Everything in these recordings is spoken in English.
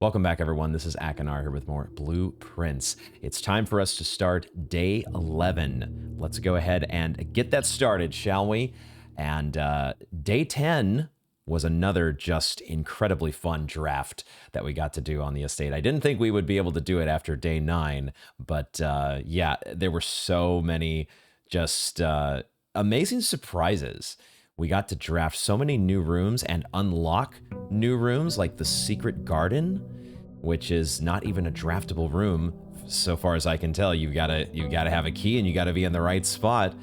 Welcome back, everyone. This is Akinar here with more Blueprints. It's time for us to start day 11. Let's go ahead and get that started, shall we? And day 10 was another just incredibly fun draft that we got to do on the estate. I didn't think we would be able to do it after day 9, but yeah, there were so many just amazing surprises. We got to draft so many new rooms and unlock new rooms like the secret garden, which is not even a draftable room so far as I can tell. You gotta have a key and you gotta be in the right spot.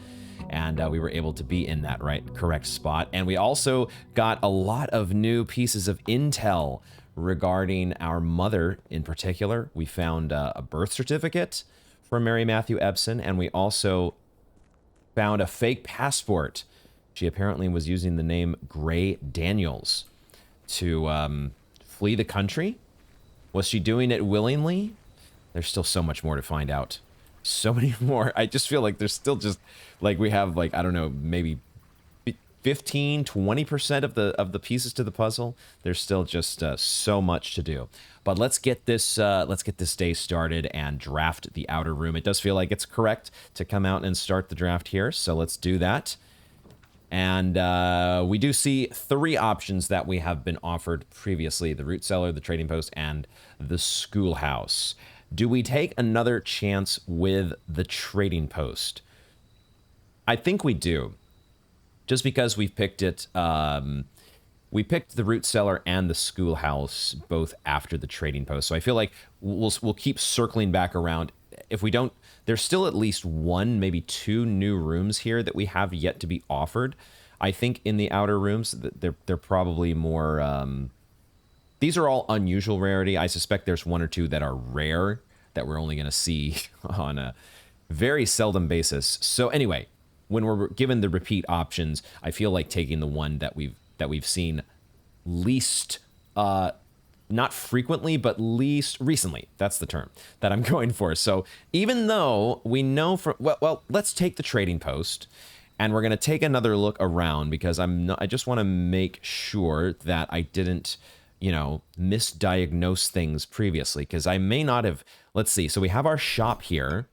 And we were able to be in that correct spot. And we also got a lot of new pieces of intel regarding our mother in particular. We found a birth certificate from Mary Matthew Ebsen, and we also found a fake passport. She apparently was using the name Gray Daniels to flee the country. Was she doing it willingly? There's still so much more to find out. So many more. I just feel like there's still just like we have like, I don't know, maybe 15, 20% of the pieces to the puzzle. There's still just so much to do. But let's get this day started and draft the outer room. It does feel like it's correct to come out and start the draft here. So let's do that. And we do see 3 options that we have been offered previously: the root cellar, the trading post, and the schoolhouse. Do we take another chance with the trading post? I think we do. Just because we've picked it, we picked the root cellar and the schoolhouse both after the trading post. So I feel like we'll keep circling back around. If we don't, there's still at least 1, maybe 2 new rooms here that we have yet to be offered. I think in the outer rooms, they're probably more. These are all unusual rarity. I suspect there's 1 or 2 that are rare that we're only going to see on a very seldom basis. So anyway, when we're given the repeat options, I feel like taking the one that we've seen least. Not frequently, but least recently. That's the term that I'm going for. So even though we know from, well, let's take the trading post and we're going to take another look around because I just want to make sure that I didn't, misdiagnose things previously, because I may not have. Let's see. So we have our shop here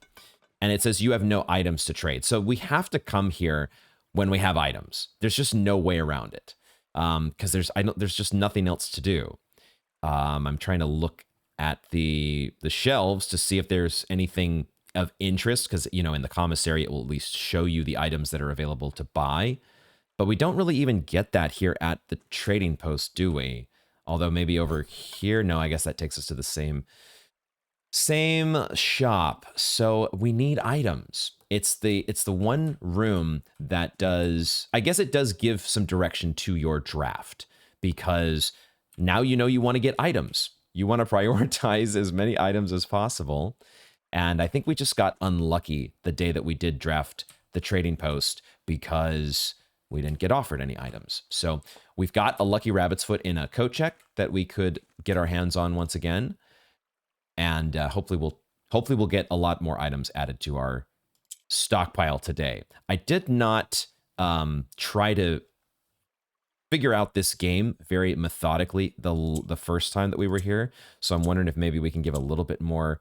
and it says you have no items to trade. So we have to come here when we have items. There's just no way around it. Because there's just nothing else to do. I'm trying to look at the shelves to see if there's anything of interest, because, in the commissary, it will at least show you the items that are available to buy. But we don't really even get that here at the trading post, do we? Although maybe over here, no, I guess that takes us to the same shop. So we need items. It's the one room that does, I guess it does give some direction to your draft, because now you want to get items. You want to prioritize as many items as possible. And I think we just got unlucky the day that we did draft the trading post because we didn't get offered any items. So we've got a lucky rabbit's foot in a coat check that we could get our hands on once again. And hopefully we'll get a lot more items added to our stockpile today. I did not try to figure out this game very methodically the first time that we were here. So I'm wondering if maybe we can give a little bit more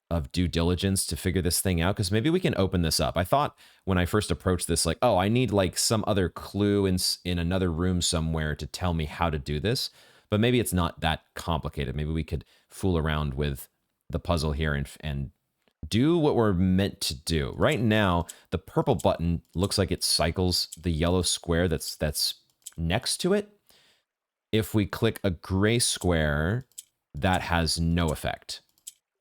of due diligence to figure this thing out, because maybe we can open this up. I thought when I first approached this, like, oh, I need like some other clue in another room somewhere to tell me how to do this. But maybe it's not that complicated. Maybe we could fool around with the puzzle here and do what we're meant to do. Right now, the purple button looks like it cycles the yellow square that's next to it. If we click a gray square, that has no effect.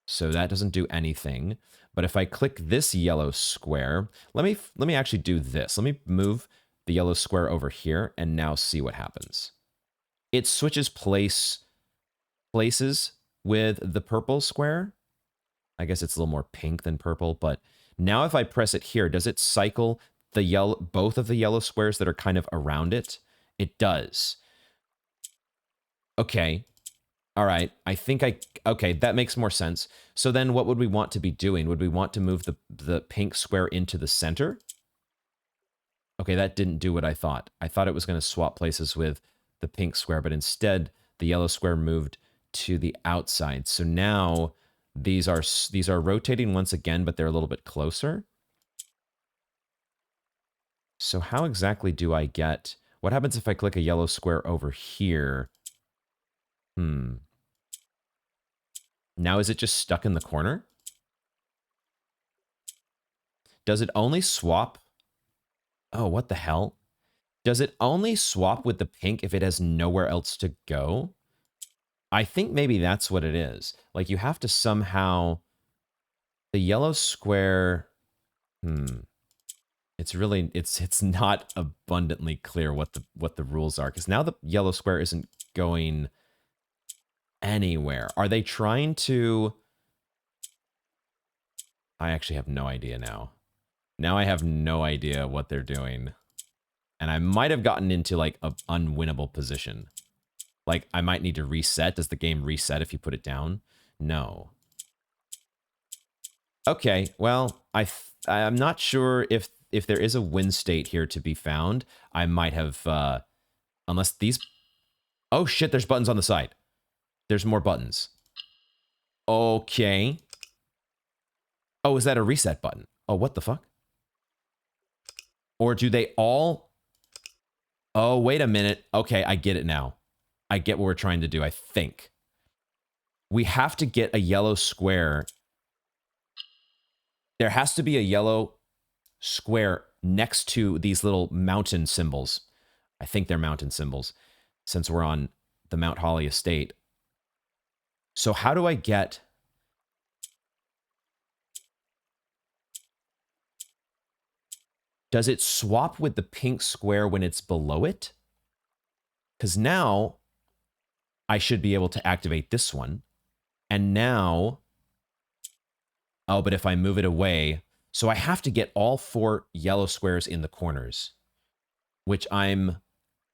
So that doesn't do anything. But if I click this yellow square, let me actually do this. Let me move the yellow square over here and now see what happens. It switches places with the purple square. I guess it's a little more pink than purple, but now if I press it here, does it cycle both of the yellow squares that are kind of around it? It does. Okay. All right. Okay, that makes more sense. So then what would we want to be doing? Would we want to move the pink square into the center? Okay, that didn't do what I thought. I thought it was going to swap places with the pink square, but instead the yellow square moved to the outside. So now these are rotating once again, but they're a little bit closer. So how exactly do I get... What happens if I click a yellow square over here? Now is it just stuck in the corner? Does it only swap? Oh, what the hell? Does it only swap with the pink if it has nowhere else to go? I think maybe that's what it is. Like, you have to somehow... The yellow square... It's really... It's not abundantly clear what the rules are. Because now the yellow square isn't going anywhere. Are they trying to... I actually have no idea now. Now I have no idea what they're doing. And I might have gotten into, like, an unwinnable position. Like, I might need to reset. Does the game reset if you put it down? No. Okay, well, I'm not sure if there is a win state here to be found. I might have, unless these... Oh, shit, there's buttons on the side. There's more buttons. Okay. Oh, is that a reset button? Oh, what the fuck? Or do they all... Oh, wait a minute. Okay, I get it now. I get what we're trying to do, I think. We have to get a yellow square. There has to be a yellow square next to these little mountain symbols. I think they're mountain symbols, since we're on the Mount Holly estate. So how do I get... Does it swap with the pink square when it's below it? Because now I should be able to activate this one. And now... Oh, but if I move it away... So I have to get all 4 yellow squares in the corners, which I'm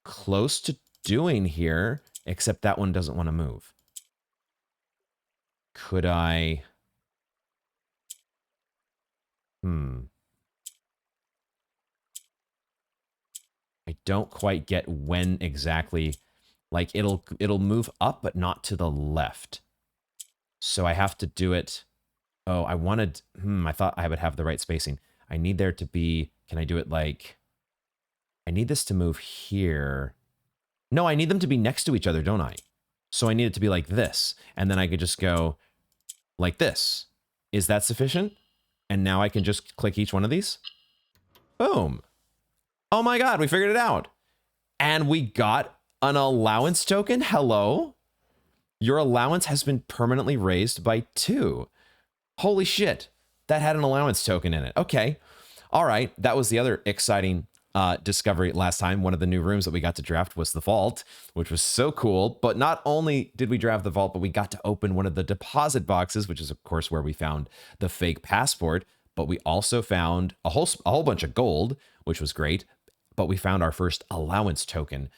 close to doing here, except that one doesn't want to move. Could I... I don't quite get when exactly... Like, it'll move up, but not to the left. So I have to do it... Oh, I wanted... I thought I would have the right spacing. I need there to be... Can I do it like... I need this to move here. No, I need them to be next to each other, don't I? So I need it to be like this. And then I could just go like this. Is that sufficient? And now I can just click each one of these? Boom. Oh my god, we figured it out. And we got an allowance token? Hello? Your allowance has been permanently raised by 2. Holy shit, that had an allowance token in it. Okay. All right, that was the other exciting discovery last time. One of the new rooms that we got to draft was the vault, which was so cool. But not only did we draft the vault, but we got to open one of the deposit boxes, which is, of course, where we found the fake passport. But we also found a whole bunch of gold, which was great. But we found our first allowance token.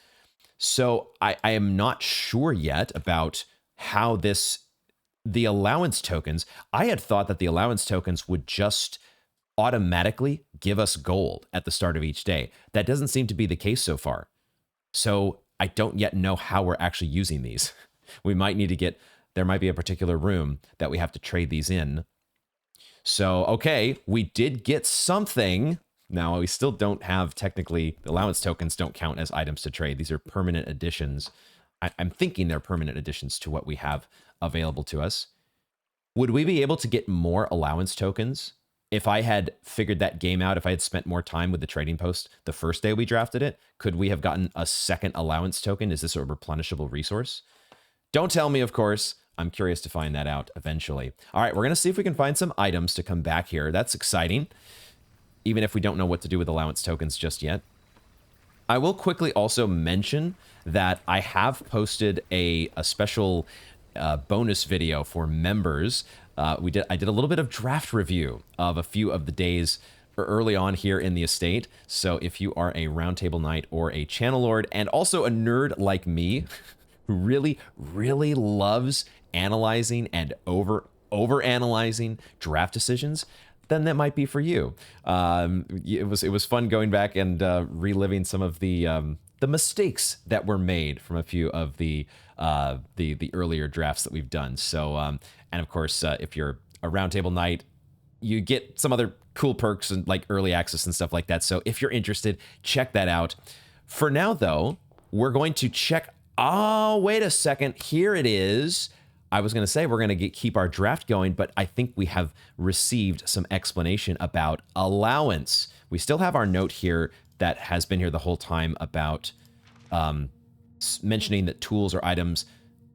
So I am not sure yet about how the allowance tokens, I had thought that the allowance tokens would just automatically give us gold at the start of each day. That doesn't seem to be the case so far. So I don't yet know how we're actually using these. We might need to there might be a particular room that we have to trade these in. So, okay, we did get something. Now, we still don't have, technically, the allowance tokens don't count as items to trade. These are permanent additions. I'm thinking they're permanent additions to what we have available to us. Would we be able to get more allowance tokens if I had figured that game out, if I had spent more time with the trading post the first day we drafted it? Could we have gotten a second allowance token? Is this a replenishable resource? Don't tell me, of course. I'm curious to find that out eventually. All right, we're going to see if we can find some items to come back here. That's exciting, even if we don't know what to do with allowance tokens just yet. I will quickly also mention that I have posted a special bonus video for members. I did a little bit of draft review of a few of the days early on here in the estate. So if you are a Roundtable Knight or a Channel Lord and also a nerd like me, who really, really loves analyzing and over-analyzing draft decisions, then that might be for you. It was fun going back and reliving some of the mistakes that were made from a few of the the earlier drafts that we've done. So and of course, if you're a roundtable knight, you get some other cool perks and like early access and stuff like that. So if you're interested, check that out. For now, though, we're going to check. Oh, wait a second. Here it is. I was going to say we're going to keep our draft going, but I think we have received some explanation about allowance. We still have our note here that has been here the whole time about mentioning that tools or items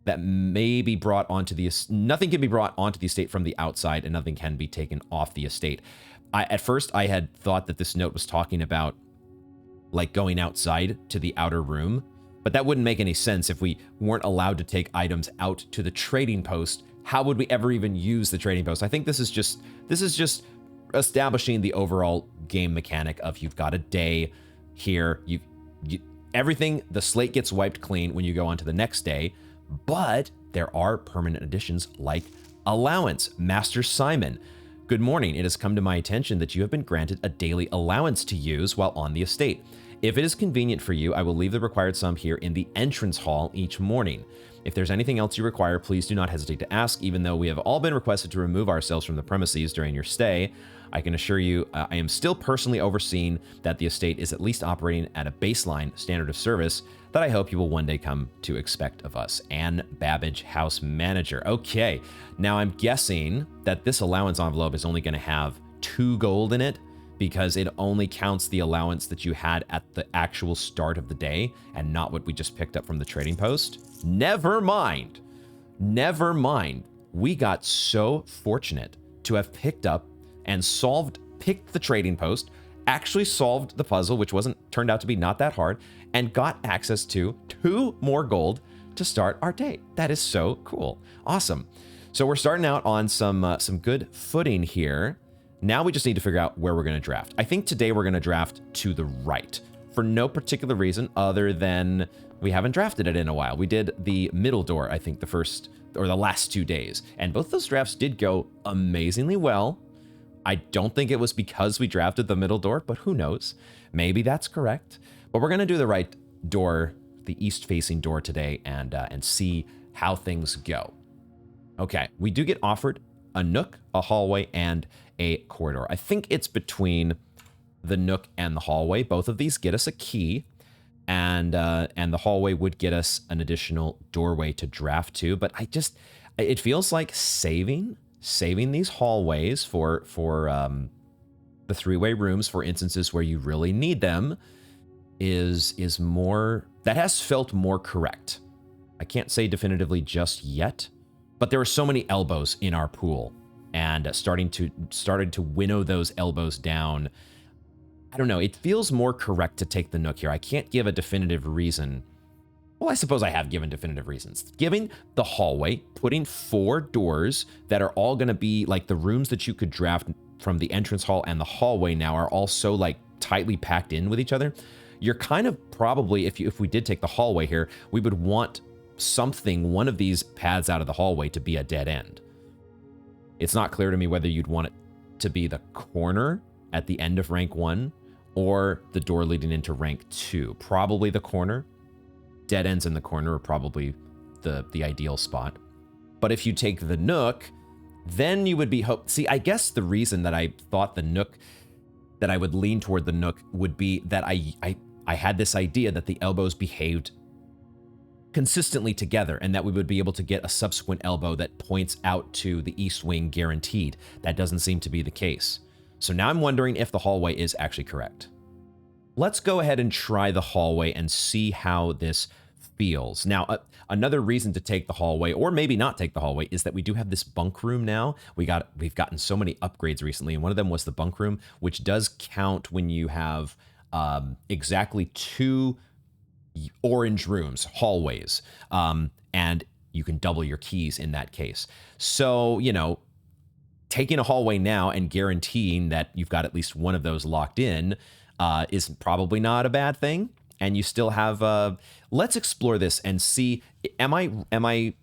that may be brought onto the nothing can be brought onto the estate from the outside, and nothing can be taken off the estate. At first, I had thought that this note was talking about like going outside to the outer room, but that wouldn't make any sense if we weren't allowed to take items out to the trading post. How would we ever even use the trading post? I think this is just establishing the overall game mechanic of you've got a day here, everything, the slate gets wiped clean when you go on to the next day. But there are permanent additions like allowance. Master Simon, good morning. It has come to my attention that you have been granted a daily allowance to use while on the estate. If it is convenient for you, I will leave the required sum here in the entrance hall each morning. If there's anything else you require, please do not hesitate to ask. Even though we have all been requested to remove ourselves from the premises during your stay, I can assure you I am still personally overseeing that the estate is at least operating at a baseline standard of service that I hope you will one day come to expect of us. Anne Babbage, house manager. Okay, now I'm guessing that this allowance envelope is only going to have 2 gold in it because it only counts the allowance that you had at the actual start of the day and not what we just picked up from the trading post. Never mind. Never mind. We got so fortunate to have picked up and picked the trading post, actually solved the puzzle, which turned out to be not that hard, and got access to 2 more gold to start our day. That is so cool. Awesome. So we're starting out on some good footing here. Now we just need to figure out where we're going to draft. I think today we're going to draft to the right for no particular reason other than we haven't drafted it in a while. We did the middle door, I think, the last 2 days, and both those drafts did go amazingly well. I don't think it was because we drafted the middle door, but who knows? Maybe that's correct. But we're going to do the right door, the east-facing door today, and see how things go. Okay, we do get offered a nook, a hallway, and a corridor. I think it's between the nook and the hallway. Both of these get us a key, and the hallway would get us an additional doorway to draft to. But it feels like saving these hallways for the 3-way rooms for instances where you really need them is more, that has felt more correct. I can't say definitively just yet, but there are so many elbows in our pool, and started to winnow those elbows down. I don't know, it feels more correct to take the nook here. I can't give a definitive reason. Well, I suppose I have given definitive reasons. Giving the hallway, putting 4 doors that are all going to be like the rooms that you could draft from the entrance hall and the hallway now are all so like tightly packed in with each other. You're kind of probably, if we did take the hallway here, we would want one of these paths out of the hallway to be a dead end. It's not clear to me whether you'd want it to be the corner at the end of rank 1 or the door leading into rank 2. Probably the corner. Dead ends in the corner are probably the ideal spot. But if you take the nook, then you would be See, I guess the reason that I thought the nook, that I would lean toward the nook, would be that I had this idea that the elbows behaved consistently together and that we would be able to get a subsequent elbow that points out to the east wing guaranteed. That doesn't seem to be the case. So now I'm wondering if the hallway is actually correct. Let's go ahead and try the hallway and see how this feels. Now, another reason to take the hallway, or maybe not take the hallway, is that we do have this bunk room now. We've gotten so many upgrades recently, and one of them was the bunk room, which does count when you have exactly 2 orange rooms, hallways, and you can double your keys in that case. So, taking a hallway now and guaranteeing that you've got at least one of those locked in is probably not a bad thing. And you still have, let's explore this and see, am I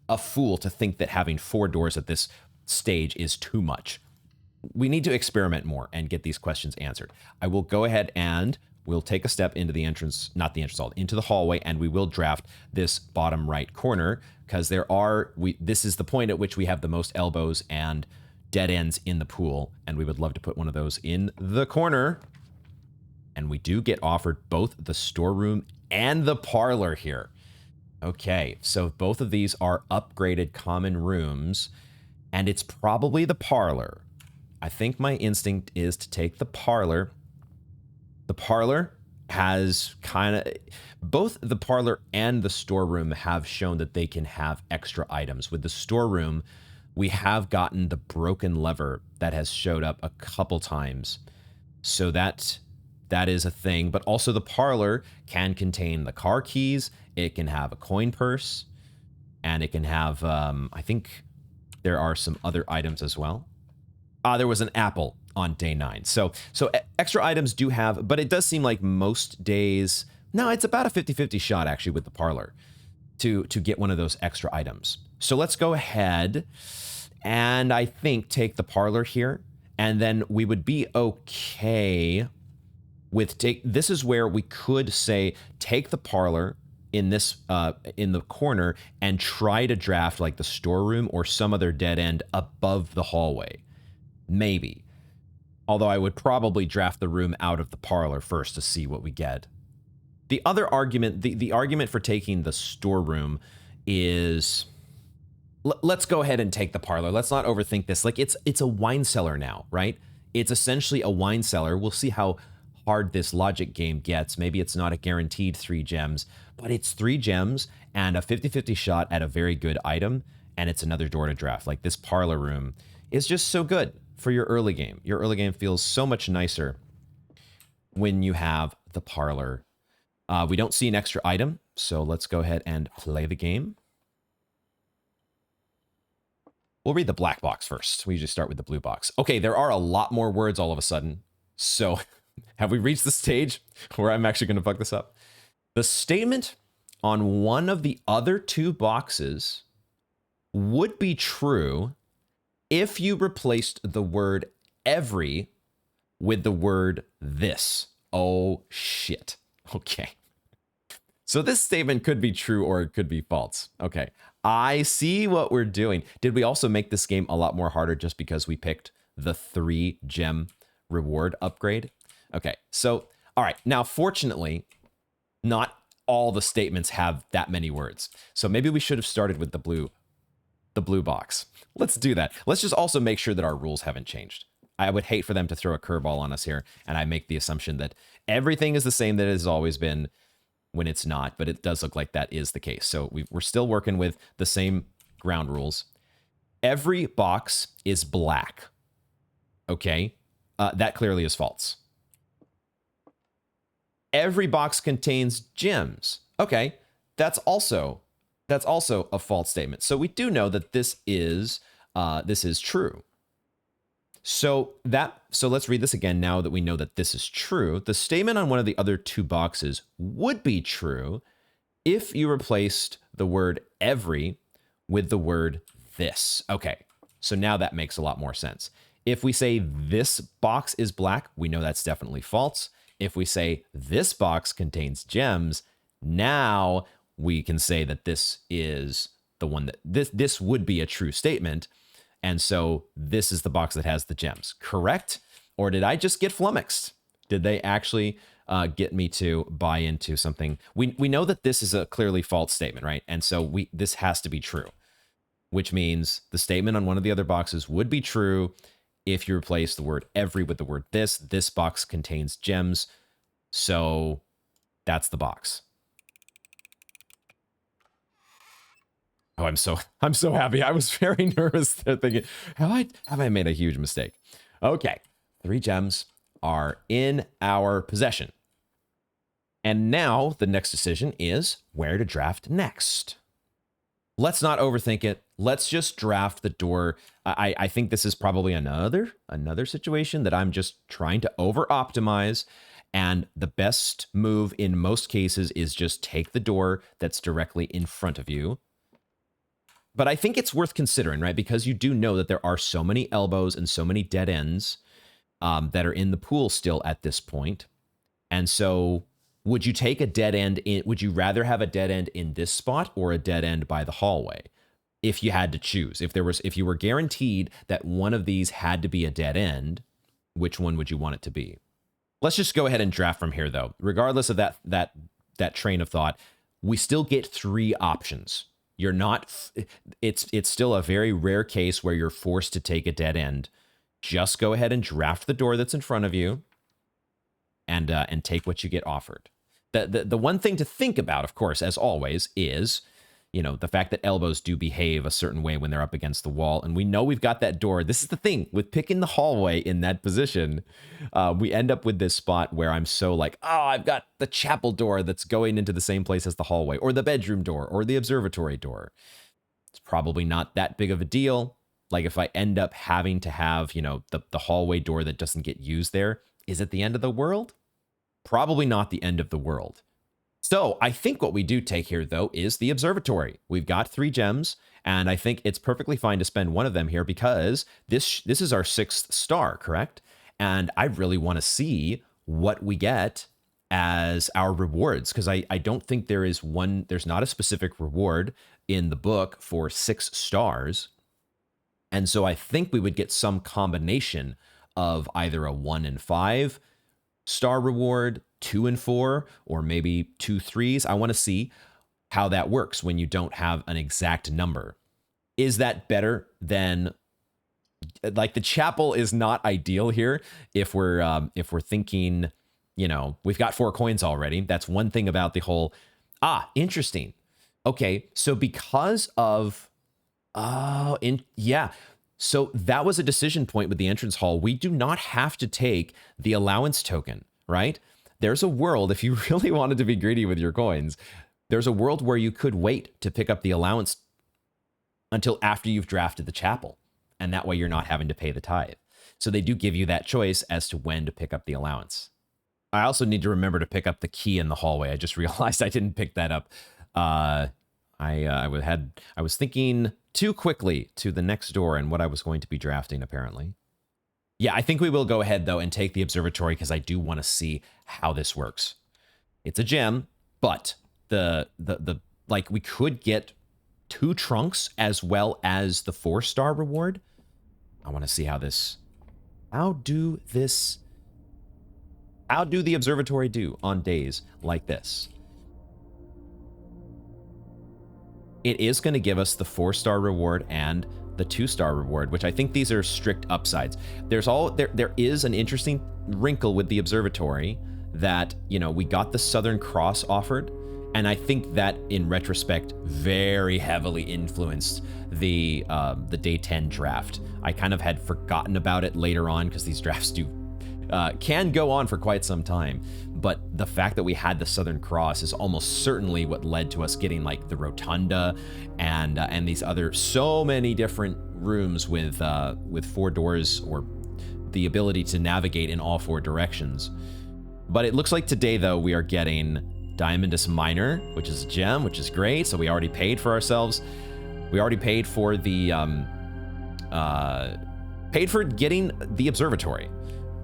a fool to think that having 4 doors at this stage is too much? We need to experiment more and get these questions answered. I will go ahead and we'll take a step into the entrance, not the entrance hall, into the hallway, and we will draft this bottom right corner, because this is the point at which we have the most elbows and dead ends in the pool, and we would love to put one of those in the corner. And we do get offered both the storeroom and the parlor here. Okay, so both of these are upgraded common rooms, and it's probably the parlor. I think my instinct is to take the parlor. The parlor has both the parlor and the storeroom have shown that they can have extra items. With the storeroom, we have gotten the broken lever that has showed up a couple times. So that is a thing, but also the parlor can contain the car keys, it can have a coin purse, and it can have, I think there are some other items as well. There was an apple on day 9. So extra items do have, but it does seem like most days, no, it's about a 50-50 shot actually with the parlor to get one of those extra items. So let's go ahead and I think take the parlor here, and then we would be okay with this is where we could say take the parlor in this in the corner and try to draft like the storeroom or some other dead end above the hallway. Maybe. Although I would probably draft the room out of the parlor first to see what we get. The other argument, the argument for taking the storeroom is let's go ahead and take the parlor. Let's not overthink this. Like it's a wine cellar now, right? It's essentially a wine cellar. We'll see how hard this logic game gets. Maybe it's not a guaranteed 3 gems, but it's 3 gems and a 50-50 shot at a very good item, and it's another door to draft. Like this parlor room is just so good for your early game. Your early game feels so much nicer when you have the parlor. We don't see an extra item, so let's go ahead and play the game. We'll read the black box first. We usually start with the blue box. Okay, there are a lot more words all of a sudden. So have we reached the stage where I'm actually going to fuck this up? The statement on one of the other 2 boxes would be true if you replaced the word every with the word this. Oh, shit. Okay. So this statement could be true or it could be false. Okay. I see what we're doing. Did we also make this game a lot more harder just because we picked the 3 gem reward upgrade? Okay. So, all right. Now, fortunately, not all the statements have that many words. So maybe we should have started with the blue box. Let's do that. Let's just also make sure that our rules haven't changed. I would hate for them to throw a curveball on us here, and I make the assumption that everything is the same that it has always been when it's not, but it does look like that is the case. So we're still working with the same ground rules. Every box is black. Okay, that clearly is false. Every box contains gems. Okay, that's also a false statement. So we do know that this is true. So let's read this again now that we know that this is true. The statement on one of the other 2 boxes would be true if you replaced the word every with the word this. Okay, so now that makes a lot more sense. If we say this box is black, we know that's definitely false. If we say this box contains gems, now we can say that this is the one that this would be a true statement. And so this is the box that has the gems, correct? Or did I just get flummoxed? Did they actually get me to buy into something? We know that this is a clearly false statement, right? And so this has to be true, which means the statement on one of the other boxes would be true if you replace the word every with the word this. This box contains gems, so that's the box. Oh, I'm so happy. I was very nervous there thinking, have I made a huge mistake? Okay, 3 gems are in our possession. And now the next decision is where to draft next. Let's not overthink it. Let's just draft the door. I think this is probably another situation that I'm just trying to over-optimize. And the best move in most cases is just take the door that's directly in front of you. But I think it's worth considering, right? Because you do know that there are so many elbows and so many dead ends that are in the pool still at this point. And so would you take a dead end would you rather have a dead end in this spot or a dead end by the hallway? If you had to choose, if you were guaranteed that one of these had to be a dead end, which one would you want it to be? Let's just go ahead and draft from here, though. Regardless of that train of thought, we still get 3 options. You're not. It's still a very rare case where you're forced to take a dead end. Just go ahead and draft the door that's in front of you, and take what you get offered. The one thing to think about, of course, as always, is the fact that elbows do behave a certain way when they're up against the wall. And we know we've got that door. This is the thing with picking the hallway in that position. We end up with this spot where I'm so like, oh, I've got the chapel door that's going into the same place as the hallway, or the bedroom door, or the observatory door. It's probably not that big of a deal. Like if I end up having to have, the hallway door that doesn't get used there, is it the end of the world? Probably not the end of the world. So I think what we do take here, though, is the observatory. We've got 3 gems, and I think it's perfectly fine to spend one of them here because this is our 6th star, correct? And I really want to see what we get as our rewards, because I don't think there's not a specific reward in the book for 6 stars. And so I think we would get some combination of either a 1 and 5 star reward, 2 and 4, or maybe 2 3s. I want to see how that works when you don't have an exact number. Is that better than, like, the chapel is not ideal here if we're thinking, we've got 4 coins already. That's one thing about the whole, interesting. Okay, so because of so that was a decision point with the entrance hall. We do not have to take the allowance token, right? There's a world, if you really wanted to be greedy with your coins, there's a world where you could wait to pick up the allowance until after you've drafted the chapel. And that way you're not having to pay the tithe. So they do give you that choice as to when to pick up the allowance. I also need to remember to pick up the key in the hallway. I just realized I didn't pick that up. I was thinking too quickly to the next door and what I was going to be drafting, apparently. Yeah, I think we will go ahead, though, and take the observatory because I do want to see how this works. It's a gem, but we could get 2 trunks as well as the 4-star reward. I want to see how do the observatory do on days like this? It is going to give us the 4-star reward and the 2-star reward, which I think these are strict upsides. There is an interesting wrinkle with the observatory that, we got the Southern Cross offered, and I think that in retrospect very heavily influenced the day 10 draft. I kind of had forgotten about it later on because these drafts can go on for quite some time, but the fact that we had the Southern Cross is almost certainly what led to us getting like the Rotunda and these other so many different rooms with 4 doors or the ability to navigate in all 4 directions. But it looks like today, though, we are getting Diamondus Minor, which is a gem, which is great. So we already paid for ourselves. We already paid for the paid for getting the observatory.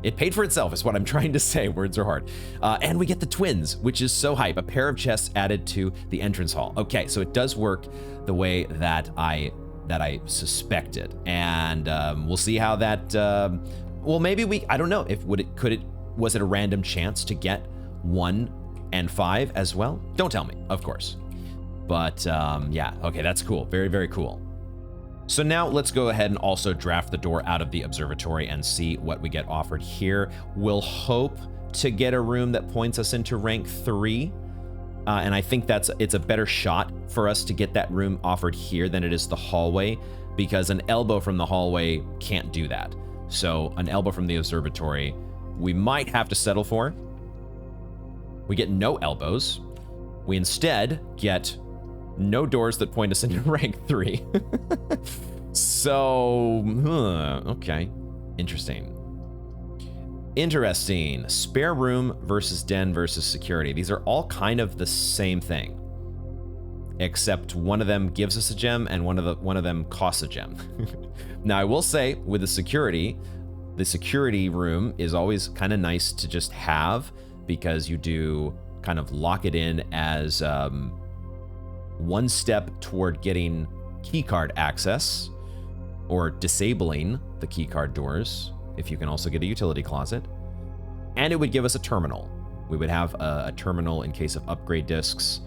It paid for itself is what I'm trying to say. Words are hard. And we get the twins, which is so hype. A pair of chests added to the entrance hall. Okay, so it does work the way that I suspected. And we'll see how that, well, maybe I don't know. Was it a random chance to get 1 and 5 as well? Don't tell me, of course. But yeah, okay, that's cool. Very, very cool. So now let's go ahead and also draft the door out of the observatory and see what we get offered here. We'll hope to get a room that points us into rank 3. And I think it's a better shot for us to get that room offered here than it is the hallway, because an elbow from the hallway can't do that. So an elbow from the observatory, we might have to settle for. We get no elbows. We instead get no doors that point us into rank 3. So, okay. Interesting. Spare room versus den versus security. These are all kind of the same thing, except one of them gives us a gem and one of them costs a gem. Now, I will say with the security room is always kind of nice to just have, because you do kind of lock it in as one step toward getting keycard access or disabling the keycard doors, if you can also get a utility closet. And it would give us a terminal. We would have a terminal in case of upgrade discs.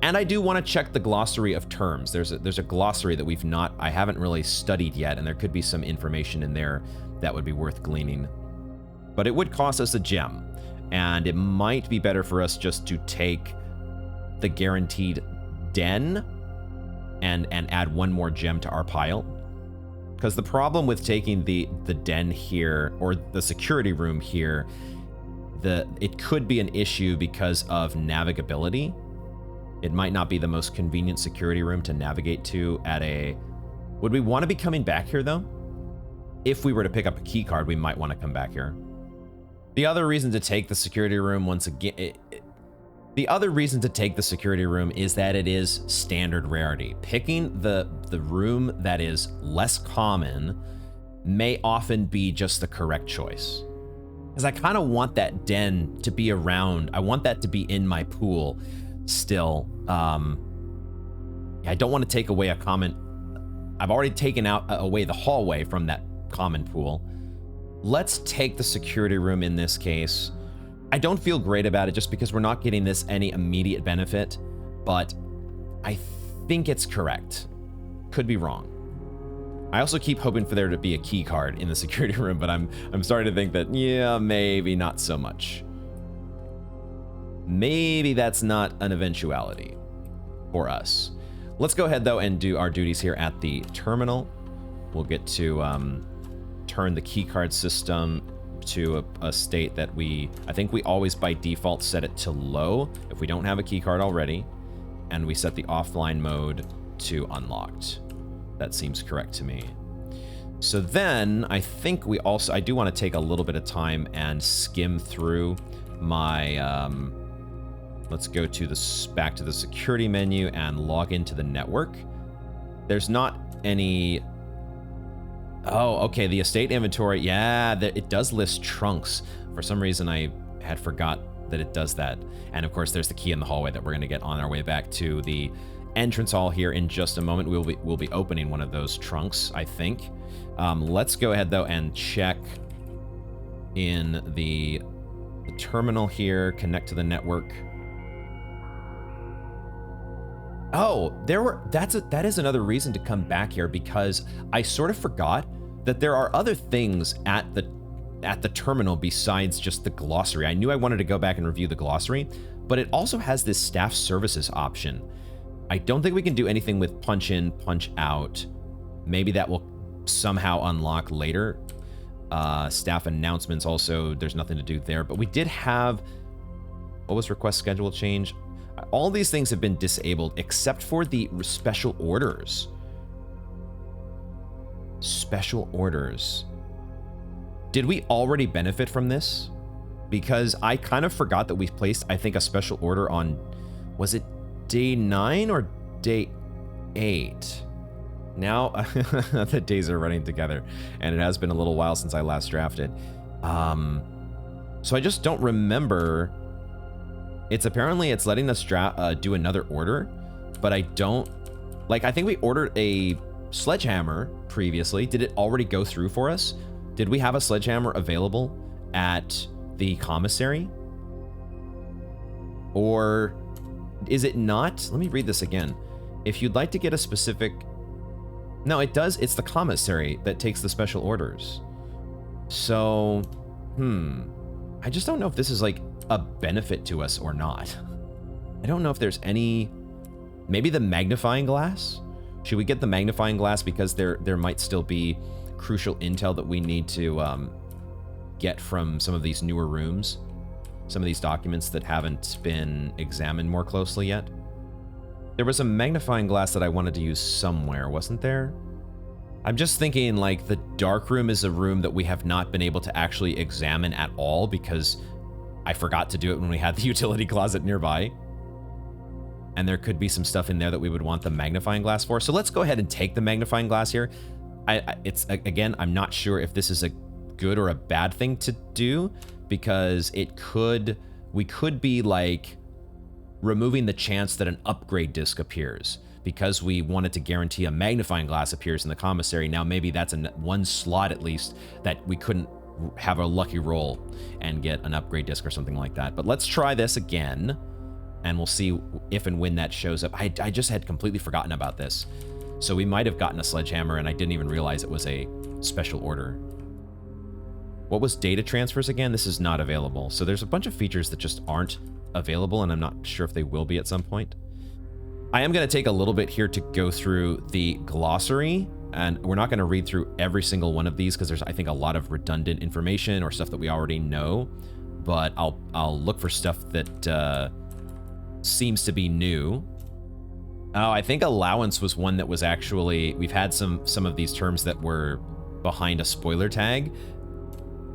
And I do want to check the glossary of terms. There's a glossary that I haven't really studied yet, and there could be some information in there that would be worth gleaning. But it would cost us a gem, and it might be better for us just to take the guaranteed den and add one more gem to our pile. Because the problem with taking the den here, or the security room here, it could be an issue because of navigability. It might not be the most convenient security room to navigate to at a... Would we want to be coming back here, though? If we were to pick up a key card, we might want to come back here. The other reason to take the security room, once again... The other reason to take the security room is that it is standard rarity. Picking the room that is less common may often be just the correct choice. Because I kind of want that den to be around. I want that to be in my pool still. I don't want to take away a common... I've already taken away the hallway from that common pool. Let's take the security room in this case. I don't feel great about it just because we're not getting this any immediate benefit, but I think it's correct. Could be wrong. I also keep hoping for there to be a key card in the security room, but I'm starting to think that, yeah, maybe not so much. Maybe that's not an eventuality for us. Let's go ahead, though, and do our duties here at the terminal. We'll get to turn the keycard system to a state that I think we always by default set it to low if we don't have a keycard already, and we set the offline mode to unlocked. That seems correct to me. So then I think I do want to take a little bit of time and skim through my let's go to back to the security menu and log into the network. There's not any... Oh, okay, the estate inventory. Yeah, it does list trunks. For some reason, I had forgot that it does that. And of course, there's the key in the hallway that we're going to get on our way back to the entrance hall here in just a moment. We'll be opening one of those trunks, I think. Let's go ahead, though, and check in the terminal here, connect to the network. Oh, that is another reason to come back here, because I sort of forgot that there are other things at the terminal besides just the glossary. I knew I wanted to go back and review the glossary, but it also has this staff services option. I don't think we can do anything with punch in, punch out. Maybe that will somehow unlock later. Staff announcements also, there's nothing to do there, but we did have... What was request schedule change? All these things have been disabled except for the special orders. Special orders. Did we already benefit from this? Because I kind of forgot that we placed, I think, a special order on, was it day 9 or day 8? Now, the days are running together, and it has been a little while since I last drafted. So I just don't remember. Apparently it's letting us do another order, but I don't... I think we ordered a sledgehammer previously. Did it already go through for us? Did we have a sledgehammer available at the commissary? Or is it not? Let me read this again. If you'd like to get a specific... No, it does. It's the commissary that takes the special orders. So, I just don't know if this is a benefit to us or not. I don't know if there's any... Maybe the magnifying glass? Should we get the magnifying glass because there might still be crucial intel that we need to get from some of these newer rooms? Some of these documents that haven't been examined more closely yet? There was a magnifying glass that I wanted to use somewhere, wasn't there? I'm just thinking the dark room is a room that we have not been able to actually examine at all because I forgot to do it when we had the utility closet nearby. And there could be some stuff in there that we would want the magnifying glass for. So let's go ahead and take the magnifying glass here. Again, I'm not sure if this is a good or a bad thing to do because it could we could be like removing the chance that an upgrade disc appears. Because we wanted to guarantee a magnifying glass appears in the commissary, now maybe that's one slot at least that we couldn't have a lucky roll and get an upgrade disc or something like that. But let's try this again, and we'll see if and when that shows up. I just had completely forgotten about this. So we might have gotten a sledgehammer, and I didn't even realize it was a special order. What was data transfers again? This is not available. So there's a bunch of features that just aren't available, and I'm not sure if they will be at some point. I am going to take a little bit here to go through the glossary, and we're not going to read through every single one of these because there's, I think, a lot of redundant information or stuff that we already know, but I'll look for stuff that seems to be new. Oh, I think allowance was one that was actually, we've had some of these terms that were behind a spoiler tag,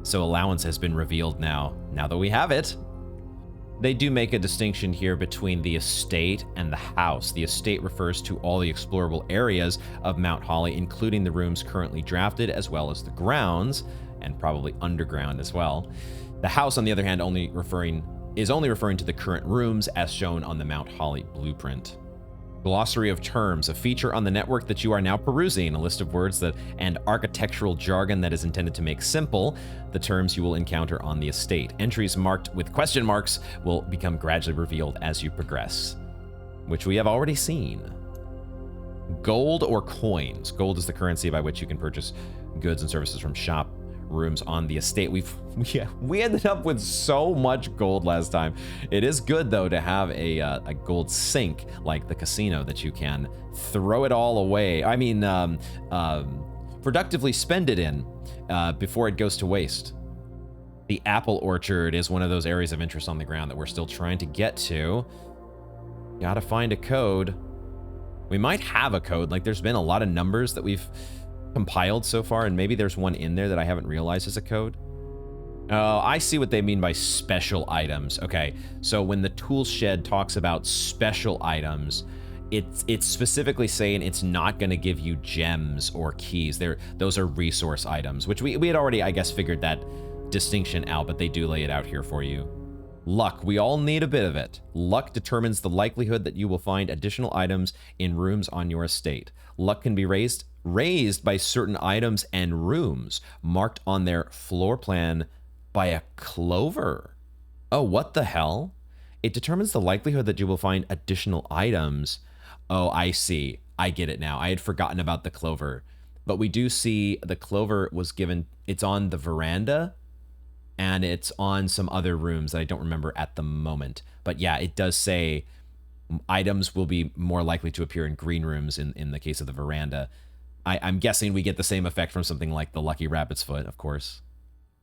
so allowance has been revealed now that we have it. They do make a distinction here between the estate and the house. The estate refers to all the explorable areas of Mount Holly, including the rooms currently drafted, as well as the grounds, and probably underground as well. The house, on the other hand, is only referring to the current rooms as shown on the Mount Holly blueprint. Glossary of terms, a feature on the network that you are now perusing, a list of words and architectural jargon that is intended to make simple the terms you will encounter on the estate. Entries marked with question marks will become gradually revealed as you progress, which we have already seen. Gold or coins. Gold is the currency by which you can purchase goods and services from shop rooms on the estate. We ended up with so much gold last time. It is good though to have a gold sink like the casino that you can throw it all away. I mean, productively spend it in before it goes to waste. The apple orchard is one of those areas of interest on the ground that we're still trying to get to. Gotta find a code. We might have a code. Like, there's been a lot of numbers that we've compiled so far, and maybe there's one in there that I haven't realized is a code. Oh, I see what they mean by special items. Okay, so when the tool shed talks about special items, it's specifically saying it's not going to give you gems or keys. Those are resource items, which we had already, I guess, figured that distinction out, but they do lay it out here for you. Luck. We all need a bit of it. Luck determines the likelihood that you will find additional items in rooms on your estate. Luck can be raised by certain items and rooms marked on their floor plan by a clover. Oh, what the hell? It determines the likelihood that you will find additional items. Oh, I see. I get it now. I had forgotten about the clover. But we do see the clover was given, it's on the veranda, and it's on some other rooms that I don't remember at the moment. But yeah, it does say items will be more likely to appear in green rooms in the case of the veranda. I'm guessing we get the same effect from something like the Lucky Rabbit's Foot, of course.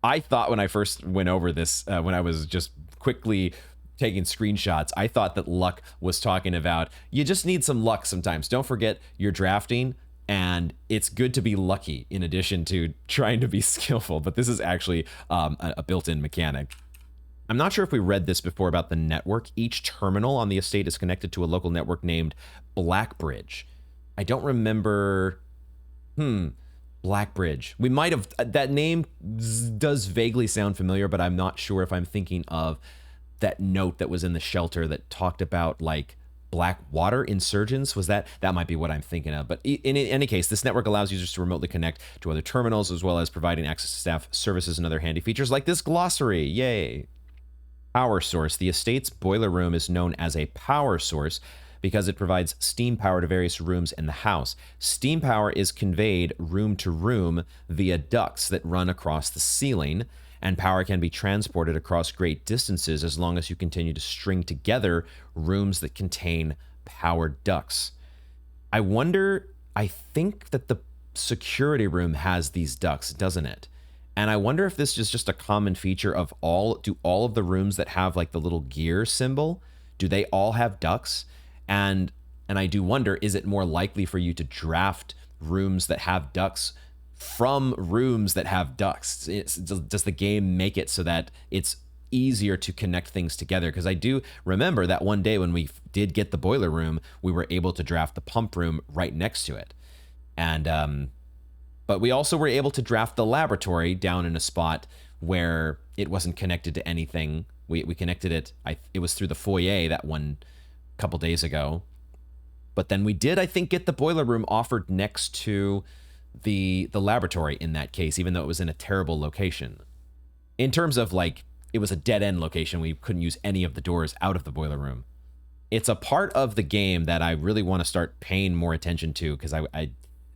I thought when I first went over this, when I was just quickly taking screenshots, I thought that luck was talking about, you just need some luck sometimes. Don't forget you're drafting, and it's good to be lucky in addition to trying to be skillful. But this is actually a built-in mechanic. I'm not sure if we read this before about the network. Each terminal on the estate is connected to a local network named Blackbridge. I don't remember... Blackbridge. We might have... That name does vaguely sound familiar, but I'm not sure if I'm thinking of that note that was in the shelter that talked about, like, Blackwater insurgents. Was that might be what I'm thinking of. But in any case, this network allows users to remotely connect to other terminals, as well as providing access to staff services and other handy features like this glossary. Yay. Power source. The estate's boiler room is known as a power source because it provides steam power to various rooms in the house. Steam power is conveyed room to room via ducts that run across the ceiling, and power can be transported across great distances as long as you continue to string together rooms that contain power ducts. I think that the security room has these ducts, doesn't it? And I wonder if this is just a common feature of all of the rooms that have like the little gear symbol, do they all have ducts? And I do wonder, is it more likely for you to draft rooms that have ducts from rooms that have ducts? Does the game make it so that it's easier to connect things together? Because I do remember that one day when we did get the boiler room, we were able to draft the pump room right next to it. And But we also were able to draft the laboratory down in a spot where it wasn't connected to anything. We connected it, it was through the foyer that one couple days ago. But then we did, I think, get the boiler room offered next to the laboratory in that case, even though it was in a terrible location. In terms of, like, it was a dead-end location. We couldn't use any of the doors out of the boiler room. It's a part of the game that I really want to start paying more attention to, because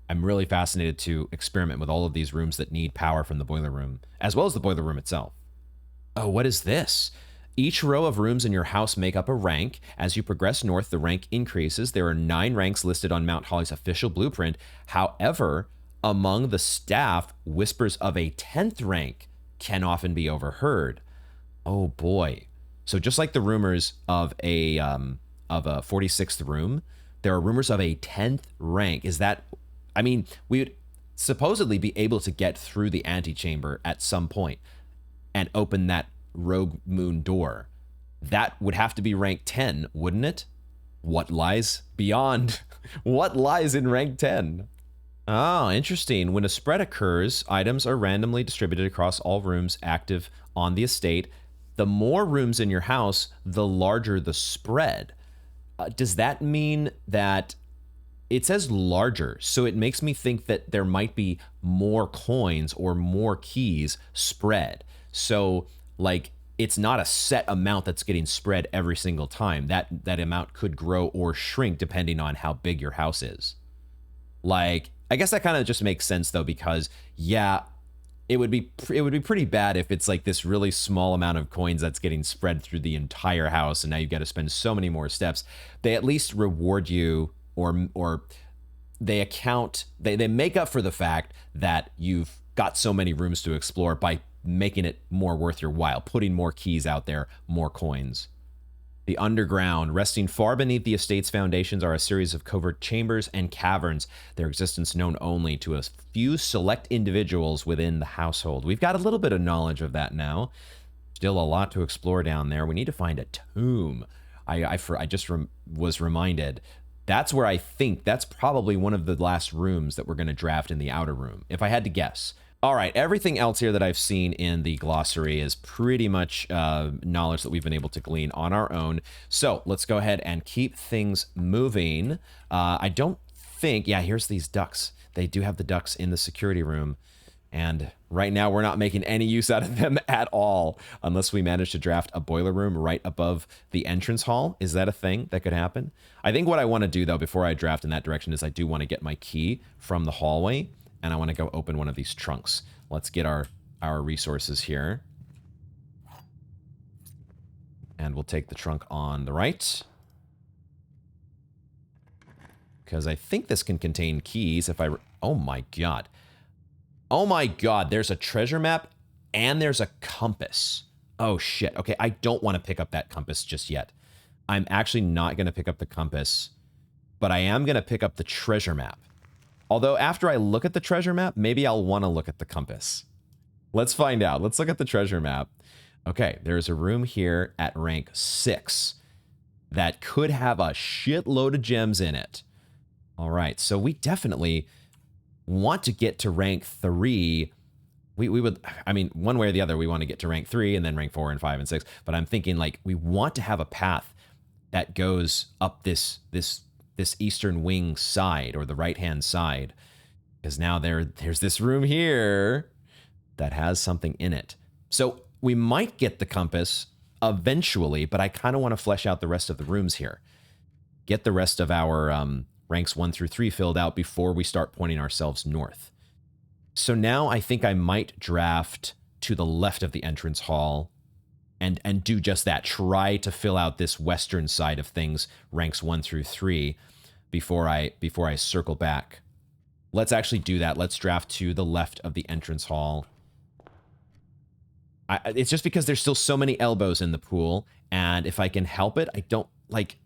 I'm really fascinated to experiment with all of these rooms that need power from the boiler room, as well as the boiler room itself. Oh, what is this? Each row of rooms in your house make up a rank. As you progress north, the rank increases. There are 9 ranks listed on Mount Holly's official blueprint. However, among the staff, whispers of a 10th rank can often be overheard. Oh boy. So just like the rumors of a 46th room, there are rumors of a 10th rank. Is that, I mean, we would supposedly be able to get through the antechamber at some point and open that rogue moon door. That would have to be rank 10, wouldn't it? What lies beyond? What lies in rank 10? Oh, interesting. When a spread occurs, items are randomly distributed across all rooms active on the estate. The more rooms in your house, the larger the spread. Does that mean that it says larger? So it makes me think that there might be more coins or more keys spread. So, like, it's not a set amount that's getting spread every single time. That amount could grow or shrink depending on how big your house is. Like, I guess that kind of just makes sense though, because yeah, it would be pretty bad if it's like this really small amount of coins that's getting spread through the entire house, and now you've got to spend so many more steps. They at least reward you, or they make up for the fact that you've got so many rooms to explore by making it more worth your while, putting more keys out there, more coins. The underground, resting far beneath the estate's foundations, are a series of covert chambers and caverns, their existence known only to a few select individuals within the household. We've got a little bit of knowledge of that now. Still a lot to explore down there. We need to find a tomb. I was reminded. That's where I think that's probably one of the last rooms that we're going to draft in the outer room, if I had to guess. All right, everything else here that I've seen in the glossary is pretty much knowledge that we've been able to glean on our own. So let's go ahead and keep things moving. I don't think, yeah, here's these ducks. They do have the ducks in the security room. And right now we're not making any use out of them at all, unless we manage to draft a boiler room right above the entrance hall. Is that a thing that could happen? I think what I want to do, though, before I draft in that direction is I do want to get my key from the hallway, and I want to go open one of these trunks. Let's get our resources here. And we'll take the trunk on the right, because I think this can contain keys if I... Oh my god. Oh my god, there's a treasure map and there's a compass. Oh shit. Okay, I don't want to pick up that compass just yet. I'm actually not going to pick up the compass, but I am going to pick up the treasure map. Although after I look at the treasure map, maybe I'll want to look at the compass. Let's find out. Let's look at the treasure map. Okay, there's a room here at rank 6 that could have a shitload of gems in it. All right, so we definitely want to get to rank 3. We would, I mean, one way or the other, we want to get to rank 3 and then rank 4 and 5 and 6. But I'm thinking, like, we want to have a path that goes up this eastern wing side, or the right-hand side. Because now there's this room here that has something in it. So we might get the compass eventually, but I kind of want to flesh out the rest of the rooms here. Get the rest of our ranks 1 through 3 filled out before we start pointing ourselves north. So now I think I might draft to the left of the entrance hall and do just that. Try to fill out this western side of things, ranks 1 through 3, before I circle back. Let's actually do that. Let's draft to the left of the entrance hall. It's just because there's still so many elbows in the pool, and if I can help it, I don't like...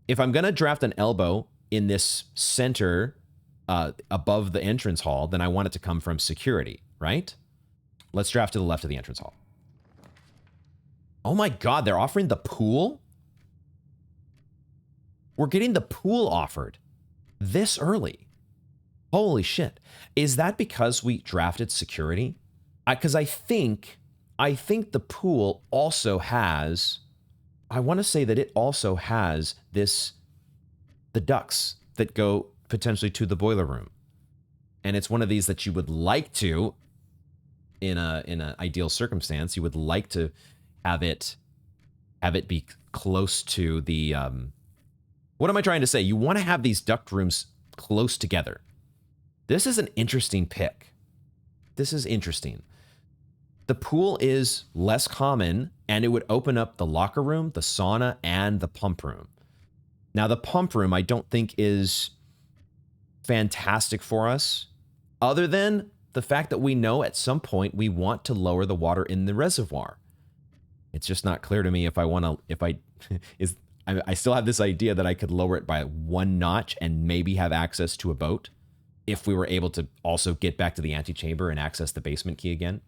If I'm going to draft an elbow in this center above the entrance hall, then I want it to come from security, right? Let's draft to the left of the entrance hall. Oh my god, they're offering the pool? We're getting the pool offered this early. Holy shit. Is that because we drafted security? Because I think the pool also has, I want to say that it also has the ducts that go potentially to the boiler room. And it's one of these that you would like to, in an ideal circumstance, you would like to have it be close to the, what am I trying to say? You want to have these duct rooms close together. This is an interesting pick. This is interesting. The pool is less common, and it would open up the locker room, the sauna, and the pump room. Now, the pump room I don't think is fantastic for us, other than the fact that we know at some point we want to lower the water in the reservoir. It's just not clear to me if I want to, I still have this idea that I could lower it by 1 notch and maybe have access to a boat if we were able to also get back to the antechamber and access the basement key again.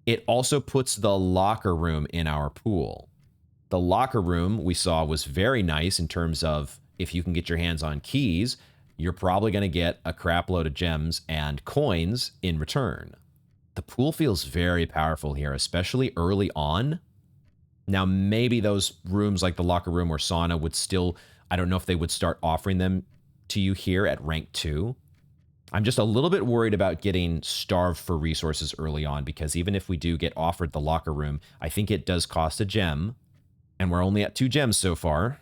It also puts the locker room in our pool. The locker room we saw was very nice in terms of if you can get your hands on keys, you're probably going to get a crap load of gems and coins in return. The pool feels very powerful here, especially early on. Now, maybe those rooms like the locker room or sauna would still, I don't know if they would start offering them to you here at rank 2. I'm just a little bit worried about getting starved for resources early on, because even if we do get offered the locker room, I think it does cost a gem, and we're only at 2 gems so far.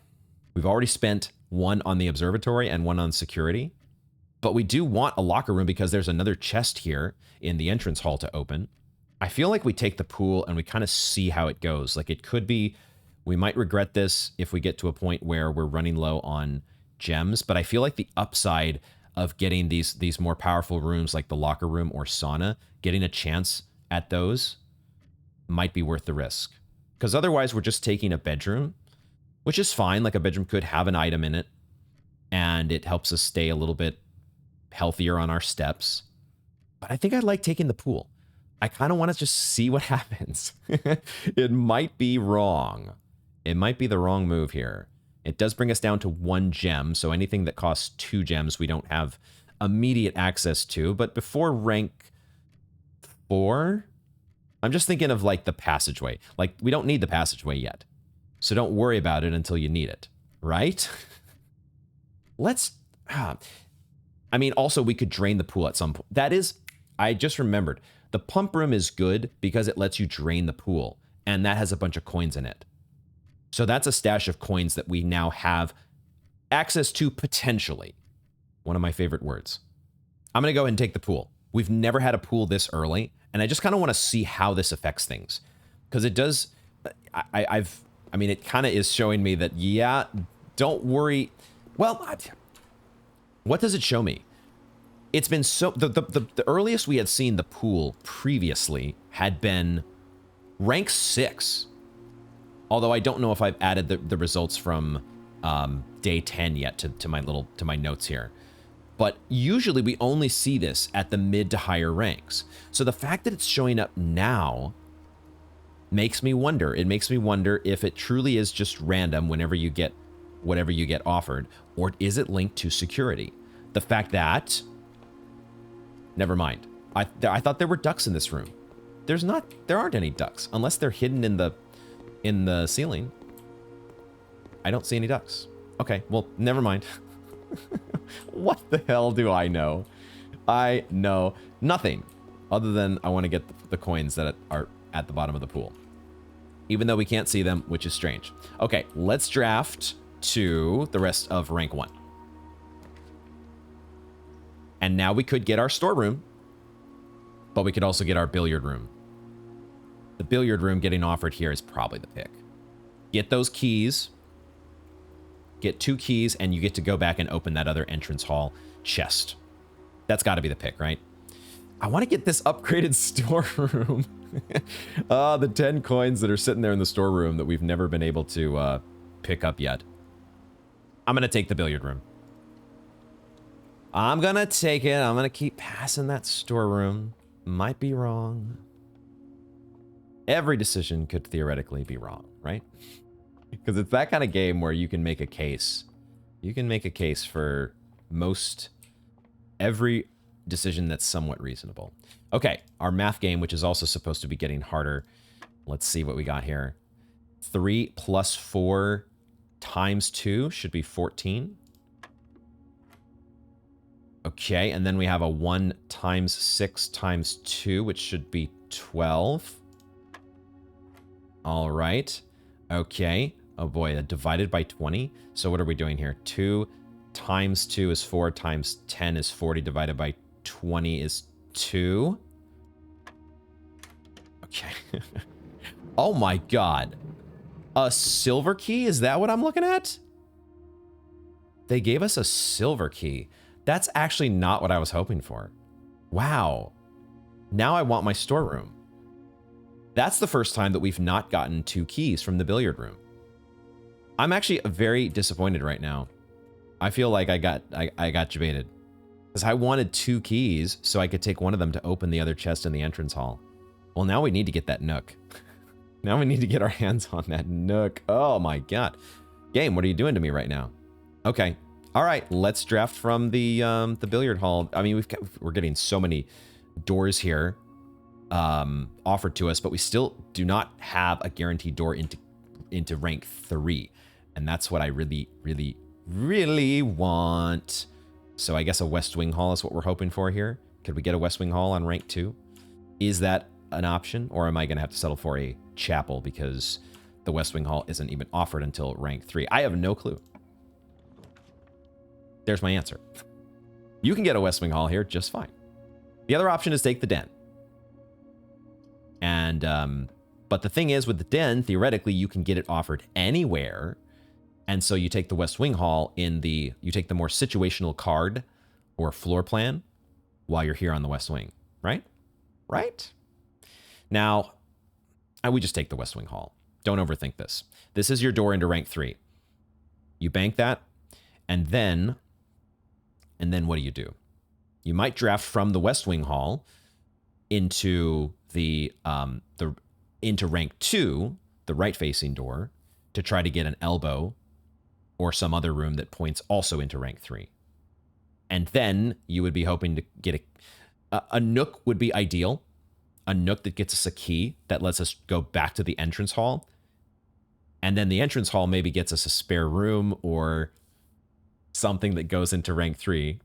We've already spent 1 on the observatory and 1 on security, but we do want a locker room because there's another chest here in the entrance hall to open. I feel like we take the pool and we kind of see how it goes. Like, it could be, we might regret this if we get to a point where we're running low on gems, but I feel like the upside of getting these more powerful rooms like the locker room or sauna, getting a chance at those might be worth the risk. Because otherwise we're just taking a bedroom, which is fine. Like, a bedroom could have an item in it, and it helps us stay a little bit healthier on our steps. But I think I like taking the pool. I kind of want to just see what happens. It might be wrong. It might be the wrong move here. It does bring us down to 1 gem, so anything that costs 2 gems we don't have immediate access to. But before rank 4, I'm just thinking of like the passageway. Like, we don't need the passageway yet, so don't worry about it until you need it, right? I mean, also we could drain the pool at some point. That is, I just remembered, the pump room is good because it lets you drain the pool, and that has a bunch of coins in it. So that's a stash of coins that we now have access to potentially. One of my favorite words. I'm going to go ahead and take the pool. We've never had a pool this early, and I just kind of want to see how this affects things. Because it does, I mean, it kind of is showing me that, yeah, don't worry. Well, what does it show me? It's been so, the earliest we had seen the pool previously had been rank 6. Although I don't know if I've added the results from day 10 yet to my notes here. But usually we only see this at the mid to higher ranks. So the fact that it's showing up now makes me wonder. It makes me wonder if it truly is just random whenever you get whatever you get offered, or is it linked to security? The fact that, never mind. I thought there were ducks in this room. There aren't any ducks unless they're hidden in the ceiling. I don't see any ducks. Okay, well, never mind. What the hell do I know? I know nothing other than I want to get the coins that are at the bottom of the pool. Even though we can't see them, which is strange. Okay, let's draft to the rest of rank 1. And now we could get our storeroom, but we could also get our billiard room. The billiard room getting offered here is probably the pick. Get those keys. Get 2 keys, and you get to go back and open that other entrance hall chest. That's got to be the pick, right? I want to get this upgraded storeroom. The 10 coins that are sitting there in the storeroom that we've never been able to pick up yet. I'm going to take the billiard room. I'm going to take it. I'm going to keep passing that storeroom. Might be wrong. Every decision could theoretically be wrong, right? Because it's that kind of game where you can make a case. You can make a case for most Every decision that's somewhat reasonable. Okay, our math game, which is also supposed to be getting harder. Let's see what we got here. 3 plus 4 times 2 should be 14. Okay, and then we have a 1 times 6 times 2, which should be 12. All right. Okay. Oh boy, divided by 20. So what are we doing here? 2 times 2 is 4 times 10 is 40 divided by 20 is 2. Okay. Oh my god. A silver key? Is that what I'm looking at? They gave us a silver key. That's actually not what I was hoping for. Wow. Now I want my storeroom. That's the first time that we've not gotten 2 keys from the billiard room. I'm actually very disappointed right now. I feel like I got jebaited. Because I wanted 2 keys so I could take one of them to open the other chest in the entrance hall. Well, now we need to get that nook. Now we need to get our hands on that nook. Oh my god. Game, what are you doing to me right now? Okay. All right, let's draft from the billiard hall. I mean, we're getting so many doors here offered to us, but we still do not have a guaranteed door into rank 3. And that's what I really, really, really want. So I guess a West Wing Hall is what we're hoping for here. Could we get a West Wing Hall on rank 2? Is that an option? Or am I going to have to settle for a chapel because the West Wing Hall isn't even offered until rank 3? I have no clue. There's my answer. You can get a West Wing Hall here just fine. The other option is take the den. And, but the thing is with the den, theoretically, you can get it offered anywhere. And so you take the West Wing Hall you take the more situational card or floor plan while you're here on the West Wing, right? Right? Now, we just take the West Wing Hall. Don't overthink this. This is your door into rank 3. You bank that, and then what do? You might draft from the West Wing Hall into into rank 2, the right-facing door, to try to get an elbow or some other room that points also into rank 3. And then you would be hoping to get a nook would be ideal. A nook that gets us a key that lets us go back to the entrance hall. And then the entrance hall maybe gets us a spare room or something that goes into rank 3.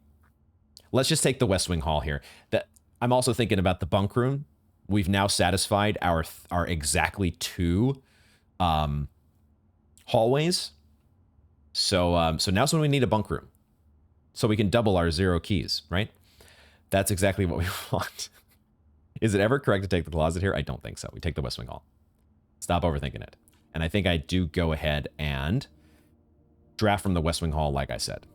Let's just take the West Wing Hall here. I'm also thinking about the bunk room. We've now satisfied our exactly 2 hallways. So now's when we need a bunk room. So we can double our 0 keys, right? That's exactly what we want. Is it ever correct to take the closet here? I don't think so. We take the West Wing Hall. Stop overthinking it. And I think I do go ahead and draft from the West Wing Hall, like I said.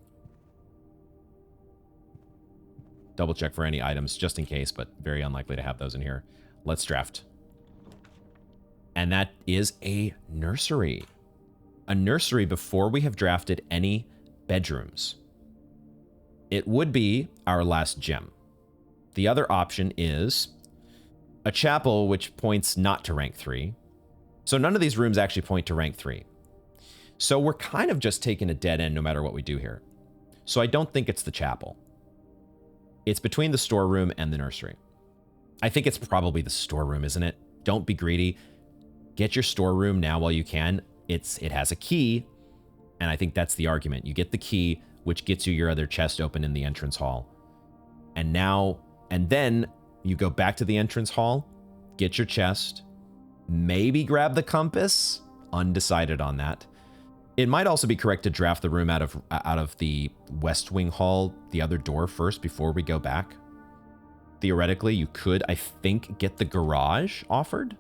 Double check for any items just in case, but very unlikely to have those in here. Let's draft. And that is a nursery. A nursery before we have drafted any bedrooms. It would be our last gem. The other option is a chapel, which points not to rank 3. So none of these rooms actually point to rank 3. So we're kind of just taking a dead end no matter what we do here. So I don't think it's the chapel. It's between the storeroom and the nursery. I think it's probably the storeroom, isn't it? Don't be greedy. Get your storeroom now while you can. It has a key, and I think that's the argument. You get the key, which gets you your other chest open in the entrance hall. And then you go back to the entrance hall, get your chest, maybe grab the compass. Undecided on that. It might also be correct to draft the room out of the West Wing Hall, the other door first before we go back. Theoretically, you could, I think, get the garage offered.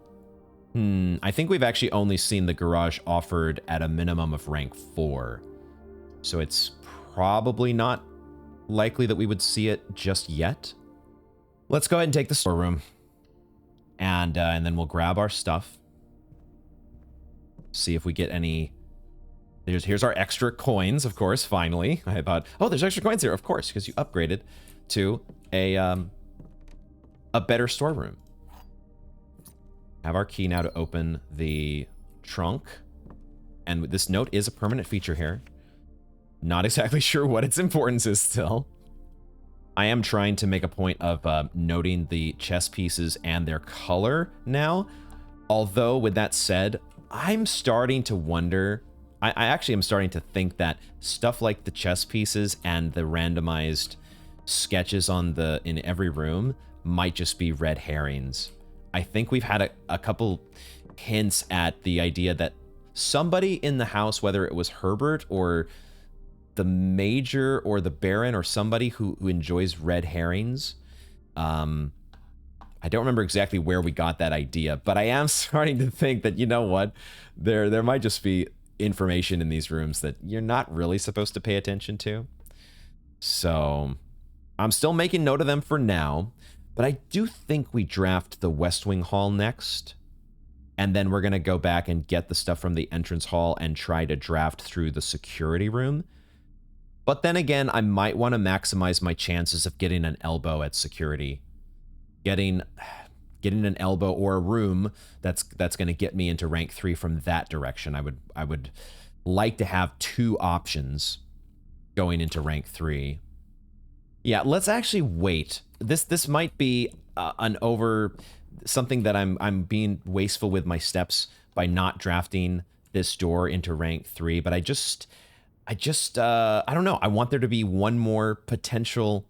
I think we've actually only seen the garage offered at a minimum of rank 4. So it's probably not likely that we would see it just yet. Let's go ahead and take the storeroom. And then we'll grab our stuff. See if we get any... Here's our extra coins, of course, finally. I thought, oh, there's extra coins here, of course, because you upgraded to a better storeroom. Have our key now to open the trunk. And this note is a permanent feature here. Not exactly sure what its importance is still. I am trying to make a point of noting the chess pieces and their color now. Although, with that said, I'm starting to wonder... I actually am starting to think that stuff like the chess pieces and the randomized sketches in every room might just be red herrings. I think we've had a couple hints at the idea that somebody in the house, whether it was Herbert or the Major or the Baron or somebody who enjoys red herrings. I don't remember exactly where we got that idea, but I am starting to think that, you know what, there might just be information in these rooms that you're not really supposed to pay attention to. So I'm still making note of them for now, but I do think we draft the West Wing Hall next. And then we're going to go back and get the stuff from the entrance hall and try to draft through the security room. But then again, I might want to maximize my chances of getting an elbow at security. Getting an elbow or a room that's going to get me into rank 3 from that direction. I would like to have 2 options going into rank 3. Yeah, let's actually wait. This might be something that I'm being wasteful with my steps by not drafting this door into rank 3, but I don't know. I want there to be one more potential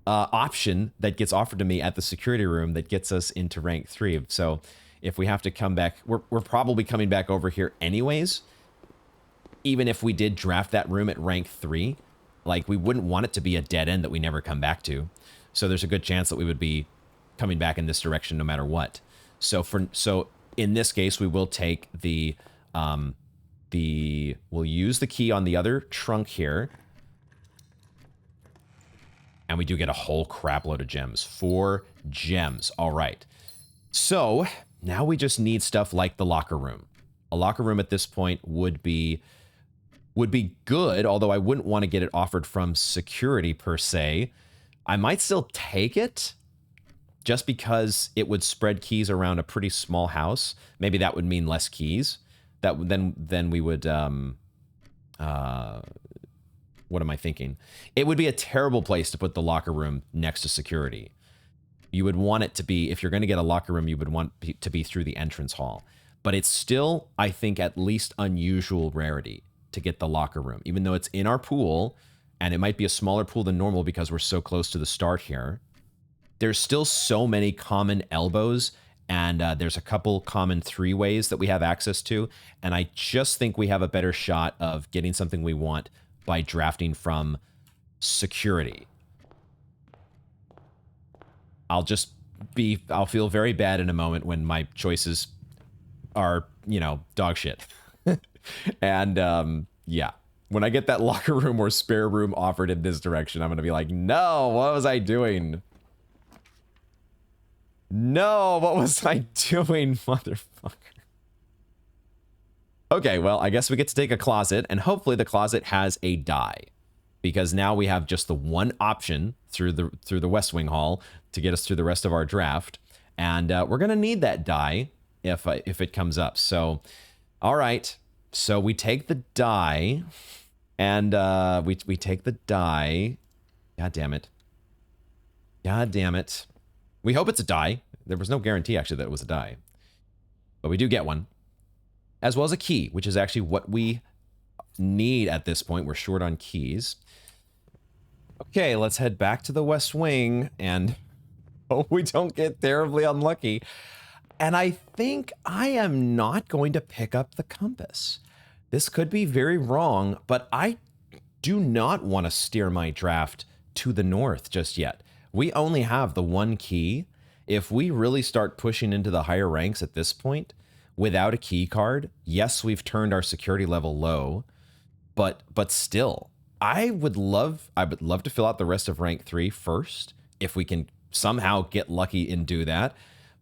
option that gets offered to me at the security room that gets us into rank 3. So if we have to come back, we're probably coming back over here anyways. Even if we did draft that room at rank 3, like, we wouldn't want it to be a dead end that we never come back to. So there's a good chance that we would be coming back in this direction no matter what. So in this case, we will take we'll use the key on the other trunk here. And we do get a whole crap load of gems. 4 gems. All right. So now we just need stuff like the locker room. A locker room at this point would be good, although I wouldn't want to get it offered from security per se. I might still take it just because it would spread keys around a pretty small house. Maybe that would mean less keys. Then we would what am I thinking? It would be a terrible place to put the locker room next to security. You would want it to be, if you're going to get a locker room, you would want to be through the entrance hall. But it's still, I think, at least unusual rarity to get the locker room, even though it's in our pool, and it might be a smaller pool than normal because we're so close to the start here. There's still so many common elbows, and there's a couple common 3-ways that we have access to, and I just think we have a better shot of getting something we want by drafting from security. I'll feel very bad in a moment when my choices are, dog shit. And yeah, when I get that locker room or spare room offered in this direction, I'm going to be like, no, what was I doing? No, what was I doing, motherfucker? Okay, well, I guess we get to take a closet, and hopefully the closet has a die, because now we have just the one option through the West Wing Hall to get us through the rest of our draft, and we're gonna need that die if it comes up. So, all right, so we take the die, and we take the die. God damn it! God damn it! We hope it's a die. There was no guarantee actually that it was a die, but we do get one. As well as a key, which is actually what we need at this point. We're short on keys. Okay, let's head back to the West Wing, and hope we don't get terribly unlucky. And I think I am not going to pick up the compass. This could be very wrong, but I do not want to steer my draft to the north just yet. We only have the one key. If we really start pushing into the higher ranks at this point, without a key card, yes, we've turned our security level low, but still, I would love to fill out the rest of rank 3 first, if we can somehow get lucky and do that.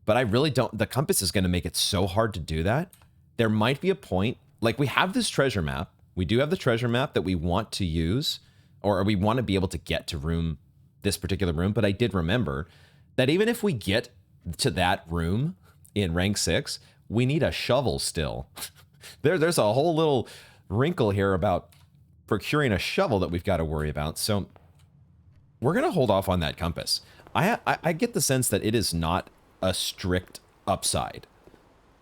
But I really don't. The compass is going to make it so hard to do that. There might be a point, like we have this treasure map. We do have the treasure map that we want to use, or we want to be able to get to this particular room. But I did remember that even if we get to that room in rank 6, we need a shovel still. There's a whole little wrinkle here about procuring a shovel that we've got to worry about. So we're going to hold off on that compass. I get the sense that it is not a strict upside.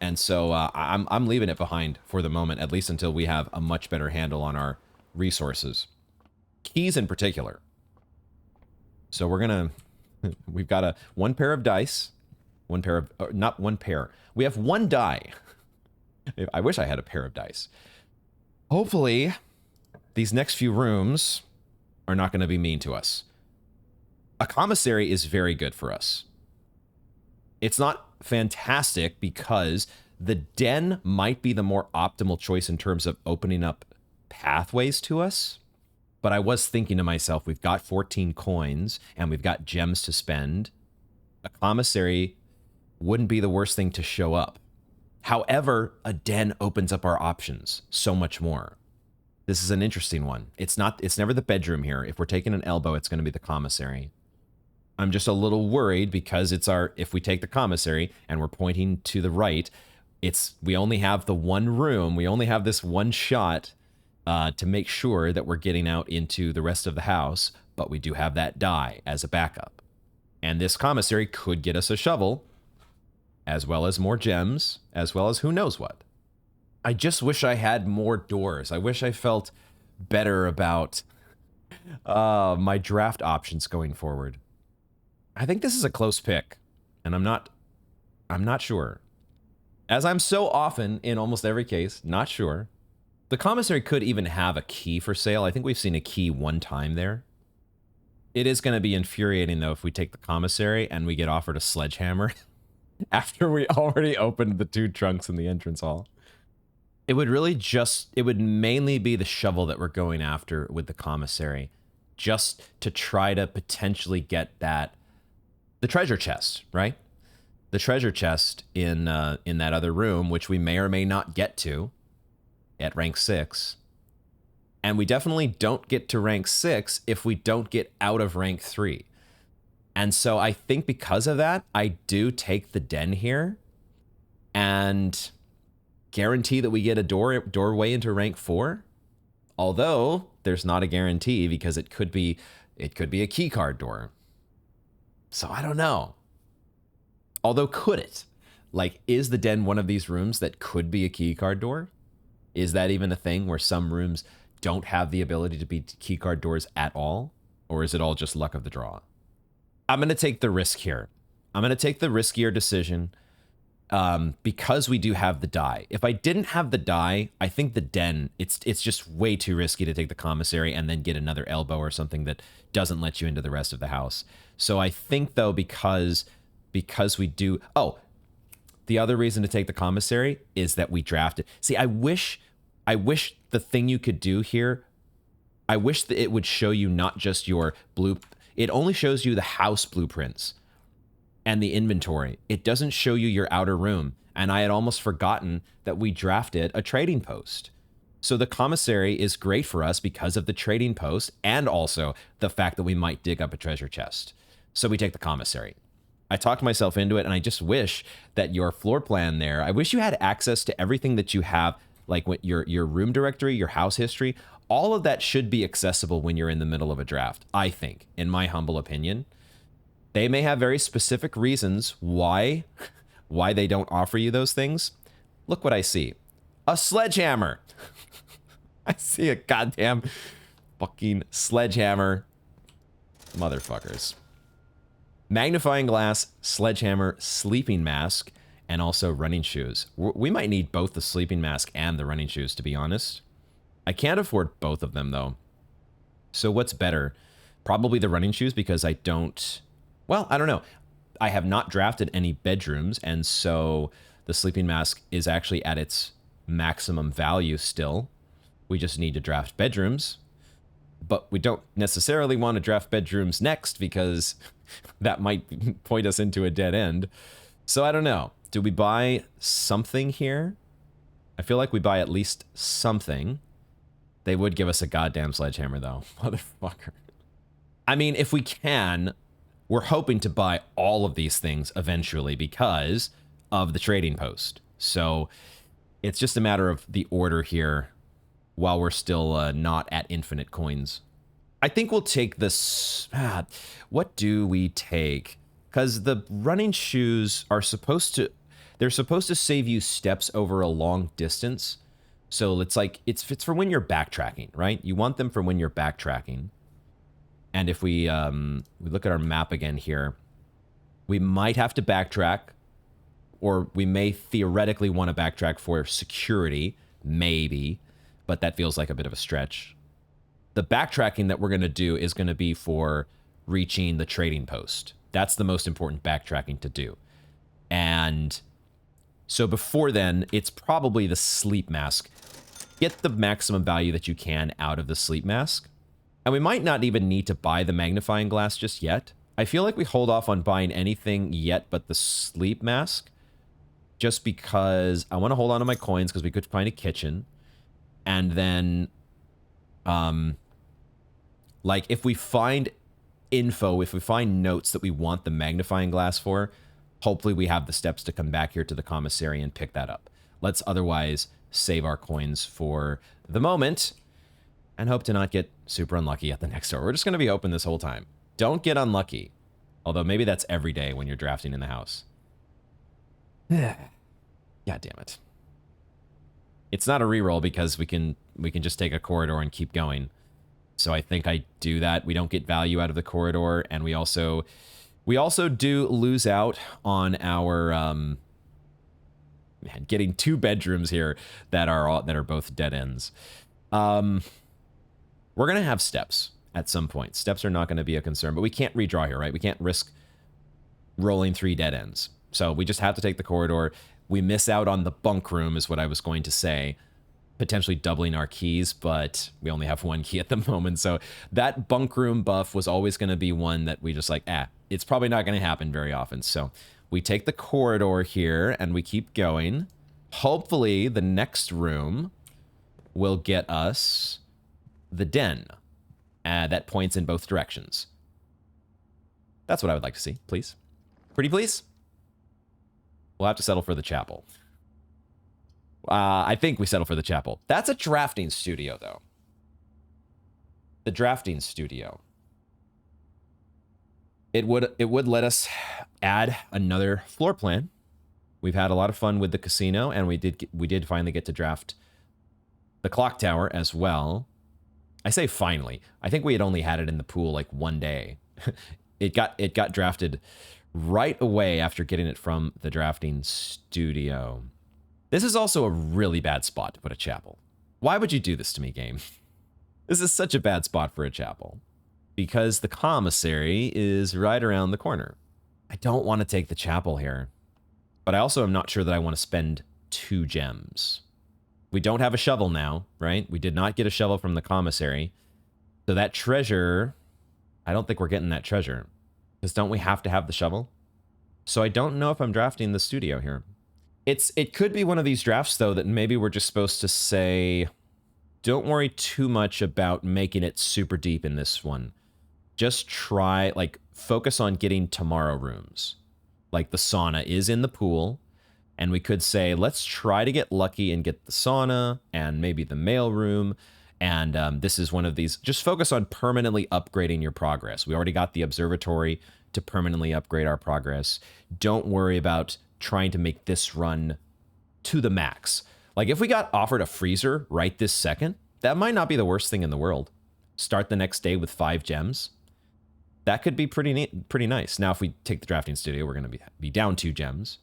And so I'm leaving it behind for the moment, at least until we have a much better handle on our resources. Keys in particular. So we're going to... We've got one pair of dice. One pair of... not one pair. We have one die. I wish I had a pair of dice. Hopefully, these next few rooms are not going to be mean to us. A commissary is very good for us. It's not fantastic because the den might be the more optimal choice in terms of opening up pathways to us. But I was thinking to myself, we've got 14 coins and we've got gems to spend. A commissary wouldn't be the worst thing to show up. However, a den opens up our options so much more. This is an interesting one. It's never the bedroom here. If we're taking an elbow, it's going to be the commissary. I'm just a little worried because if we take the commissary and we're pointing to the right, we only have the one room. We only have this one shot to make sure that we're getting out into the rest of the house, but we do have that die as a backup. And this commissary could get us a shovel, as well as more gems, as well as who knows what. I just wish I had more doors. I wish I felt better about my draft options going forward. I think this is a close pick, and I'm not sure. As I'm so often, in almost every case, not sure. The commissary could even have a key for sale. I think we've seen a key one time there. It is going to be infuriating, though, if we take the commissary and we get offered a sledgehammer after we already opened the 2 trunks in the entrance hall. It would mainly be the shovel that we're going after with the commissary, just to try to potentially get the treasure chest, right? The treasure chest in that other room, which we may or may not get to at rank 6. And we definitely don't get to rank 6 if we don't get out of rank 3. And so I think because of that, I do take the den here and guarantee that we get a doorway into rank 4. Although there's not a guarantee because it could be a key card door. So I don't know. Although could it? Like, is the den one of these rooms that could be a key card door? Is that even a thing where some rooms don't have the ability to be key card doors at all? Or is it all just luck of the draw? I'm going to take the risk here. I'm going to take the riskier decision because we do have the die. If I didn't have the die, I think the den, it's just way too risky to take the commissary and then get another elbow or something that doesn't let you into the rest of the house. So I think, though, because we do... Oh, the other reason to take the commissary is that we drafted... See, I wish the thing you could do here, I wish that it would show you not just your blue... It only shows you the house blueprints and the inventory. It doesn't show you your outer room. And I had almost forgotten that we drafted a trading post. So the commissary is great for us because of the trading post and also the fact that we might dig up a treasure chest. So we take the commissary. I talked myself into it, and I just wish that your floor plan there, I wish you had access to everything that you have, like your room directory, your house history. All of that should be accessible when you're in the middle of a draft, I think, in my humble opinion. They may have very specific reasons why they don't offer you those things. Look what I see. A sledgehammer. I see a goddamn fucking sledgehammer. Motherfuckers. Magnifying glass, sledgehammer, sleeping mask, and also running shoes. We might need both the sleeping mask and the running shoes, to be honest. I can't afford both of them, though. So what's better? Probably the running shoes, because I don't... Well, I don't know. I have not drafted any bedrooms, and so the sleeping mask is actually at its maximum value still. We just need to draft bedrooms. But we don't necessarily want to draft bedrooms next, because that might point us into a dead end. So I don't know. Do we buy something here? I feel like we buy at least something. They would give us a goddamn sledgehammer, though. Motherfucker. I mean, if we can, we're hoping to buy all of these things eventually because of the trading post. So it's just a matter of the order here while we're still not at infinite coins. I think we'll take this. What do we take? Because the running shoes are supposed to, they're supposed to save you steps over a long distance. So it's like, it's for when you're backtracking, right? You want them for when you're backtracking. And if we look at our map again here, we might have to backtrack, or we may theoretically want to backtrack for security, maybe, but that feels like a bit of a stretch. The backtracking that we're going to do is going to be for reaching the trading post. That's the most important backtracking to do. And so before then, it's probably the sleep mask. Get the maximum value that you can out of the sleep mask. And we might not even need to buy the magnifying glass just yet. I feel like we hold off on buying anything yet but the sleep mask, just because I want to hold on to my coins because we could find a kitchen. And then, like, if we find info, if we find notes that we want the magnifying glass for, hopefully we have the steps to come back here to the commissary and pick that up. Let's otherwise save our coins for the moment and hope to not get super unlucky at the next door. We're just going to be open this whole time. Don't get unlucky. Although maybe that's every day when you're drafting in the house. God damn it. It's not a reroll because we can just take a corridor and keep going. So I think I do that. We don't get value out of the corridor, and we also do lose out on our getting 2 bedrooms here that are both dead ends. We're gonna have steps at some point. Steps are not going to be a concern, but we can't redraw here, right? We can't risk rolling 3 dead ends. So we just have to take the corridor. We miss out on the bunk room is what I was going to say. Potentially doubling our keys, but we only have 1 key at the moment. So that bunk room buff was always going to be one that we just like, it's probably not going to happen very often. So we take the corridor here and we keep going. Hopefully the next room will get us the den that points in both directions. That's what I would like to see, please. Pretty please? We'll have to settle for the chapel. I think we settle for the chapel. That's a drafting studio, though. The drafting studio. It would let us add another floor plan. We've had a lot of fun with the casino, and we did finally get to draft the clock tower as well. I say finally. I think we had only had it in the pool like 1 day. It got drafted right away after getting it from the drafting studio. This is also a really bad spot to put a chapel. Why would you do this to me, game? This is such a bad spot for a chapel. Because the commissary is right around the corner. I don't want to take the chapel here. But I also am not sure that I want to spend 2 gems. We don't have a shovel now, right? We did not get a shovel from the commissary. So that treasure, I don't think we're getting that treasure. Because don't we have to have the shovel? So I don't know if I'm drafting the studio here. It could be one of these drafts, though, that maybe we're just supposed to say, don't worry too much about making it super deep in this one. Just try, like, focus on getting tomorrow rooms. Like, the sauna is in the pool. And we could say, let's try to get lucky and get the sauna and maybe the mail room. And this is one of these. Just focus on permanently upgrading your progress. We already got the observatory to permanently upgrade our progress. Don't worry about trying to make this run to the max. Like, if we got offered a freezer right this second, that might not be the worst thing in the world. Start the next day with 5 gems. That could be pretty neat, pretty nice. Now, if we take the drafting studio, we're going to be down 2 gems.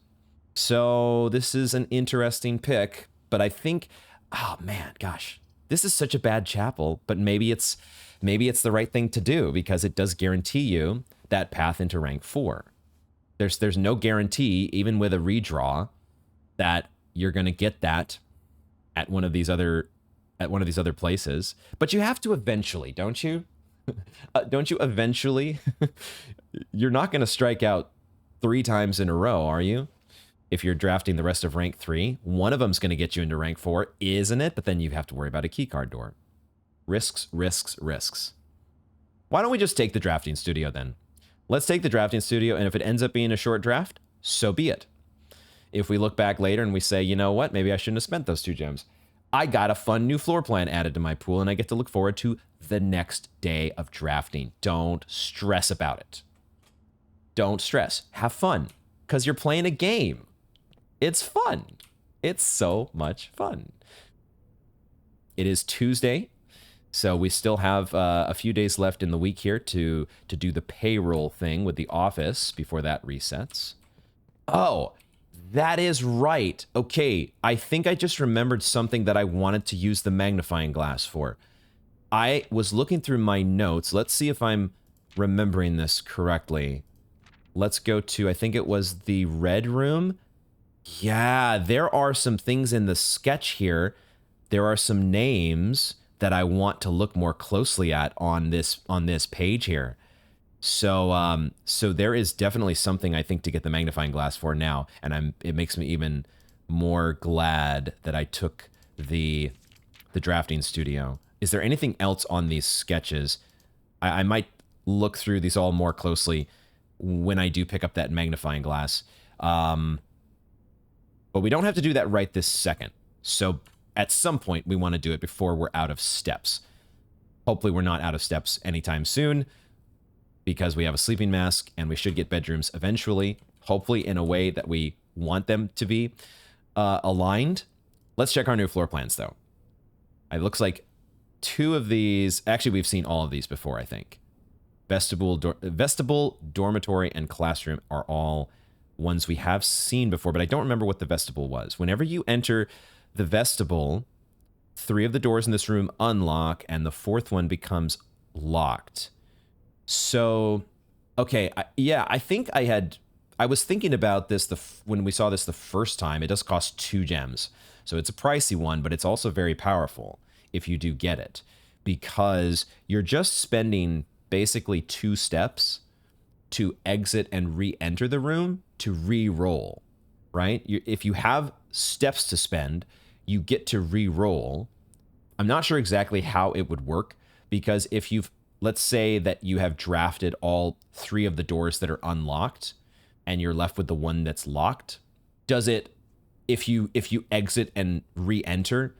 So this is an interesting pick, but I think, oh man, gosh, this is such a bad chapel, but maybe it's the right thing to do because it does guarantee you that path into rank 4. There's no guarantee, even with a redraw, that you're going to get that at one of these other places. But you have to eventually, don't you? Don't you eventually? You're not going to strike out 3 times in a row, are you? If you're drafting the rest of rank 3, one of them's going to get you into rank 4, isn't it? But then you have to worry about a keycard door. Risks, risks, risks. Why don't we just take the drafting studio then? Let's take the drafting studio, and if it ends up being a short draft, so be it. If we look back later and we say, you know what, maybe I shouldn't have spent those 2 gems. I got a fun new floor plan added to my pool, and I get to look forward to the next day of drafting. Don't stress about it. Don't stress. Have fun, because you're playing a game. It's fun. It's so much fun. It is Tuesday, so we still have a few days left in the week here to do the payroll thing with the office before that resets. Oh, that is right. Okay, I think I just remembered something that I wanted to use the magnifying glass for. I was looking through my notes. Let's see if I'm remembering this correctly. Let's go to, I think it was the red room. Yeah, there are some things in the sketch here. There are some names that I want to look more closely at on this page here. So so there is definitely something I think to get the magnifying glass for now, and it makes me even more glad that I took the drafting studio. Is there anything else on these sketches? I might look through these all more closely when I do pick up that magnifying glass. But we don't have to do that right this second. So at some point, we want to do it before we're out of steps. Hopefully we're not out of steps anytime soon, because we have a sleeping mask and we should get bedrooms eventually, hopefully in a way that we want them to be aligned. Let's check our new floor plans, though. It looks like two of these, actually we've seen all of these before, I think. Vestibule, dormitory, and classroom are all ones we have seen before, but I don't remember what the vestibule was. Whenever you enter the vestibule, 3 of the doors in this room unlock, and the 4th one becomes locked. So, okay, I think I was thinking about this when we saw this the first time. It does cost 2 gems. So it's a pricey one, but it's also very powerful if you do get it, because you're just spending basically 2 steps to exit and re-enter the room to re-roll, right? If you have steps to spend, you get to re-roll. I'm not sure exactly how it would work, because if let's say that you have drafted all 3 of the doors that are unlocked and you're left with the one that's locked, does it, if you exit and re-enter,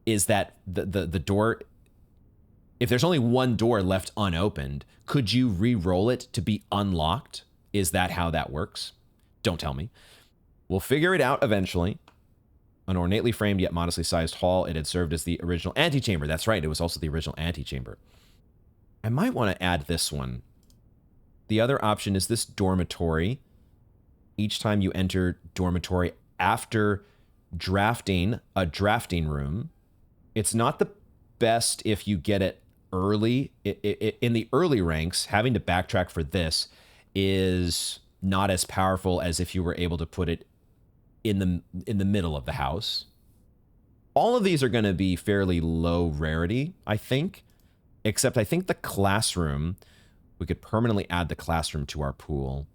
is that the door, if there's only one door left unopened, could you re-roll it to be unlocked? Is that how that works? Don't tell me. We'll figure it out eventually. An ornately framed yet modestly sized hall. It had served as the original antechamber. That's right, it was also the original antechamber. I might want to add this one. The other option is this dormitory. Each time you enter dormitory after drafting a drafting room, it's not the best if you get it early. In the early ranks, having to backtrack for this is not as powerful as if you were able to put it in the middle of the house. All of these are going to be fairly low rarity, I think. Except I think the classroom, we could permanently add the classroom to our pool,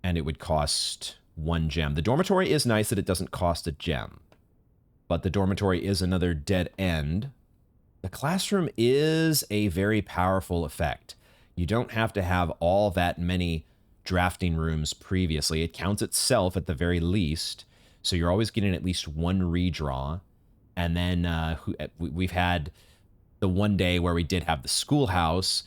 and it would cost 1 gem. The dormitory is nice that it doesn't cost a gem, but the dormitory is another dead end. The classroom is a very powerful effect. You don't have to have all that many drafting rooms previously. It counts itself at the very least, so you're always getting at least 1 redraw. And then we've had the one day where we did have the schoolhouse.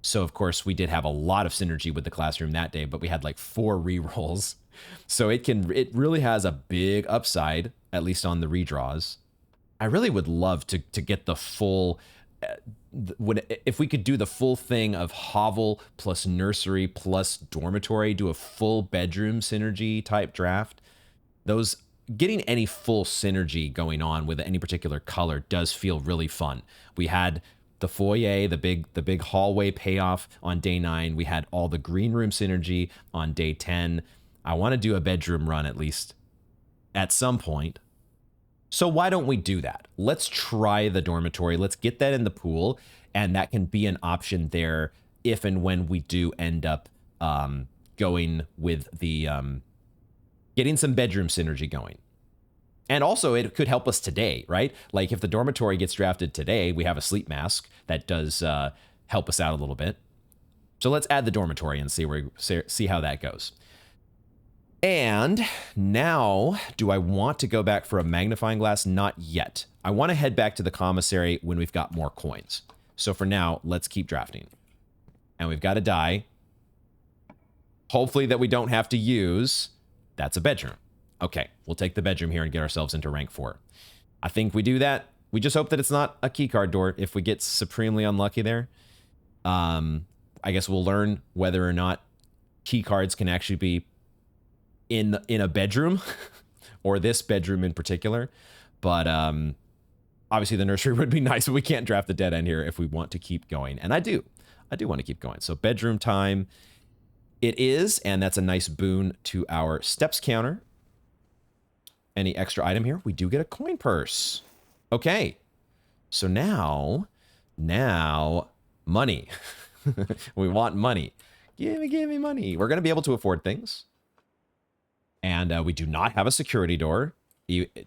So, of course, we did have a lot of synergy with the classroom that day, but we had like 4 rerolls. So it really has a big upside, at least on the redraws. I really would love to get the full, if we could do the full thing of hovel plus nursery plus dormitory, do a full bedroom synergy type draft. Getting any full synergy going on with any particular color does feel really fun. We had the foyer, the big hallway payoff on day 9. We had all the green room synergy on day 10. I want to do a bedroom run at least at some point. So why don't we do that? Let's try the dormitory. Let's get that in the pool, and that can be an option there if and when we do end up going with the getting some bedroom synergy going. And also, it could help us today, right? Like, if the dormitory gets drafted today, we have a sleep mask that does help us out a little bit. So let's add the dormitory and see how that goes. And now, do I want to go back for a magnifying glass? Not yet. I want to head back to the commissary when we've got more coins. So for now, let's keep drafting. And we've got a die. Hopefully that we don't have to use. That's a bedroom. Okay, we'll take the bedroom here and get ourselves into rank 4. I think we do that. We just hope that it's not a keycard door if we get supremely unlucky there. I guess we'll learn whether or not keycards can actually be in a bedroom or this bedroom in particular. But obviously the nursery would be nice, but we can't draft the dead end here if we want to keep going. And I do want to keep going. So bedroom time it is, and that's a nice boon to our steps counter. Any extra item here? We do get a coin purse. Okay. So now money. We want money. Give me money. We're going to be able to afford things. And we do not have a security door.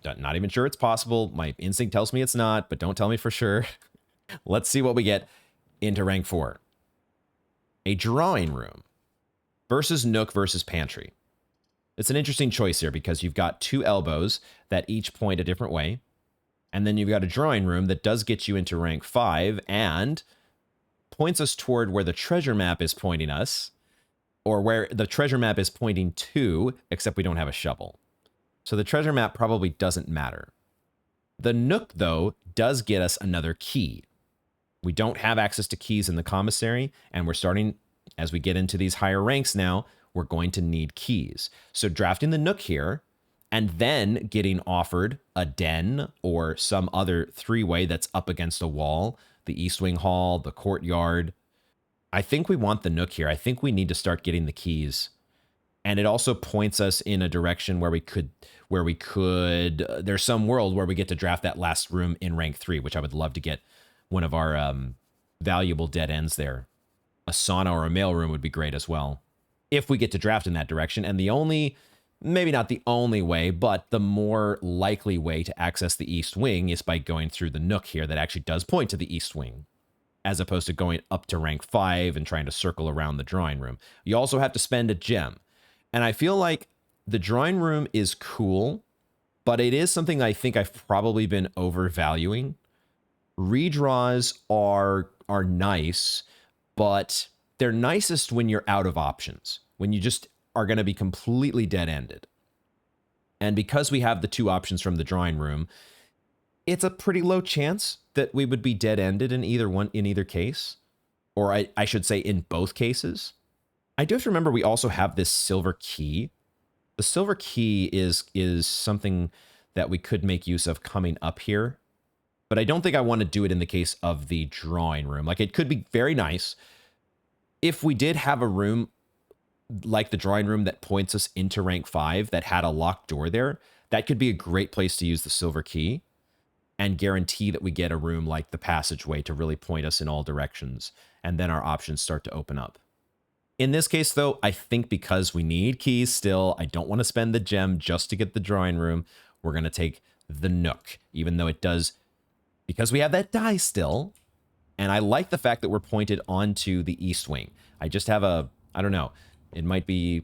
Not even sure it's possible. My instinct tells me it's not, but don't tell me for sure. Let's see what we get into rank 4. A drawing room versus nook versus pantry. It's an interesting choice here because you've got 2 elbows that each point a different way. And then you've got a drawing room that does get you into rank 5 and points us toward where the treasure map is pointing us, or where the treasure map is pointing to, except we don't have a shovel. So the treasure map probably doesn't matter. The nook, though, does get us another key. We don't have access to keys in the commissary, and we're starting, as we get into these higher ranks now, we're going to need keys. So drafting the nook here, and then getting offered a den or some other 3-way that's up against a wall, the East Wing Hall, the courtyard. I think we want the nook here. I think we need to start getting the keys. And it also points us in a direction where we could, there's some world where we get to draft that last room in rank 3, which I would love to get one of our valuable dead ends there. A sauna or a mailroom would be great as well, if we get to draft in that direction. And the only, maybe not the only way, but the more likely way to access the East Wing is by going through the nook here that actually does point to the East Wing, as opposed to going up to rank 5 and trying to circle around the drawing room. You also have to spend a gem. And I feel like the drawing room is cool, but it is something I think I've probably been overvaluing. Redraws are nice, but they're nicest when you're out of options, when you just are going to be completely dead-ended. And because we have the 2 options from the drawing room, it's a pretty low chance that we would be dead-ended in either case, or I should say in both cases. I do have to remember we also have this silver key. The silver key is something that we could make use of coming up here, but I don't think I want to do it in the case of the drawing room. Like, it could be very nice if we did have a room like the drawing room that points us into rank 5 that had a locked door there. That could be a great place to use the silver key and guarantee that we get a room like the passageway to really point us in all directions, and then our options start to open up. In this case, though, I think because we need keys still, I don't want to spend the gem just to get the drawing room. We're going to take the nook, even though it does, because we have that die still. And I like the fact that we're pointed onto the East Wing. I just have I don't know, it might be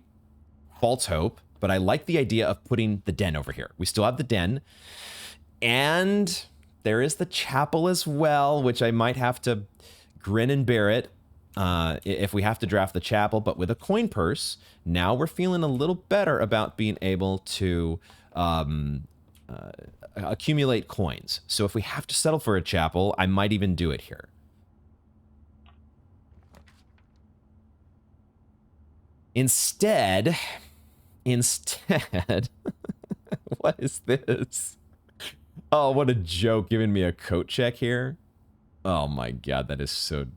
false hope, but I like the idea of putting the den over here. We still have the den. And there is the chapel as well, which I might have to grin and bear it if we have to draft the chapel. But with a coin purse, now we're feeling a little better about being able to accumulate coins. So if we have to settle for a chapel, I might even do it here. Instead, what is this? Oh, what a joke, giving me a coat check here. Oh my god, that is so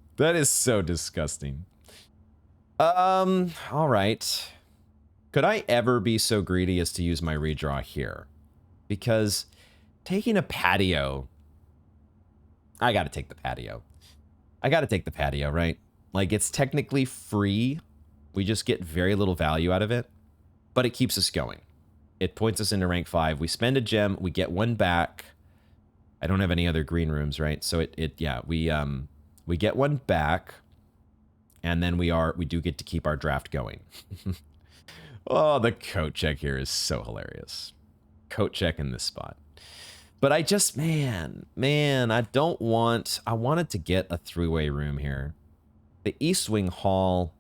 disgusting. All right. Could I ever be so greedy as to use my redraw here? Because taking a patio, I gotta take the patio. I gotta take the patio, right? Like, it's technically free. We just get very little value out of it, but it keeps us going. It points us into rank 5. We spend a gem, we get 1 back. I don't have any other green rooms, right? So we get 1 back, and then we do get to keep our draft going. Oh, the coat check here is so hilarious. Coat check in this spot. But I just, man, I wanted to get a three-way room here. The East Wing Hall,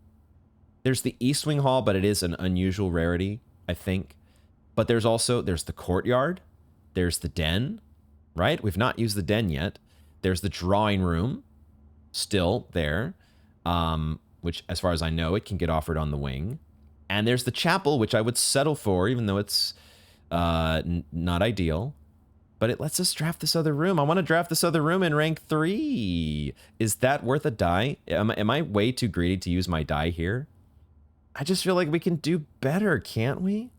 there's the East Wing Hall, but it is an unusual rarity, I think. But there's the courtyard, there's the den, right? We've not used the den yet. There's the drawing room, still there, which, as far as I know, it can get offered on the wing. And there's the chapel, which I would settle for, even though it's not ideal. But it lets us draft this other room. I want to draft this other room in rank 3. Is that worth a die? Am I way too greedy to use my die here? I just feel like we can do better, can't we?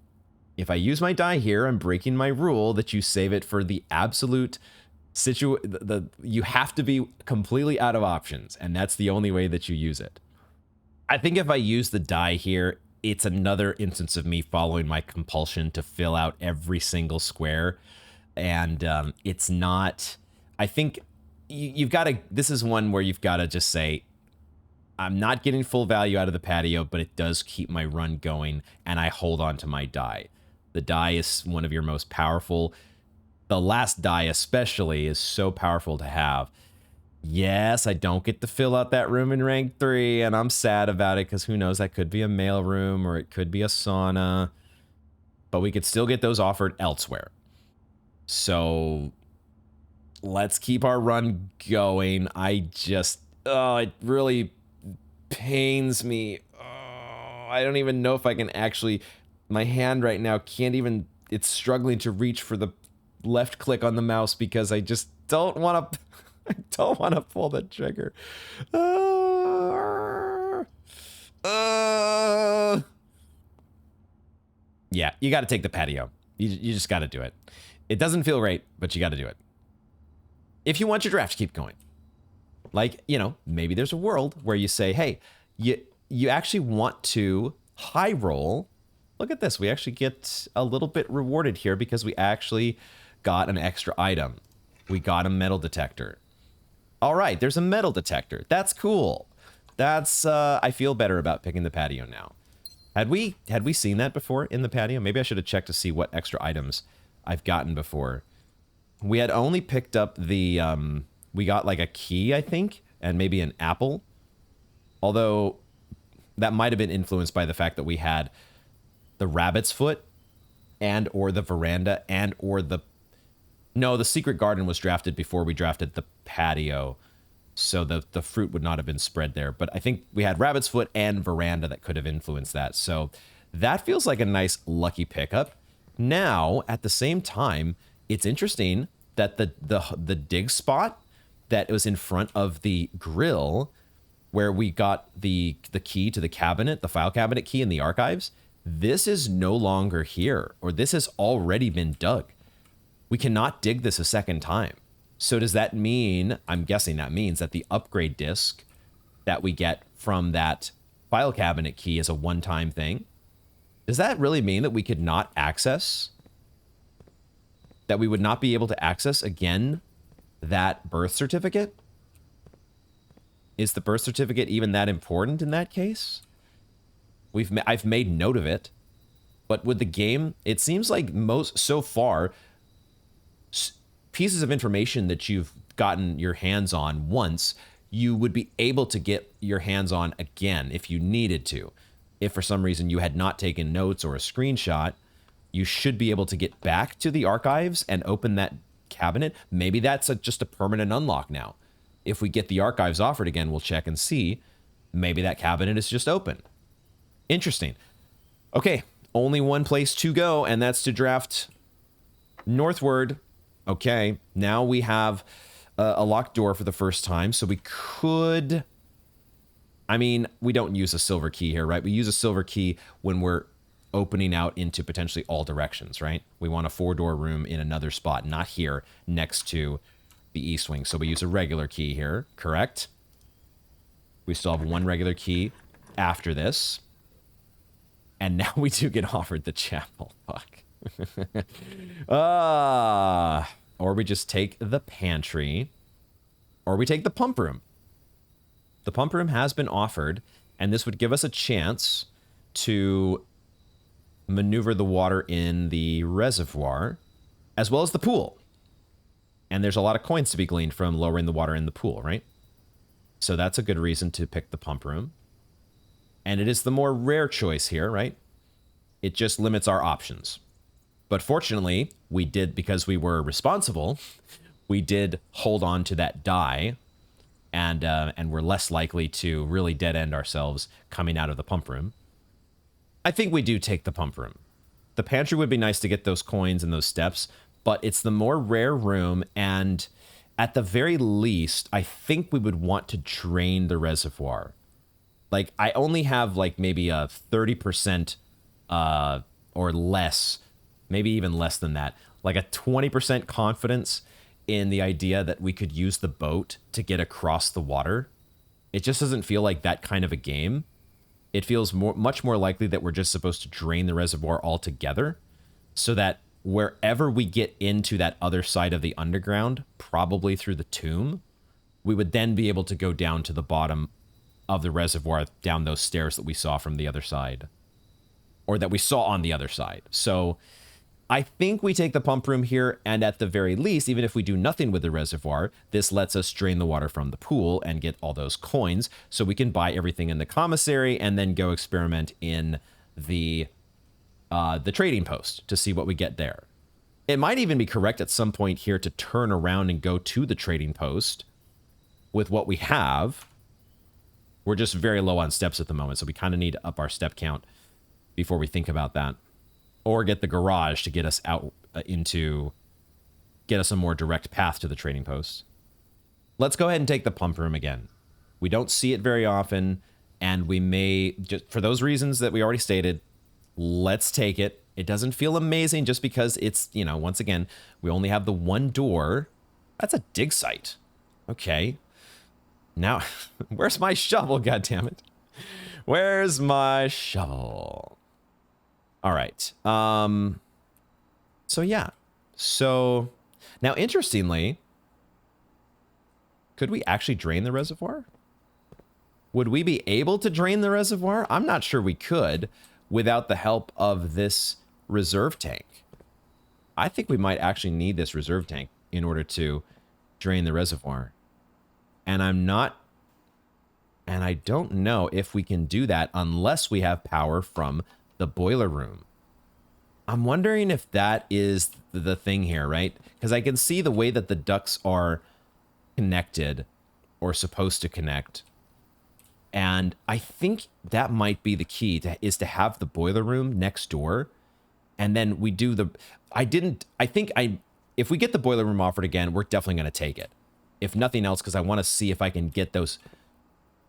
If I use my die here, I'm breaking my rule that you save it for the absolute you have to be completely out of options, and that's the only way that you use it. I think if I use the die here, it's another instance of me following my compulsion to fill out every single square. And it's not, I think you've got to, this is one where you've got to just say, I'm not getting full value out of the patio, but it does keep my run going, and I hold on to my die. The die is one of your most powerful. The last die especially is so powerful to have. Yes, I don't get to fill out that room in rank 3, and I'm sad about it, because who knows, that could be a mail room, or it could be a sauna. But we could still get those offered elsewhere. So let's keep our run going. It really pains me. Oh, I don't even know if I can actually, my hand right now can't even, it's struggling to reach for the left click on the mouse because I just don't want to, I don't want to pull the trigger. Yeah, you got to take the patio. You just got to do it. It doesn't feel right, but you got to do it. If you want your draft to keep going. Like, maybe there's a world where you say, hey, you actually want to high roll. Look at this. We actually get a little bit rewarded here because we actually got an extra item. We got a metal detector. All right, there's a metal detector. That's cool. That's, I feel better about picking the patio now. Had we seen that before in the patio? Maybe I should have checked to see what extra items I've gotten before. We had only picked up the, we got like a key, I think, and maybe an apple. Although that might have been influenced by the fact that we had the rabbit's foot and or the veranda and or the secret garden was drafted before we drafted the patio. So the fruit would not have been spread there. But I think we had rabbit's foot and veranda that could have influenced that. So that feels like a nice lucky pickup. Now, at the same time, it's interesting that the dig spot that was in front of the grill, where we got the key to the cabinet, the file cabinet key in the archives, this is no longer here, or this has already been dug. We cannot dig this a second time. So does that mean, I'm guessing that means that the upgrade disc that we get from that file cabinet key is a one-time thing? Does that really mean that we could not access, that we would not be able to access again that birth certificate? Is the birth certificate even that important in that case? I've made note of it, but with the game, it seems like so far, pieces of information that you've gotten your hands on once, you would be able to get your hands on again if you needed to. If for some reason you had not taken notes or a screenshot, you should be able to get back to the archives and open that cabinet. Maybe that's just a permanent unlock now. If we get the archives offered again, we'll check and see. Maybe that cabinet is just open. Interesting. Okay, only one place to go, and that's to draft northward. Okay, now we have a locked door for the first time, so we could... I mean, we don't use a silver key here, right? We use a silver key when we're opening out into potentially all directions, right? We want a 4-door room in another spot, not here next to the east wing. So we use a regular key here, correct? We still have one regular key after this. And now we do get offered the chapel. Fuck. Or we just take the pantry. Or we take the pump room. The pump room has been offered, and this would give us a chance to maneuver the water in the reservoir, as well as the pool. And there's a lot of coins to be gleaned from lowering the water in the pool, right? So that's a good reason to pick the pump room. And it is the more rare choice here, right? It just limits our options. But fortunately, we did, because we were responsible, we did hold on to that die, and we're less likely to really dead end ourselves coming out of the pump room. I think we do take the pump room. The pantry would be nice to get those coins and those steps, but it's the more rare room, and at the very least, I think we would want to drain the reservoir. Like, I only have like maybe a 30% or less, maybe even less than that, like a 20% confidence in the idea that we could use the boat to get across the water. It just doesn't feel like that kind of a game. It feels much more likely that we're just supposed to drain the reservoir altogether, so that wherever we get into that other side of the underground, probably through the tomb, we would then be able to go down to the bottom of the reservoir, down those stairs that we saw from the other side, or that we saw on the other side. So I think we take the pump room here, and at the very least, even if we do nothing with the reservoir, this lets us drain the water from the pool and get all those coins, so we can buy everything in the commissary and then go experiment in the trading post to see what we get there. It might even be correct at some point here to turn around and go to the trading post with what we have. We're just very low on steps at the moment, so we kind of need to up our step count before we think about that. Or get the garage to get us out get us a more direct path to the trading post. Let's go ahead and take the pump room again. We don't see it very often, and we may, just for those reasons that we already stated, let's take it. It doesn't feel amazing just because it's, once again, we only have the one door. That's a dig site. Okay. Now, where's my shovel, goddammit? Where's my shovel? All right. So yeah. So now, interestingly, could we actually drain the reservoir? Would we be able to drain the reservoir? I'm not sure we could without the help of this reserve tank. I think we might actually need this reserve tank in order to drain the reservoir. And I don't know if we can do that unless we have power from the boiler room. I'm wondering if that is the thing here, right? Because I can see the way that the ducts are connected or supposed to connect. And I think that might be the key is to have the boiler room next door. And then we do if we get the boiler room offered again, we're definitely going to take it. If nothing else, because I want to see if I can get those.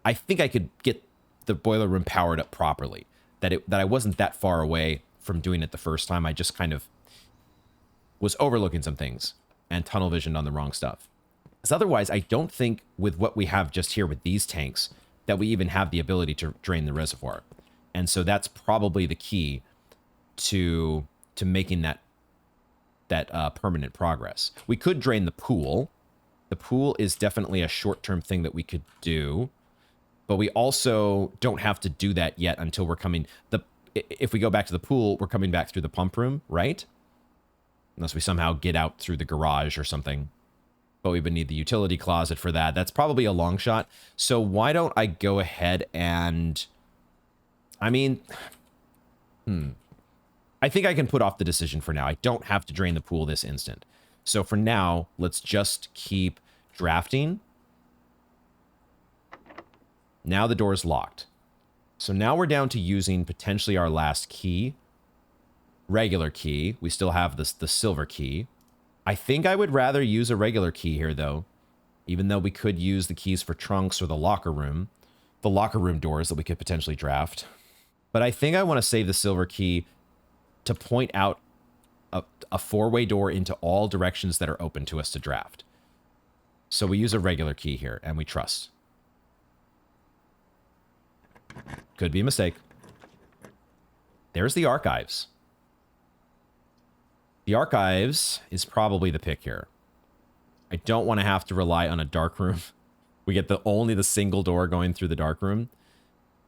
I think I could get the boiler room powered up properly. That I wasn't that far away from doing it the first time. I just kind of was overlooking some things and tunnel visioned on the wrong stuff. Because otherwise, I don't think with what we have just here with these tanks that we even have the ability to drain the reservoir. And so that's probably the key to making that permanent progress. We could drain the pool. The pool is definitely a short-term thing that we could do. But we also don't have to do that yet until we're coming. If we go back to the pool, we're coming back through the pump room, right? Unless we somehow get out through the garage or something. But we would need the utility closet for that. That's probably a long shot. So why don't I go ahead and... I think I can put off the decision for now. I don't have to drain the pool this instant. So for now, let's just keep drafting. Now the door is locked. So now we're down to using potentially our last key. Regular key. We still have the silver key. I think I would rather use a regular key here, though. Even though we could use the keys for trunks or the locker room. The locker room doors that we could potentially draft. But I think I want to save the silver key to point out a four-way door into all directions that are open to us to draft. So we use a regular key here, and we trust. Could be a mistake. There's the archives. The archives is probably the pick here. I don't want to have to rely on a dark room. We get only the single door going through the dark room.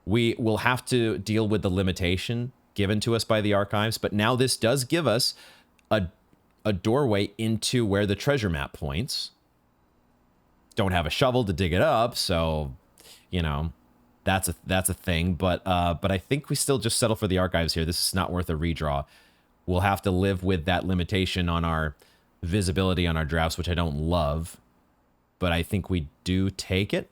We will have to deal with the limitation given to us by the archives, but now this does give us a doorway into where the treasure map points. Don't have a shovel to dig it up, so, you know, that's a thing. But I think we still just settle for the archives here. This is not worth a redraw. We'll have to live with that limitation on our visibility on our drafts, which I don't love. But I think we do take it.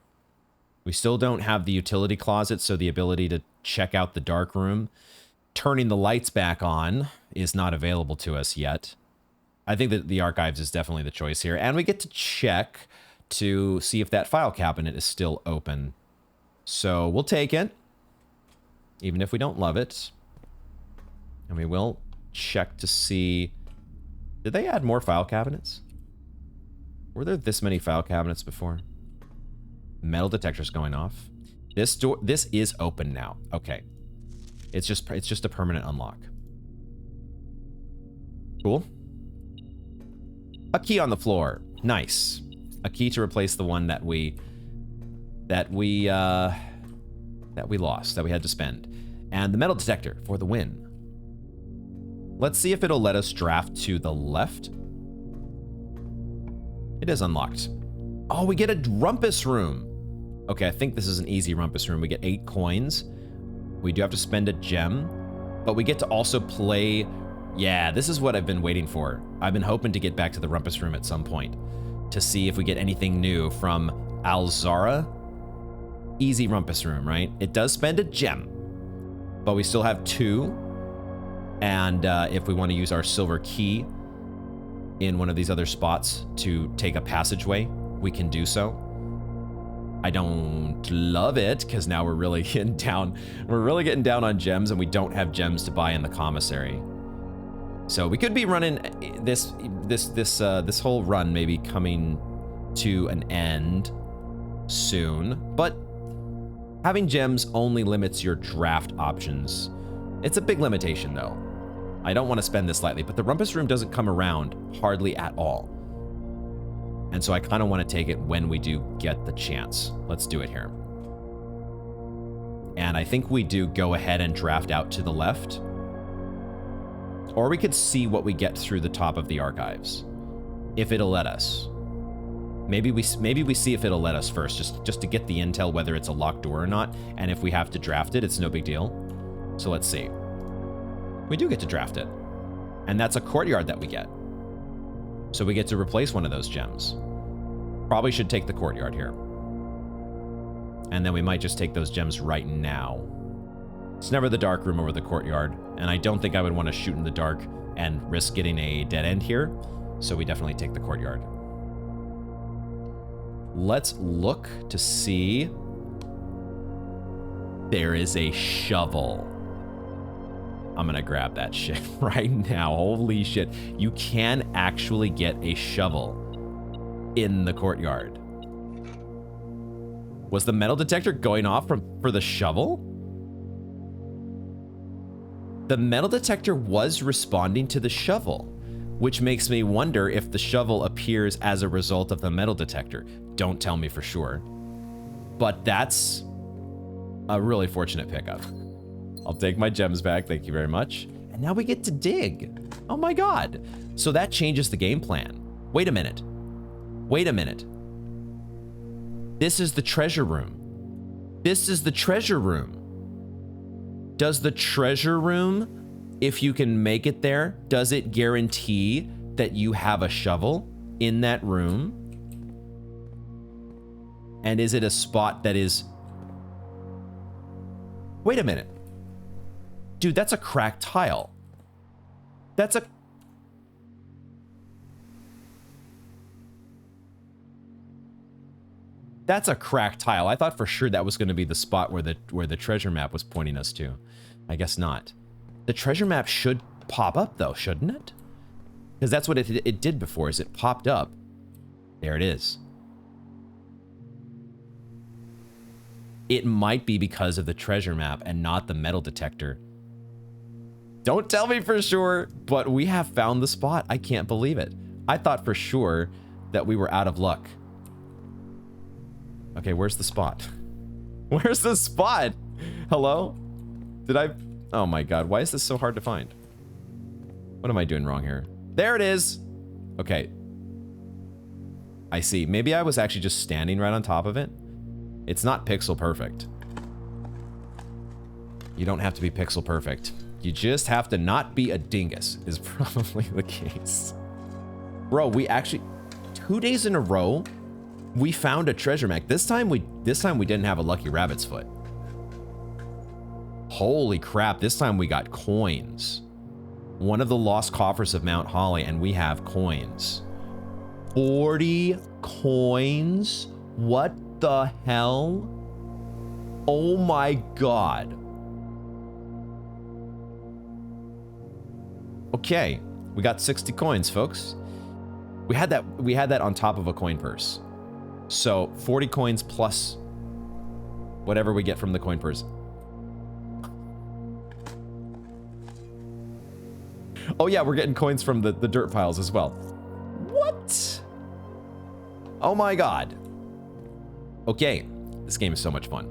We still don't have the utility closet, so the ability to check out the dark room. Turning the lights back on is not available to us yet. I think that the archives is definitely the choice here. And we get to check to see if that file cabinet is still open. So we'll take it, even if we don't love it. And we will check to see... Did they add more file cabinets? Were there this many file cabinets before? Metal detector's going off. This door, this is open now. Okay. It's just a permanent unlock. Cool. A key on the floor. Nice. A key to replace the one that we lost, that we had to spend. And the metal detector for the win. Let's see if it'll let us draft to the left. It is unlocked. Oh, we get a rumpus room. Okay, I think this is an easy rumpus room. We get 8 coins. We do have to spend a gem, but we get to also play... Yeah, this is what I've been waiting for. I've been hoping to get back to the rumpus room at some point to see if we get anything new from Alzara. Easy rumpus room, right? It does spend a gem, but we still have 2. And if we want to use our silver key in one of these other spots to take a passageway, we can do so. I don't love it because now we're really getting down. We're really getting down on gems, and we don't have gems to buy in the commissary. So we could be running this whole run maybe coming to an end soon, but having gems only limits your draft options. It's a big limitation though. I don't want to spend this lightly, but the rumpus room doesn't come around hardly at all. And so I kind of want to take it when we do get the chance. Let's do it here. And I think we do go ahead and draft out to the left. Or we could see what we get through the top of the archives, if it'll let us. Maybe we see if it'll let us first, just to get the intel whether it's a locked door or not. And if we have to draft it, it's no big deal. So let's see. We do get to draft it, and that's a courtyard that we get. So we get to replace one of those gems. Probably should take the courtyard here. And then we might just take those gems right now. It's never the dark room over the courtyard, and I don't think I would want to shoot in the dark and risk getting a dead end here, so we definitely take the courtyard. Let's look to see. There is a shovel. I'm gonna grab that shit right now. Holy shit. You can actually get a shovel in the courtyard. Was the metal detector going off for the shovel? The metal detector was responding to the shovel, which makes me wonder if the shovel appears as a result of the metal detector. Don't tell me for sure, but that's a really fortunate pickup. I'll take my gems back, thank you very much. And now we get to dig. Oh my god. So that changes the game plan. Wait a minute. Wait a minute. This is the treasure room. This is the treasure room. Does the treasure room, if you can make it there, does it guarantee that you have a shovel in that room? And is it a spot that is... Wait a minute. Dude, that's a cracked tile. That's a... That's a cracked tile. I thought for sure that was going to be the spot where the treasure map was pointing us to. I guess not. The treasure map should pop up though, shouldn't it? Because that's what it did before, is it popped up. There it is. It might be because of the treasure map and not the metal detector. Don't tell me for sure, but we have found the spot. I can't believe it. I thought for sure that we were out of luck. Okay, where's the spot? Where's the spot? Hello? Did Oh my god, why is this so hard to find? What am I doing wrong here? There it is! Okay. I see. Maybe I was actually just standing right on top of it. It's not pixel perfect. You don't have to be pixel perfect. You just have to not be a dingus, is probably the case. Bro, we actually... 2 days in a row, we found a treasure mech. This time we didn't have a lucky rabbit's foot. Holy crap, this time we got coins. One of the lost coffers of Mount Holly, and we have coins. 40 coins? What the hell? Oh my god. Okay, we got 60 coins, folks. We had that on top of a coin purse. So 40 coins plus whatever we get from the coin purse. Oh yeah, we're getting coins from the dirt piles as well. What? Oh my god. Okay, this game is so much fun.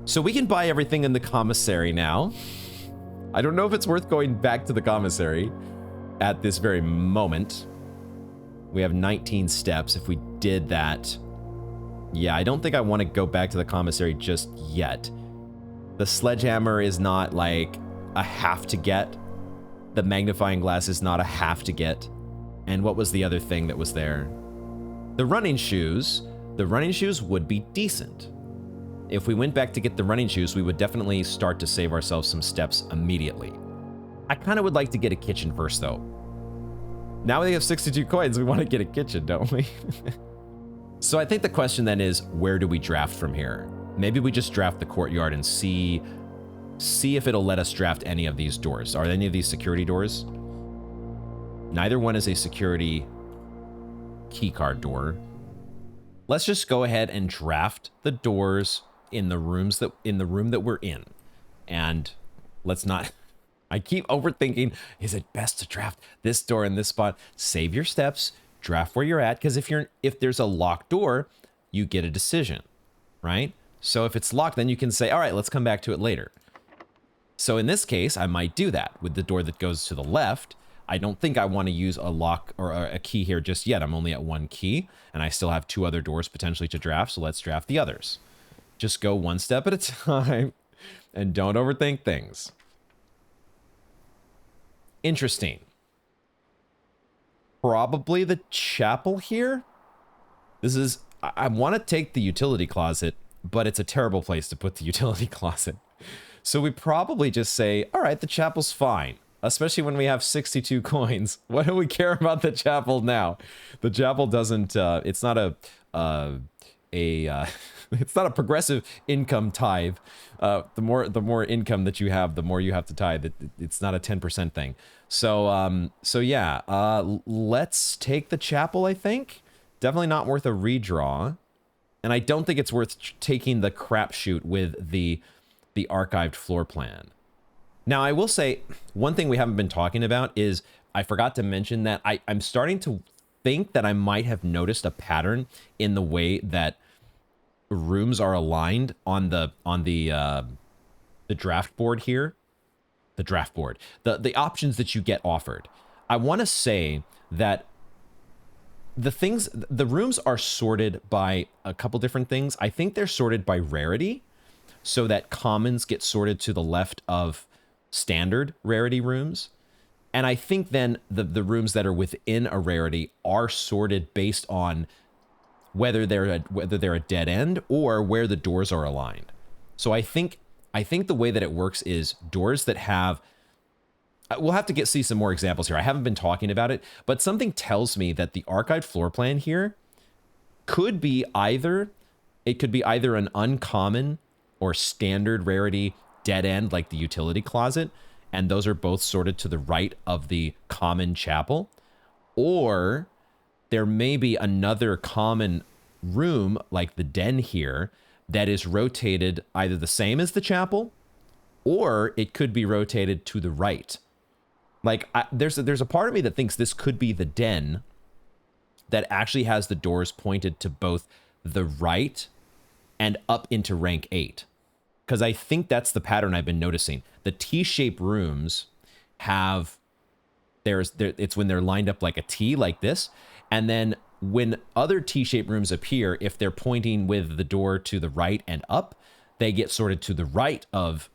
So we can buy everything in the commissary now. I don't know if it's worth going back to the commissary at this very moment. We have 19 steps. If we did that, yeah, I don't think I want to go back to the commissary just yet. The sledgehammer is not like a have to get. The magnifying glass is not a have to get. And what was the other thing that was there? The running shoes. The running shoes would be decent. If we went back to get the running shoes, we would definitely start to save ourselves some steps immediately. I kind of would like to get a kitchen first, though. Now we have 62 coins, we want to get a kitchen, don't we? So I think the question then is, where do we draft from here? Maybe we just draft the courtyard and see if it'll let us draft any of these doors. Are any of these security doors? Neither one is a security keycard door. Let's just go ahead and draft the doors in the room that we're in. And let's not... I keep overthinking, is it best to draft this door in this spot? Save your steps, draft where you're at, because if there's a locked door, you get a decision, right? So if it's locked, then you can say, all right, let's come back to it later. So in this case, I might do that with the door that goes to the left. I don't think I want to use a lock or a key here just yet. I'm only at 1 key, and I still have 2 other doors potentially to draft, so let's draft the others. Just go 1 step at a time, and don't overthink things. Interesting. Probably the chapel here? This is... I want to take the utility closet, but it's a terrible place to put the utility closet. So we probably just say, all right, the chapel's fine. Especially when we have 62 coins. What do we care about the chapel now? The chapel doesn't, it's not it's not a progressive income tithe. The more income that you have, the more you have to tithe. It's not a 10% thing. So yeah, let's take the chapel, I think. Definitely not worth a redraw. And I don't think it's worth taking the crapshoot with the archived floor plan. Now, I will say, one thing we haven't been talking about is, I forgot to mention that I'm starting to think that I might have noticed a pattern in the way that rooms are aligned on the draft board here. The draft board. The options that you get offered. I want to say that the rooms are sorted by a couple different things. I think they're sorted by rarity, so that commons get sorted to the left of standard rarity rooms. And I think then the rooms that are within a rarity are sorted based on whether they're a dead end or where the doors are aligned. So I think the way that it works is doors that have... We'll have to see some more examples here. I haven't been talking about it, but something tells me that the archived floor plan here could be either an uncommon or standard rarity dead end, like the utility closet, and those are both sorted to the right of the common chapel, or there may be another common room like the den here that is rotated either the same as the chapel, or it could be rotated to the right. Like, there's a part of me that thinks this could be the den that actually has the doors pointed to both the right and up into rank 8. because I think that's the pattern I've been noticing. The T-shaped rooms have, it's when they're lined up like a T, like this, and then when other T-shaped rooms appear, if they're pointing with the door to the right and up, they get sorted to the right of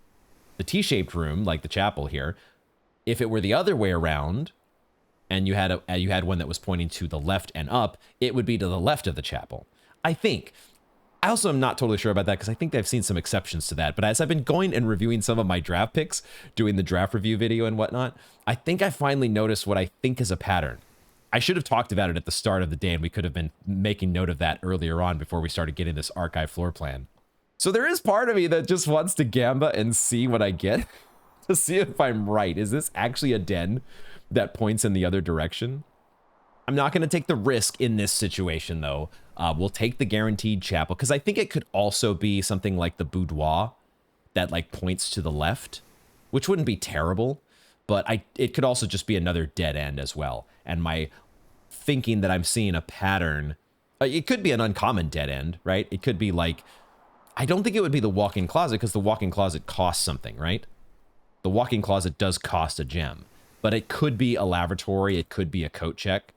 the T-shaped room, like the chapel here. If it were the other way around, and you had one that was pointing to the left and up, it would be to the left of the chapel, I think. I also am not totally sure about that because I think I've seen some exceptions to that. But as I've been going and reviewing some of my draft picks, doing the draft review video and whatnot, I think I finally noticed what I think is a pattern. I should have talked about it at the start of the day, and we could have been making note of that earlier on before we started getting this archive floor plan. So there is part of me that just wants to gamba and see what I get to see if I'm right. Is this actually a den that points in the other direction? I'm not going to take the risk in this situation, though. We'll take the guaranteed chapel, because I think it could also be something like the boudoir that like points to the left, which wouldn't be terrible, but it could also just be another dead end as well. And my thinking that I'm seeing a pattern, it could be an uncommon dead end, right? It could be like, I don't think it would be the walk-in closet, because the walk-in closet costs something, right? The walk-in closet does cost a gem, but it could be a lavatory, it could be a coat check.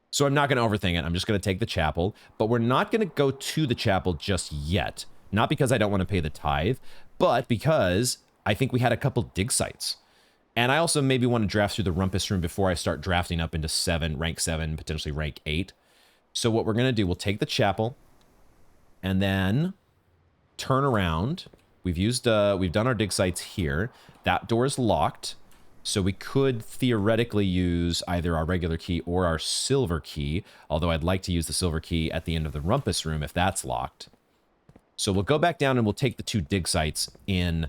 So I'm not going to overthink it. I'm just going to take the chapel, but we're not going to go to the chapel just yet. Not because I don't want to pay the tithe, but because I think we had a couple dig sites. And I also maybe want to draft through the rumpus room before I start drafting up into rank 7, potentially rank 8. So what we're going to do, we'll take the chapel and then turn around. We've done our dig sites here. That door is locked. So we could theoretically use either our regular key or our silver key, although I'd like to use the silver key at the end of the rumpus room if that's locked. So we'll go back down and we'll take the 2 dig sites in.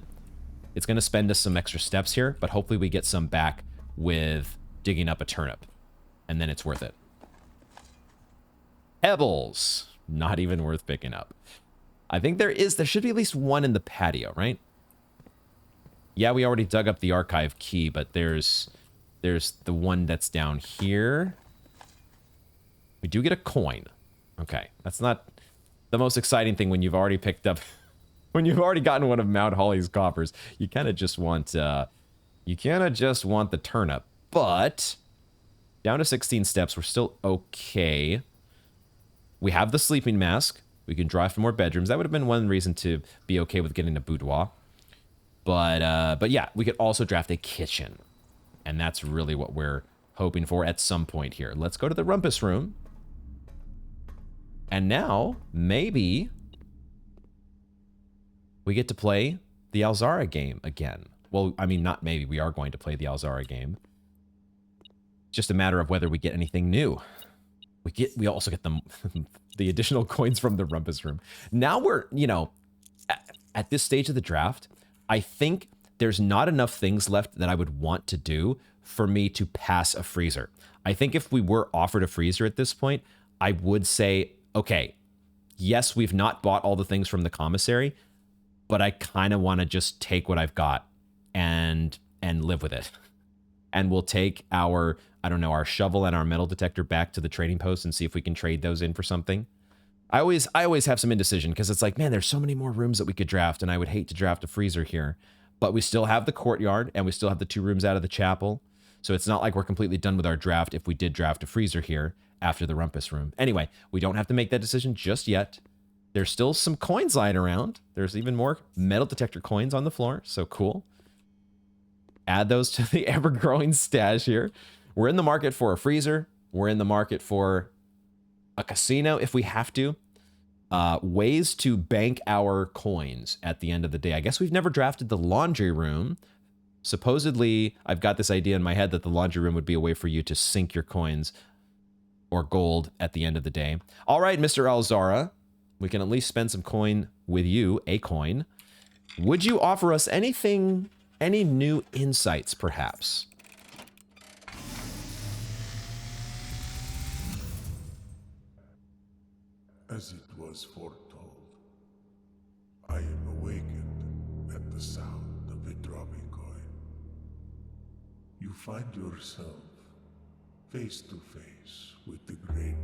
It's going to spend us some extra steps here, but hopefully we get some back with digging up a turnip, and then it's worth it. Pebbles, not even worth picking up. I think there should be at least one in the patio, right? Yeah, we already dug up the archive key, but there's the one that's down here. We do get a coin. Okay, that's not the most exciting thing when you've already picked up, when you've already gotten one of Mount Holly's coffers. You kind of just want the turnip. But down to 16 steps, we're still okay. We have the sleeping mask. We can draw for more bedrooms. That would have been one reason to be okay with getting a boudoir. But yeah, we could also draft a kitchen. And that's really what we're hoping for at some point here. Let's go to the rumpus room. And now, maybe we get to play the Alzara game again. Well, I mean, not maybe. We are going to play the Alzara game. It's just a matter of whether we get anything new. We also get the additional coins from the rumpus room. Now we're, at this stage of the draft, I think there's not enough things left that I would want to do for me to pass a freezer. I think if we were offered a freezer at this point, I would say, okay, yes, we've not bought all the things from the commissary, but I kind of want to just take what I've got and live with it. And we'll take our shovel and our metal detector back to the trading post and see if we can trade those in for something. I always have some indecision because it's like, man, there's so many more rooms that we could draft, and I would hate to draft a freezer here. But we still have the courtyard, and we still have the 2 rooms out of the chapel. So it's not like we're completely done with our draft if we did draft a freezer here after the rumpus room. Anyway, we don't have to make that decision just yet. There's still some coins lying around. There's even more metal detector coins on the floor, so cool. Add those to the ever-growing stash here. We're in the market for a freezer. We're in the market for a casino if we have to. Ways to bank our coins at the end of the day. I guess we've never drafted the laundry room. Supposedly, I've got this idea in my head that the laundry room would be a way for you to sink your coins or gold at the end of the day. All right, Mr. Alzara, we can at least spend some coin with you, a coin. Would you offer us anything, any new insights, perhaps? As it was foretold, I am awakened at the sound of a dropping coin. You find yourself face to face with the great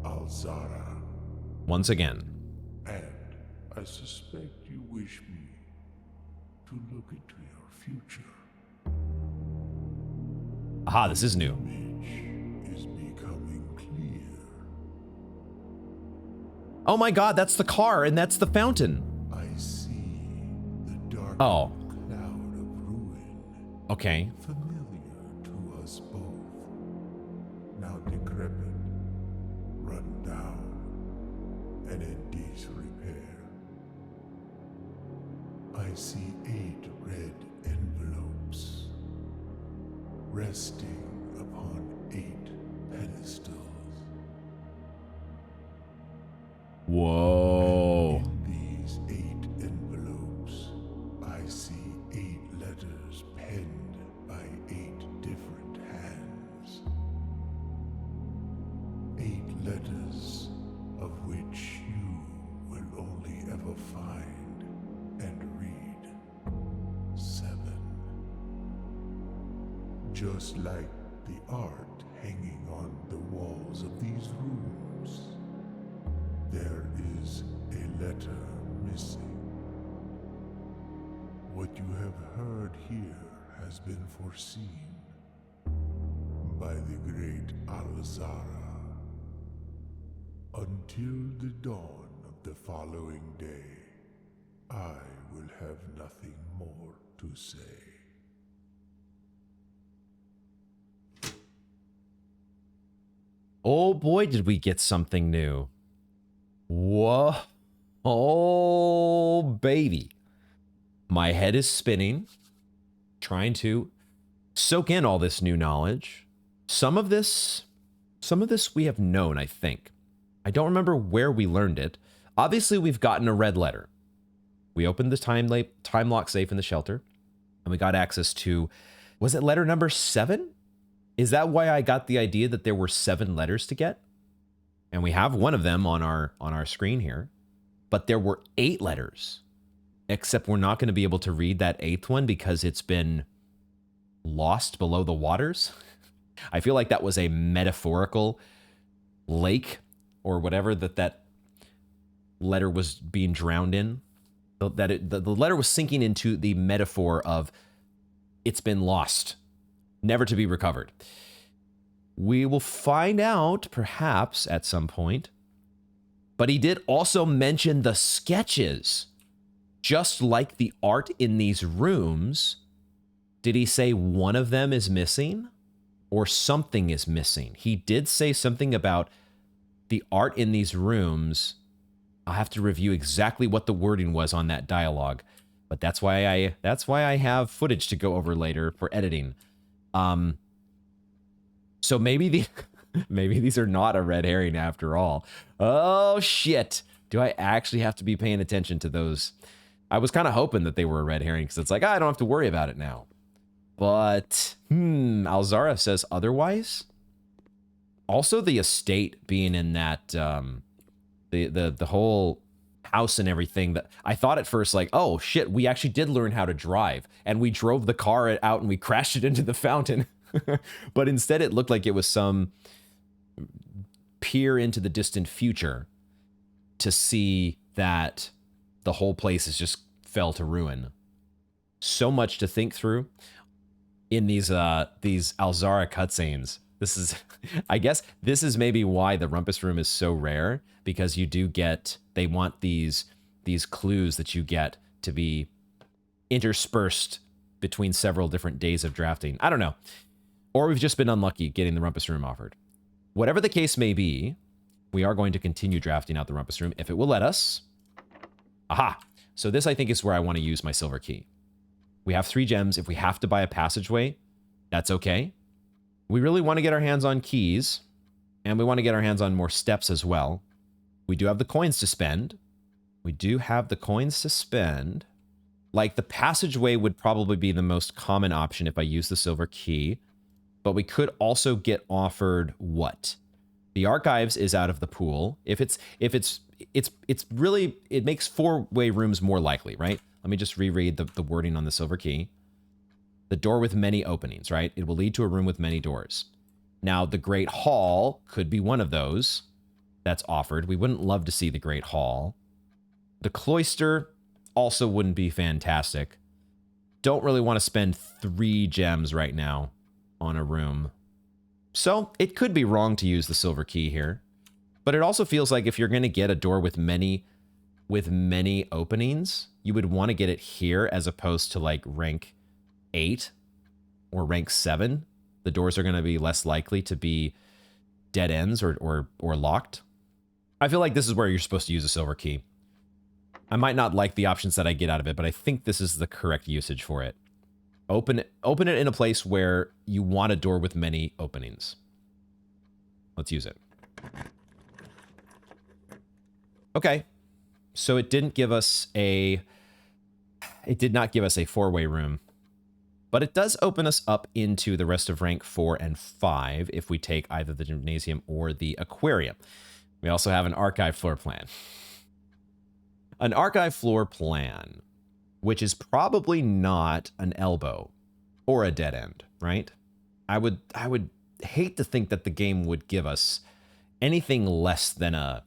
Alzara. Once again. And I suspect you wish me to look into your future. Aha, this is new. Image is becoming clear. Oh my god, that's the car and that's the fountain. I see the dark Oh, cloud of ruin, okay. familiar to us both. Now decrepit, run down, and in disrepair. I see 8 red envelopes resting upon 8 pedestals. Whoa. In these 8 envelopes, I see 8 letters penned by 8 different hands. 8 letters of which you will only ever find and read 7. Just like the art hanging on the walls of these rooms, there is a letter missing. What you have heard here has been foreseen by the great Alzara. Until the dawn of the following day, I will have nothing more to say. Oh boy, did we get something new. Whoa. Oh, baby. My head is spinning, trying to soak in all this new knowledge. Some of this we have known, I think. I don't remember where we learned it. Obviously, we've gotten a red letter. We opened the time lock safe in the shelter, and we got access to, was it letter number 7? Is that why I got the idea that there were 7 letters to get? And we have one of them on our screen here, but there were 8 letters, except we're not going to be able to read that 8th one because it's been lost below the waters. I feel like that was a metaphorical lake or whatever that letter was being drowned in. The letter was sinking into the metaphor of it's been lost, never to be recovered. We will find out perhaps at some point. But he did also mention the sketches. Just like the art in these rooms, did he say one of them is missing or something is missing? He did say something about the art in these rooms. I'll have to review exactly what the wording was on that dialogue, but that's why I have footage to go over later for editing. So maybe maybe these are not a red herring after all. Oh shit. Do I actually have to be paying attention to those? I was kind of hoping that they were a red herring because it's like, I don't have to worry about it now. But Alzara says otherwise. Also the estate being in that the whole house and everything, that I thought at first like, oh shit, we actually did learn how to drive and we drove the car out and we crashed it into the fountain. But instead it looked like it was some peer into the distant future to see that the whole place is just fell to ruin. So much to think through in these Alzara cutscenes. This is, I guess this is maybe why the Rumpus Room is so rare, because you do get, they want these clues that you get to be interspersed between several different days of drafting. I don't know. Or we've just been unlucky getting the Rumpus Room offered. Whatever the case may be, we are going to continue drafting out the Rumpus Room if it will let us. Aha! So this, I think, is where I want to use my silver key. We have 3 gems. If we have to buy a passageway, that's okay. We really want to get our hands on keys, and we want to get our hands on more steps as well. We do have the coins to spend. Like, the passageway would probably be the most common option if I use the silver key. But we could also get offered what? The archives is out of the pool. It's really, it makes 4-way rooms more likely, right? Let me just reread the wording on the silver key. The door with many openings, right? It will lead to a room with many doors. Now, the Great Hall could be one of those that's offered. We wouldn't love to see the Great Hall. The cloister also wouldn't be fantastic. don't really want to spend 3 gems right now on a room. So it could be wrong to use the silver key here. But it also feels like if you're going to get a door with many openings, you would want to get it here as opposed to like rank 8 or rank 7. The doors are going to be less likely to be dead ends or locked. I feel like this is where you're supposed to use a silver key. I might not like the options that I get out of it, but I think this is the correct usage for it. Open it in a place where you want a door with many openings. Let's use it. Okay. So it did not give us a 4-way room. But it does open us up into the rest of rank 4 and 5 if we take either the gymnasium or the aquarium. We also have an archive floor plan. An archive floor plan, which is probably not an elbow or a dead end, right? I would hate to think that the game would give us anything less than a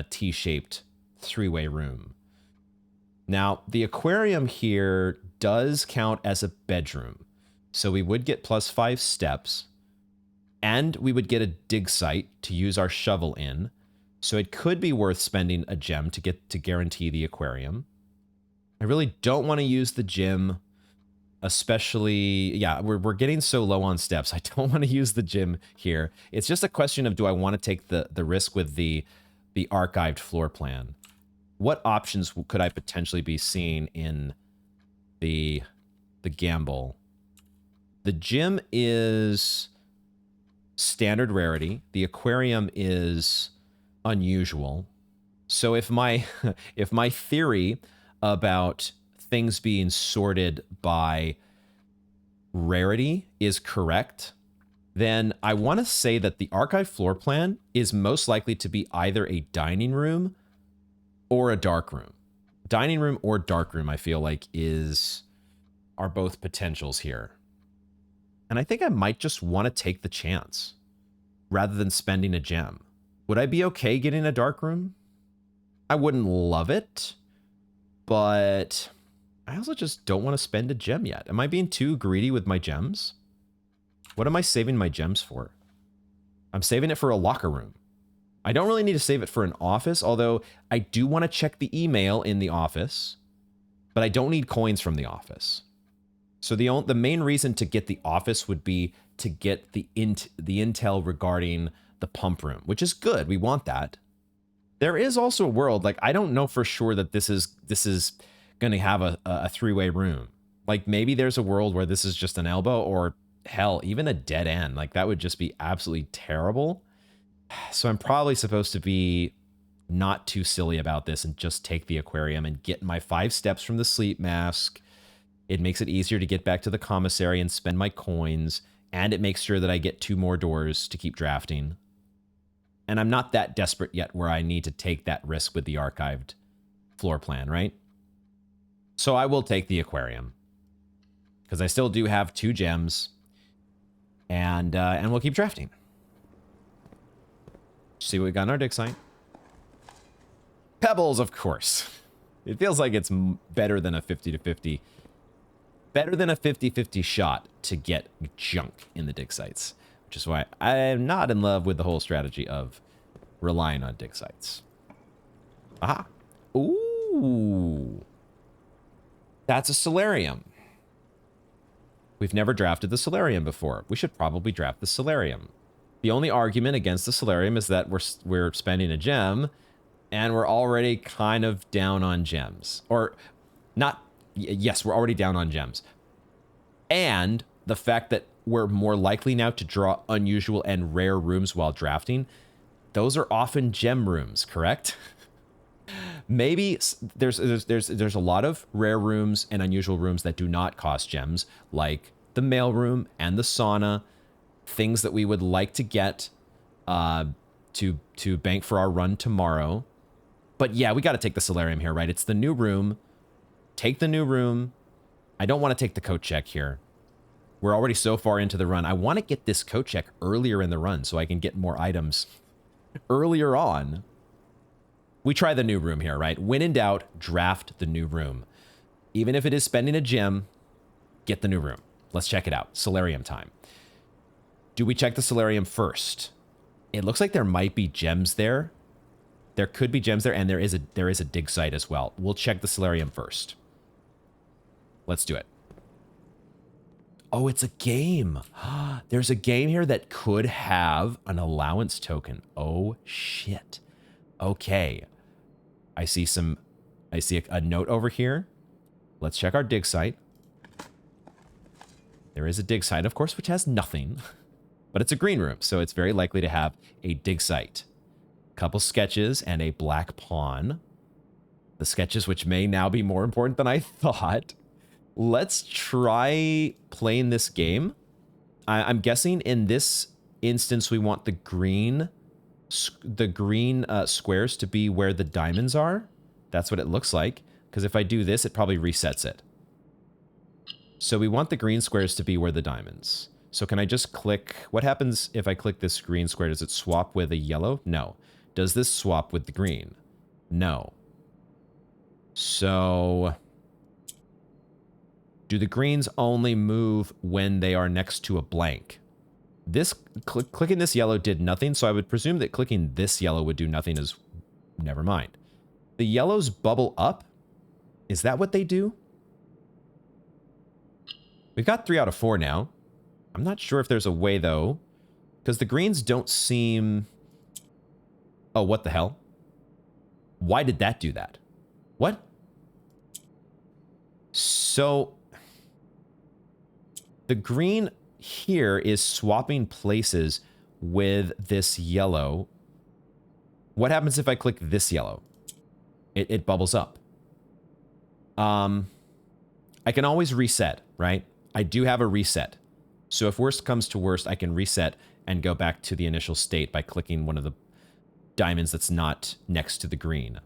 T-shaped 3-way room. Now, the aquarium here does count as a bedroom. So we would get +5 steps, and we would get a dig site to use our shovel in. So it could be worth spending a gem to guarantee the aquarium. I really don't want to use the gym, especially, yeah, we're getting so low on steps. I don't want to use the gym here. It's just a question of, do I want to take the risk with the archived floor plan? What options could I potentially be seeing in the gamble? The gym is standard rarity. The aquarium is unusual. So if my if my theory about things being sorted by rarity is correct, then I want to say that the archive floor plan is most likely to be either a dining room or a dark room. Dining room or dark room, I feel like, are both potentials here. And I think I might just want to take the chance rather than spending a gem. Would I be okay getting a dark room? I wouldn't love it, but I also just don't want to spend a gem yet. Am I being too greedy with my gems? What am I saving my gems for? I'm saving it for a locker room. I don't really need to save it for an office, although I do want to check the email in the office, but I don't need coins from the office. So the main reason to get the office would be to get the intel regarding the pump room, which is good. We want that. There is also a world, like, I don't know for sure that this is going to have a 3-way room. Like, maybe there's a world where this is just an elbow, or hell, even a dead end. Like, that would just be absolutely terrible. So I'm probably supposed to be not too silly about this and just take the aquarium and get my 5 steps from the sleep mask. It makes it easier to get back to the commissary and spend my coins, and it makes sure that I get 2 more doors to keep drafting. And I'm not that desperate yet where I need to take that risk with the archived floor plan, right? So I will take the aquarium, because I still do have 2 gems, and we'll keep drafting. See what we got in our dig site. Pebbles, of course. It feels like it's better than a 50-50. Better than a 50-50 shot to get junk in the dig sites. Which is why I am not in love with the whole strategy of relying on dig sites. Aha. Ooh. That's a solarium. We've never drafted the solarium before. We should probably draft the solarium. The only argument against the solarium is that we're spending a gem, and we're already kind of down on gems. Or not, yes, we're already down on gems. And the fact that we're more likely now to draw unusual and rare rooms while drafting, those are often gem rooms, correct? Maybe there's a lot of rare rooms and unusual rooms that do not cost gems, like the mailroom and the sauna. Things that we would like to get to bank for our run tomorrow. But yeah, we got to take the solarium here, right? It's the new room. Take the new room. I don't want to take the coat check here. We're already so far into the run. I want to get this coat check earlier in the run so I can get more items earlier on. We try the new room here, right? When in doubt, draft the new room. Even if it is spending a gem, get the new room. Let's check it out. Solarium time. Do we check the solarium first? It looks like there might be gems there. There could be gems there, and there is a dig site as well. We'll check the solarium first. Let's do it. Oh, it's a game. There's a game here that could have an allowance token. Oh, shit. Okay. I see a note over here. Let's check our dig site. There is a dig site, of course, which has nothing. But it's a green room, so it's very likely to have a dig site. Couple sketches and a black pawn. The sketches, which may now be more important than I thought. Let's try playing this game. I'm guessing in this instance we want the green squares to be where the diamonds are. That's what it looks like. Because if I do this, it probably resets it. So we want the green squares to be where the diamonds. So can I just click? What happens if I click this green square? Does it swap with a yellow? No. Does this swap with the green? No. So do the greens only move when they are next to a blank? This clicking this yellow did nothing, so I would presume that clicking this yellow would do nothing as... Never mind. The yellows bubble up? Is that what they do? We've got 3 out of 4 now. I'm not sure if there's a way, though, because the greens don't seem... Oh, what the hell? Why did that do that? What? So, the green here is swapping places with this yellow. What happens if I click this yellow? It bubbles up. I can always reset, right? I do have a reset. So if worst comes to worst, I can reset and go back to the initial state by clicking one of the diamonds that's not next to the green.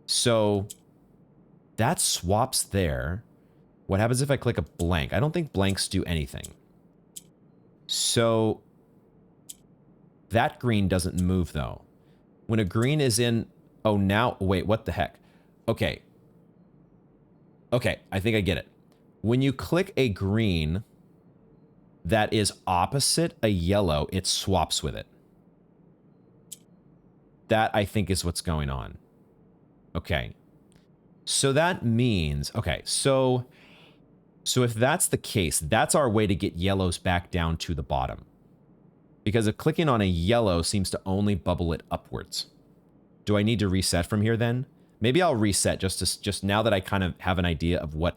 So that swaps there. What happens if I click a blank? I don't think blanks do anything. So that green doesn't move, though. When a green is in... Oh, now... Wait, what the heck? Okay. Okay, I think I get it. When you click a green that is opposite a yellow, it swaps with it. That, I think, is what's going on. Okay. So that means... Okay, so if that's the case, that's our way to get yellows back down to the bottom. Because if clicking on a yellow seems to only bubble it upwards. Do I need to reset from here then? Maybe I'll reset just now that I kind of have an idea of what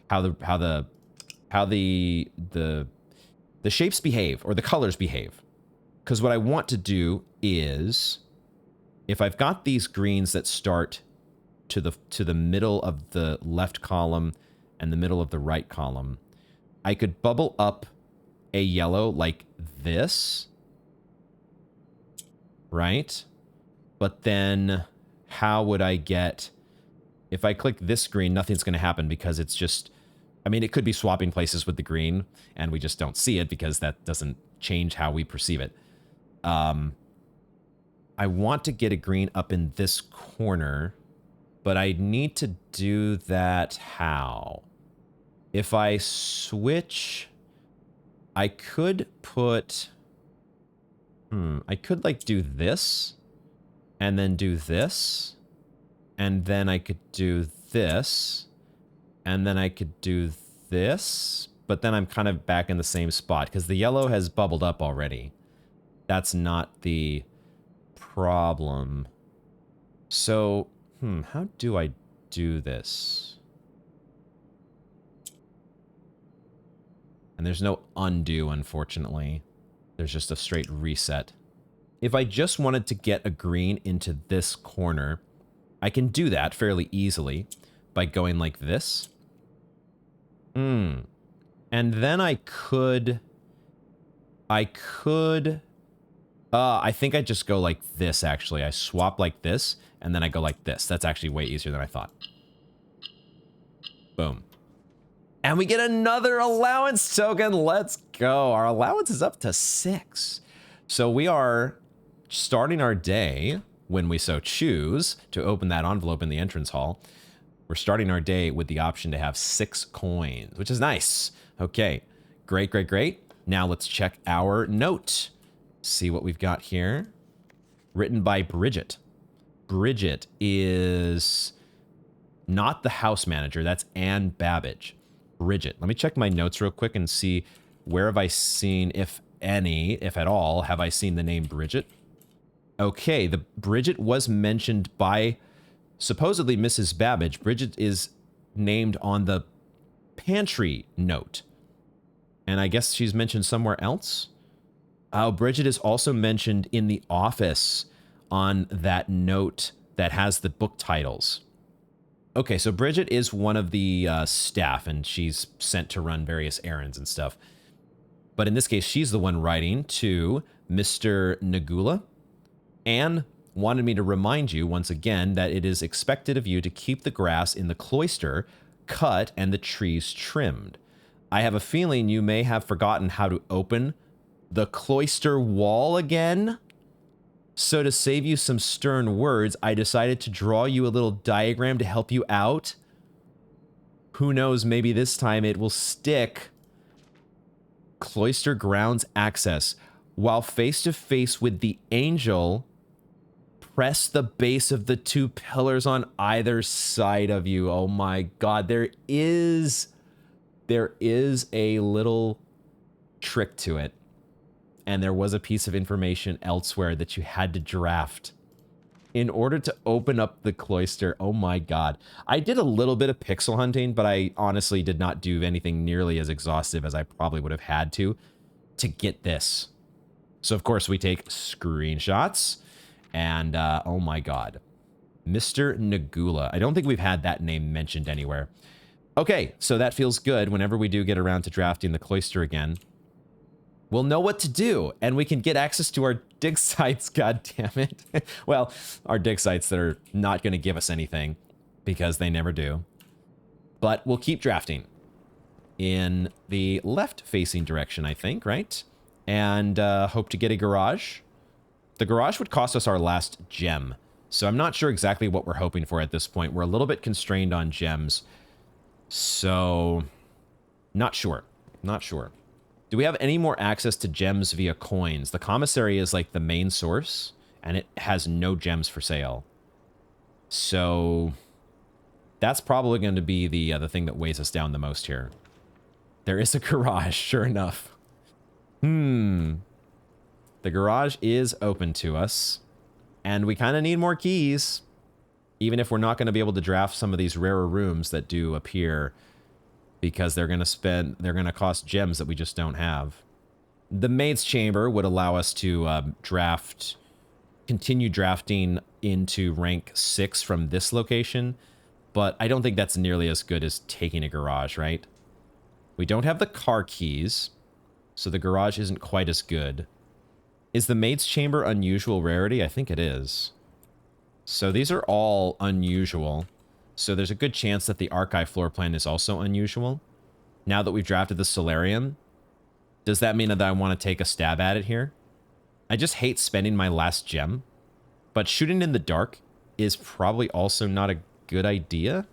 how the shapes behave or the colors behave. Because what I want to do is, if I've got these greens that start to the middle of the left column and the middle of the right column, I could bubble up a yellow like this, right? But then how would I get... If I click this green, nothing's going to happen because it's just... I mean, it could be swapping places with the green, and we just don't see it because that doesn't change how we perceive it. I want to get a green up in this corner, but I need to do that how? If I switch... I could put... I could, like, do this, and then do this, and then I could do this, and then I could do this, but then I'm kind of back in the same spot, because the yellow has bubbled up already. That's not the problem. So, how do I do this? And there's no undo, unfortunately. There's just a straight reset. If I just wanted to get a green into this corner, I can do that fairly easily by going like this. And then I think I just go like this, actually. I swap like this, and then I go like this. That's actually way easier than I thought. Boom. And we get another allowance token. Let's go. Our allowance is up to 6. So we are starting our day, when we so choose, to open that envelope in the entrance hall. We're starting our day with the option to have 6 coins, which is nice. Okay, great, great, great. Now let's check our note. See what we've got here. Written by Bridget. Bridget is not the house manager. That's Anne Babbage. Bridget. Let me check my notes real quick and see where have I seen, if any, if at all, have I seen the name Bridget? Okay, the Bridget was mentioned by supposedly Mrs. Babbage. Bridget is named on the pantry note. And I guess she's mentioned somewhere else. Oh, Bridget is also mentioned in the office on that note that has the book titles. Okay, so Bridget is one of the staff, and she's sent to run various errands and stuff. But in this case, she's the one writing to Mr. Nagula. Anne wanted me to remind you once again that it is expected of you to keep the grass in the cloister cut and the trees trimmed. I have a feeling you may have forgotten how to open the cloister wall again. So to save you some stern words, I decided to draw you a little diagram to help you out. Who knows, maybe this time it will stick. Cloister grounds access. While face to face with the angel, press the base of the 2 pillars on either side of you. Oh my god, there is a little trick to it. And there was a piece of information elsewhere that you had to draft in order to open up the cloister. Oh my god. I did a little bit of pixel hunting, but I honestly did not do anything nearly as exhaustive as I probably would have had to get this. So of course we take screenshots, and oh my god. Mr. Nagula. I don't think we've had that name mentioned anywhere. Okay, so that feels good. Whenever we do get around to drafting the cloister again, we'll know what to do, and we can get access to our dig sites, god damn it. Well, our dig sites that are not going to give us anything, because they never do. But we'll keep drafting in the left-facing direction, I think, right? And hope to get a garage. The garage would cost us our last gem, so I'm not sure exactly what we're hoping for at this point. We're a little bit constrained on gems, so not sure. Not sure. Do we have any more access to gems via coins? The commissary is like the main source, and it has no gems for sale. So that's probably going to be the thing that weighs us down the most here. There is a garage, sure enough. The garage is open to us, and we kind of need more keys, even if we're not going to be able to draft some of these rarer rooms that do appear, because they're going to cost gems that we just don't have. The maid's chamber would allow us to continue drafting into rank 6 from this location, but I don't think that's nearly as good as taking a garage, right? We don't have the car keys, so the garage isn't quite as good. Is the maid's chamber unusual rarity? I think it is. So these are all unusual. So there's a good chance that the archive floor plan is also unusual. Now that we've drafted the solarium, does that mean that I want to take a stab at it here? I just hate spending my last gem, but shooting in the dark is probably also not a good idea,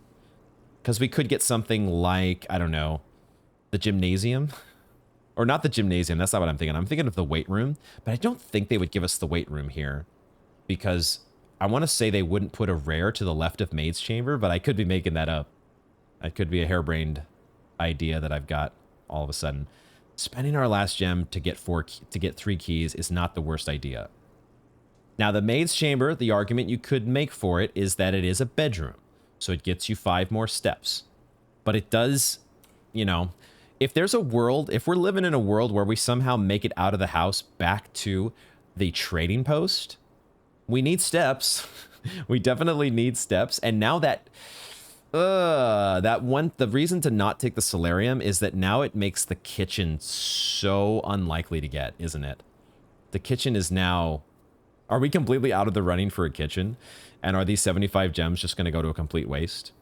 because we could get something like, I don't know, the gymnasium. Or not the gymnasium, that's not what I'm thinking. I'm thinking of the weight room, but I don't think they would give us the weight room here, because I want to say they wouldn't put a rare to the left of maid's chamber, but I could be making that up. It could be a harebrained idea that I've got all of a sudden. Spending our last gem to get 3 keys is not the worst idea. Now, the maid's chamber, the argument you could make for it is that it is a bedroom, so it gets you 5 more steps. But it does, you know, if there's a world, if we're living in a world where we somehow make it out of the house back to the trading post, we need steps. We definitely need steps. And now the reason to not take the solarium is that now it makes the kitchen so unlikely to get, isn't it? The kitchen is now, are we completely out of the running for a kitchen? And are these 75 gems just going to go to a complete waste?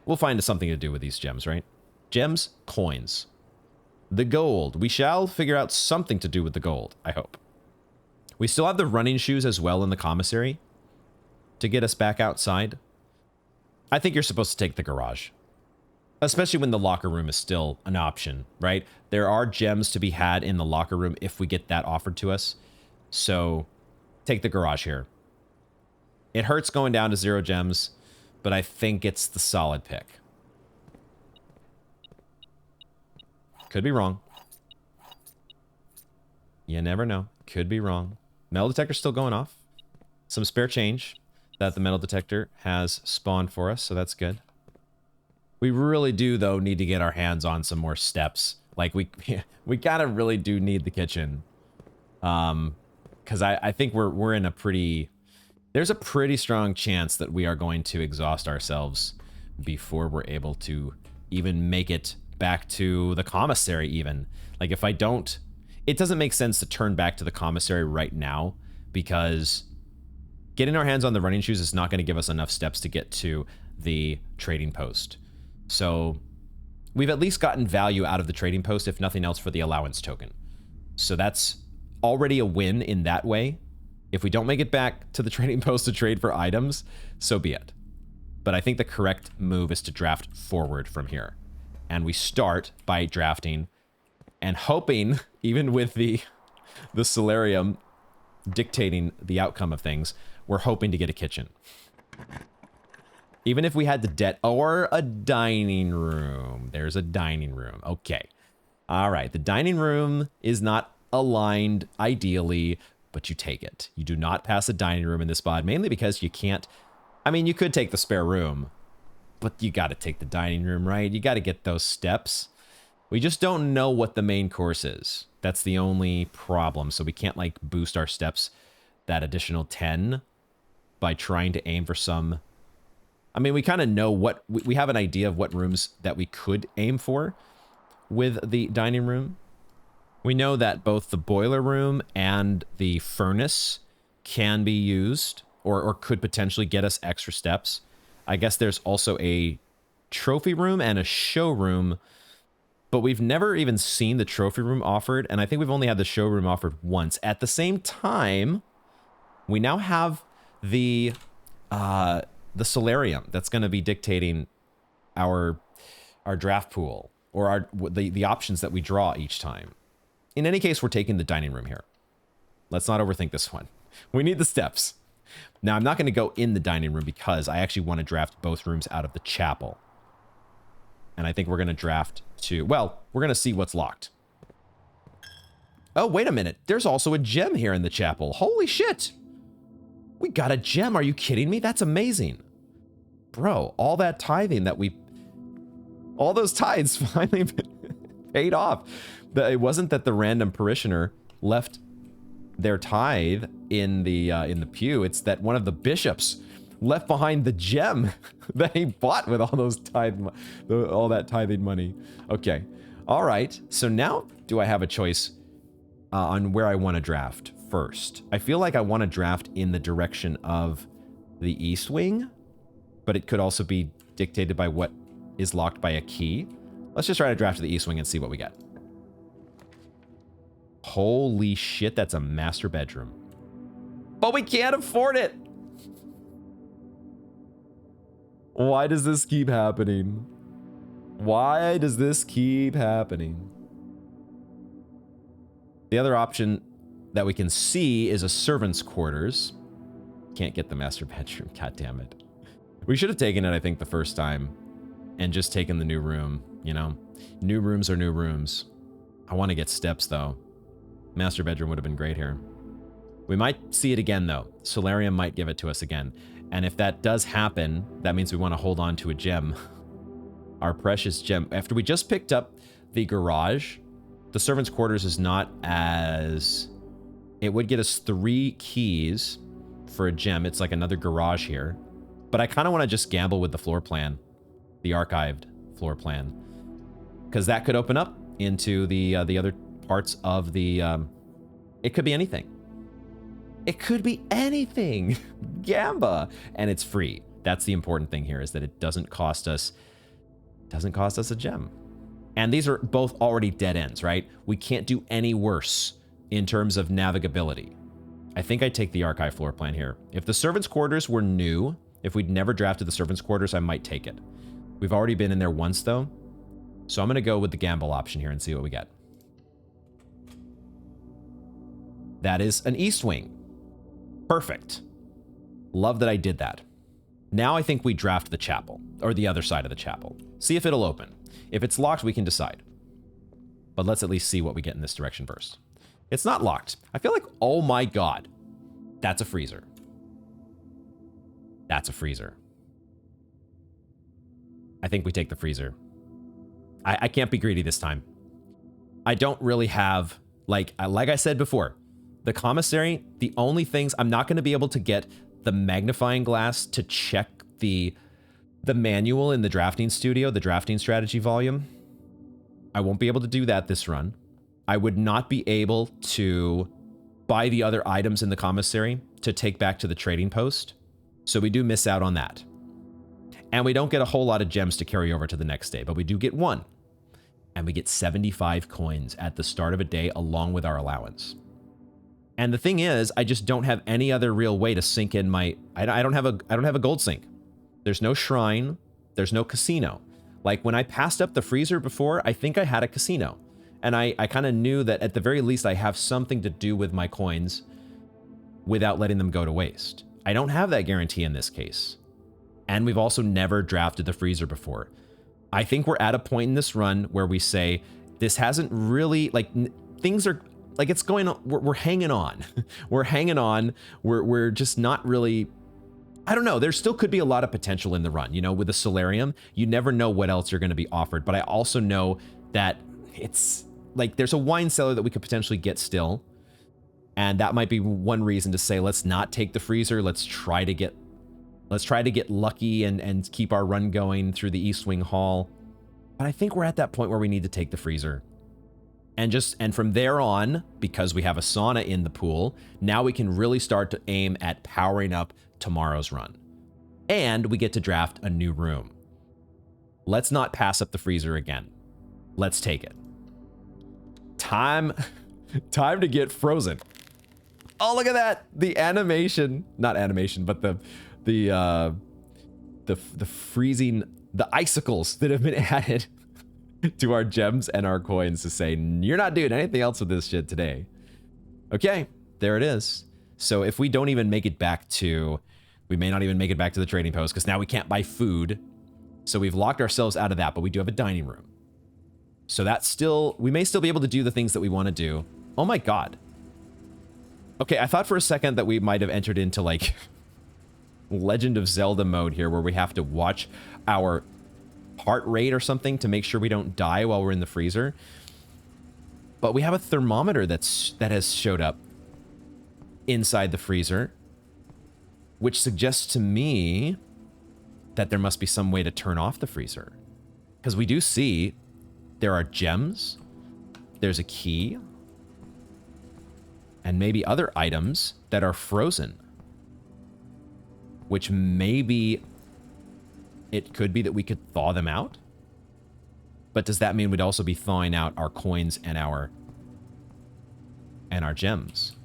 We'll find something to do with these gems, right? Gems, coins. The gold. We shall figure out something to do with the gold, I hope. We still have the running shoes as well in the commissary to get us back outside. I think you're supposed to take the garage. Especially when the locker room is still an option, right? There are gems to be had in the locker room if we get that offered to us. So take the garage here. It hurts going down to 0 gems, but I think it's the solid pick. Could be wrong. You never know. Could be wrong. Metal detector's still going off. Some spare change that the metal detector has spawned for us, so that's good. We really do, though, need to get our hands on some more steps. Like, we gotta really do need the kitchen. Because I think we're in a pretty... There's a pretty strong chance that we are going to exhaust ourselves before we're able to even make it back to the commissary, even. Like, if I don't... It doesn't make sense to turn back to the commissary right now, because getting our hands on the running shoes is not going to give us enough steps to get to the trading post. So we've at least gotten value out of the trading post, if nothing else, for the allowance token. So that's already a win in that way. If we don't make it back to the trading post to trade for items, so be it. But I think the correct move is to draft forward from here. And we start by drafting and hoping, even with the solarium dictating the outcome of things, we're hoping to get a kitchen. Even if we had the debt or a dining room. There's a dining room. Okay. All right. The dining room is not aligned ideally, but you take it. You do not pass a dining room in this spot, mainly because you can't... I mean, you could take the spare room, but you got to take the dining room, right? You got to get those steps. We just don't know what the main course is. That's the only problem. So we can't, like, boost our steps that additional 10 by trying to aim for some... I mean, we kind of know what... We have an idea of what rooms that we could aim for with the dining room. We know that both the boiler room and the furnace can be used or could potentially get us extra steps. I guess there's also a trophy room and a showroom, but we've never even seen the trophy room offered, and I think we've only had the showroom offered once. At the same time, we now have the solarium that's going to be dictating our draft pool, or the options that we draw each time. In any case, we're taking the dining room here. Let's not overthink this one. We need the steps. Now, I'm not going to go in the dining room because I actually want to draft both rooms out of the chapel. And I think we're going to draft to... Well, we're going to see what's locked. Oh, wait a minute. There's also a gem here in the chapel. Holy shit. We got a gem. Are you kidding me? That's amazing. Bro, all that tithing that we... All those tithes finally paid off. It wasn't that the random parishioner left their tithe in the pew. It's that one of the bishops left behind the gem that he bought with all those all that tithing money. Okay. All right. So now do I have a choice on where I want to draft first? I feel like I want to draft in the direction of the east wing, but it could also be dictated by what is locked by a key. Let's just try to draft to the east wing and see what we get. Holy shit, that's a master bedroom. But we can't afford it. Why does this keep happening? Why does this keep happening? The other option that we can see is a servant's quarters. Can't get the master bedroom. God damn it. We should have taken it, I think, the first time and just taken the new room, you know? New rooms are new rooms. I want to get steps, though. Master bedroom would have been great here. We might see it again, though. Solarium might give it to us again. And if that does happen, that means we want to hold on to a gem. Our precious gem. After we just picked up the garage, the servant's quarters is not as... It would get us 3 keys for a gem. It's like another garage here. But I kind of want to just gamble with the floor plan. The archived floor plan. Because that could open up into the other parts of the... it could be anything. It could be anything. Gamba. And it's free. That's the important thing here, is that it doesn't cost us a gem. And these are both already dead ends, right? We can't do any worse in terms of navigability. I think I take the archive floor plan here. If the servants' quarters were new, If we'd never drafted the servants' quarters, I might take it. We've already been in there once, though. So I'm going to go with the gamble option here and see what we get. That is an east wing. Perfect. Love that I did that. Now I think we draft the chapel, or the other side of the chapel. See if it'll open. If it's locked, we can decide. But let's at least see what we get in this direction first. It's not locked. I feel like, oh my god. That's a freezer. That's a freezer. I think we take the freezer. I can't be greedy this time. I don't really have, like I said before, the commissary, the only things, I'm not going to be able to get the magnifying glass to check the manual in the drafting studio, the drafting strategy volume. I won't be able to do that this run. I would not be able to buy the other items in the commissary to take back to the trading post. So we do miss out on that. And we don't get a whole lot of gems to carry over to the next day, but we do get one. And we get 75 coins at the start of a day along with our allowance. And the thing is, I just don't have any other real way to sink in my... I don't have a gold sink. There's no shrine. There's no casino. Like when I passed up the freezer before, I think I had a casino. And I kind of knew that at the very least I have something to do with my coins without letting them go to waste. I don't have that guarantee in this case. And we've also never drafted the freezer before. I think we're at a point in this run where we say, this hasn't really, like, things are, like, it's going on, we're hanging on. We're hanging on. We're just not really, I don't know. There still could be a lot of potential in the run. You know, with the solarium, you never know what else you're going to be offered. But I also know that it's, like, there's a wine cellar that we could potentially get still. And that might be one reason to say, let's not take the freezer. Let's try to get lucky and keep our run going through the East Wing Hall. But I think we're at that point where we need to take the freezer. And from there on, because we have a sauna in the pool, now we can really start to aim at powering up tomorrow's run. And we get to draft a new room. Let's not pass up the freezer again. Let's take it. Time to get frozen. Oh, look at that. The animation, not animation, but the freezing, the icicles that have been added to our gems and our coins to say, you're not doing anything else with this shit today. Okay, there it is. So if we don't even make it back to, we may not even make it back to the trading post because now we can't buy food. So we've locked ourselves out of that, but we do have a dining room. So that's still, we may still be able to do the things that we want to do. Oh my God. Okay, I thought for a second that we might have entered into like Legend of Zelda mode here where we have to watch our heart rate or something to make sure we don't die while we're in the freezer. But we have a thermometer that has showed up inside the freezer, which suggests to me that there must be some way to turn off the freezer. Because we do see there are gems, there's a key, and maybe other items that are frozen. Which maybe it could be that we could thaw them out. But does that mean we'd also be thawing out our coins and our gems?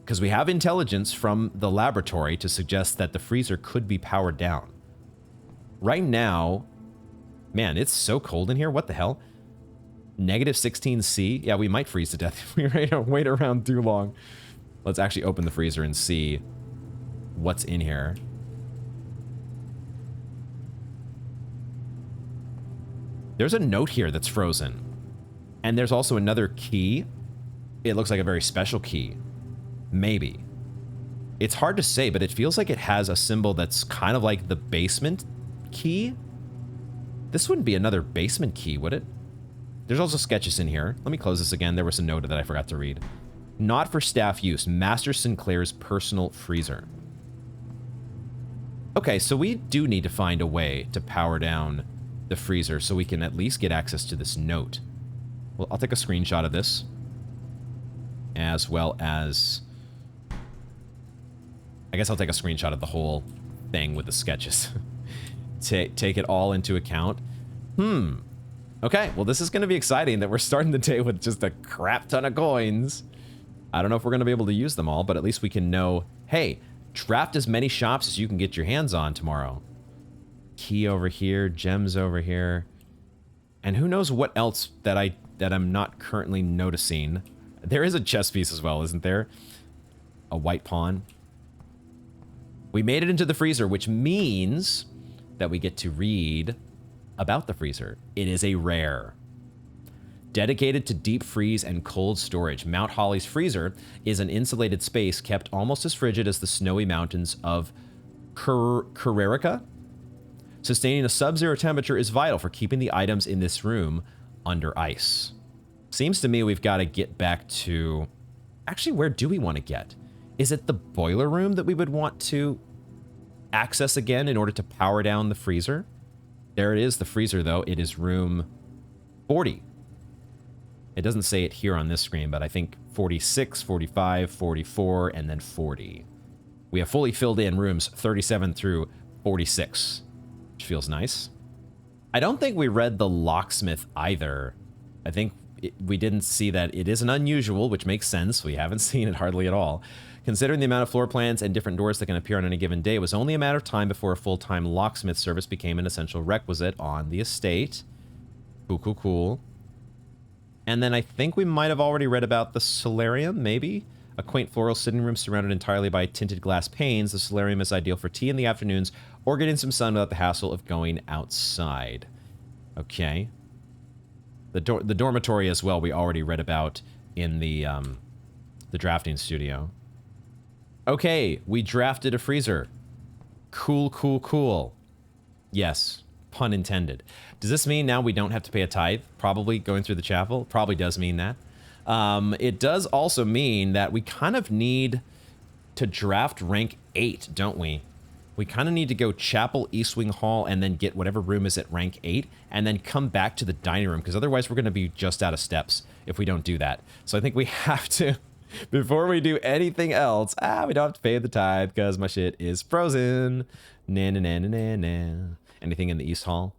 Because we have intelligence from the laboratory to suggest that the freezer could be powered down. Right now, man, it's so cold in here. What the hell? Negative 16C? Yeah, we might freeze to death if we wait around too long. Let's actually open the freezer and see what's in here. There's a note here that's frozen. And there's also another key. It looks like a very special key. Maybe. It's hard to say, but it feels like it has a symbol that's kind of like the basement key. This wouldn't be another basement key, would it? There's also sketches in here. Let me close this again. There was a note that I forgot to read. Not for staff use. Master Sinclair's personal freezer. Okay, so we do need to find a way to power down the freezer so we can at least get access to this note. Well, I'll take a screenshot of this. As well as... I guess I'll take a screenshot of the whole thing with the sketches. Take it all into account. Okay, well this is going to be exciting that we're starting the day with just a crap ton of coins. I don't know if we're going to be able to use them all, but at least we can know, hey, draft as many shops as you can get your hands on tomorrow. Key over here, gems over here. And who knows what else that I'm not currently noticing. There is a chess piece as well, isn't there? A white pawn. We made it into the freezer, which means that we get to read about the freezer. It is a rare. Dedicated to deep freeze and cold storage, Mount Holly's freezer is an insulated space kept almost as frigid as the snowy mountains of Carrarica. Sustaining a sub-zero temperature is vital for keeping the items in this room under ice. Seems to me we've got to get back to... Actually, where do we want to get? Is it the boiler room that we would want to access again in order to power down the freezer? There it is, the freezer, though. It is room 40. It doesn't say it here on this screen, but I think 46, 45, 44, and then 40. We have fully filled in rooms 37 through 46, which feels nice. I don't think we read the locksmith either. I think we didn't see that. It is an unusual, which makes sense. We haven't seen it hardly at all. Considering the amount of floor plans and different doors that can appear on any given day, it was only a matter of time before a full-time locksmith service became an essential requisite on the estate. Cool, cool, cool. And then I think we might have already read about the solarium, maybe? A quaint floral sitting room surrounded entirely by tinted glass panes. The solarium is ideal for tea in the afternoons or getting some sun without the hassle of going outside. Okay. The dormitory as well we already read about in the drafting studio. Okay, we drafted a freezer. Cool, cool, cool. Yes, pun intended. Does this mean now we don't have to pay a tithe? Probably going through the chapel. Probably does mean that. It does also mean that we kind of need to draft rank 8, don't we? We kind of need to go chapel, East Wing Hall, and then get whatever room is at rank 8, and then come back to the dining room, because otherwise we're going to be just out of steps if we don't do that. So I think we have to, before we do anything else, we don't have to pay the tithe, because my shit is frozen. Na na na na na na. Anything in the East Hall?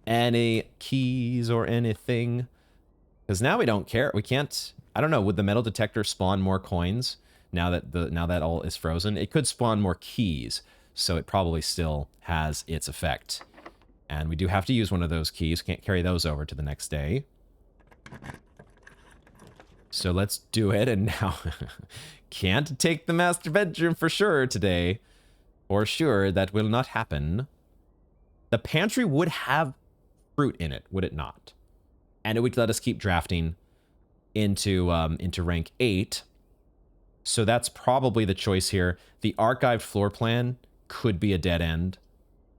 Any keys or anything? Because now we don't care. We can't. I don't know. Would the metal detector spawn more coins now that all is frozen? It could spawn more keys, so it probably still has its effect. And we do have to use one of those keys. Can't carry those over to the next day. So let's do it. And now can't take the master bedroom for sure today. For sure, that will not happen. The pantry would have fruit in it, would it not? And it would let us keep drafting into rank 8. So that's probably the choice here. The archived floor plan could be a dead end.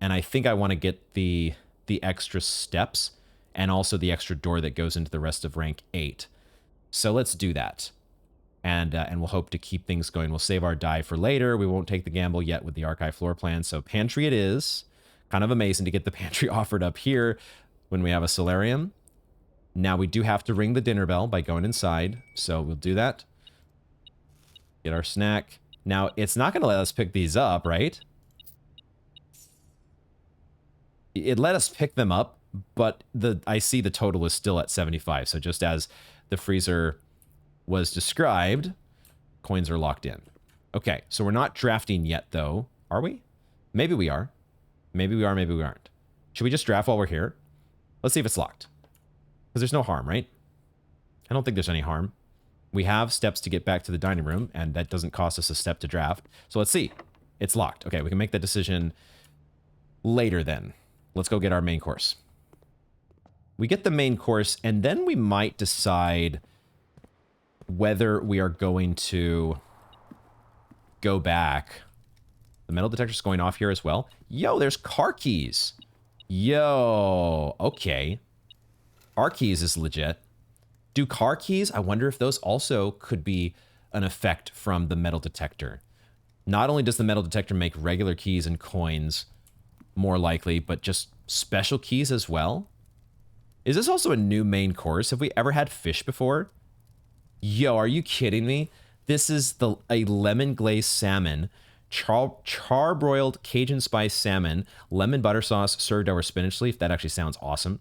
And I think I want to get the extra steps and also the extra door that goes into the rest of rank 8. So let's do that. And we'll hope to keep things going. We'll save our die for later. We won't take the gamble yet with the archive floor plan. So pantry it is. Kind of amazing to get the pantry offered up here when we have a solarium. Now we do have to ring the dinner bell by going inside. So we'll do that. Get our snack. Now it's not going to let us pick these up, right? It let us pick them up, but I see the total is still at 75. So just as the freezer was described, coins are locked in. Okay, so we're not drafting yet, though. Are we? Maybe we are. Maybe we are, maybe we aren't. Should we just draft while we're here? Let's see if it's locked. Because there's no harm, right? I don't think there's any harm. We have steps to get back to the dining room, and that doesn't cost us a step to draft. So let's see. It's locked. Okay, we can make that decision later then. Let's go get our main course. We get the main course, and then we might decide whether we are going to go back. The metal detector's going off here as well. Yo, there's car keys. Yo, okay. Car keys is legit. Do car keys, I wonder if those also could be an effect from the metal detector. Not only does the metal detector make regular keys and coins more likely, but just special keys as well. Is this also a new main course? Have we ever had fish before? Yo, are you kidding me? This is a lemon glazed salmon, charbroiled Cajun spice salmon, lemon butter sauce served over spinach leaf. That actually sounds awesome.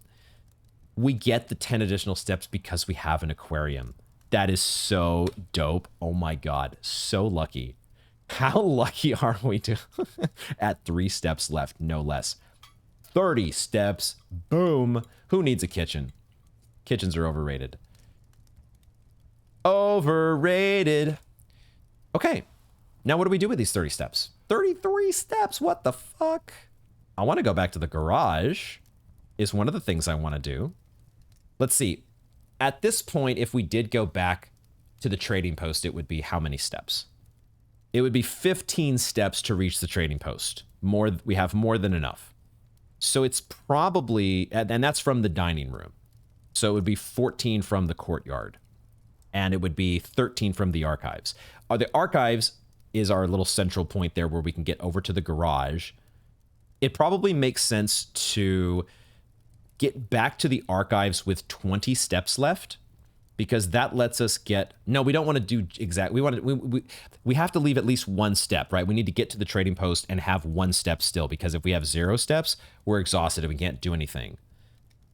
We get the 10 additional steps because we have an aquarium. That is so dope. Oh my God. So lucky. How lucky are we to at 3 steps left, no less. 30 steps. Boom. Who needs a kitchen? Kitchens are overrated. Overrated. Okay. Now what do we do with these 30 steps? 33 steps. What the fuck? I want to go back to the garage is one of the things I want to do. Let's see. At this point, if we did go back to the trading post, it would be how many steps? It would be 15 steps to reach the trading post. We have more than enough. So it's probably, and that's from the dining room. So it would be 14 from the courtyard. And it would be 13 from the archives. The archives is our little central point there where we can get over to the garage. It probably makes sense to get back to the archives with 20 steps left, because that lets us get, no, we don't want to do exactly, we have to leave at least 1 step, right? We need to get to the trading post and have 1 step still, because if we have 0 steps, we're exhausted and we can't do anything.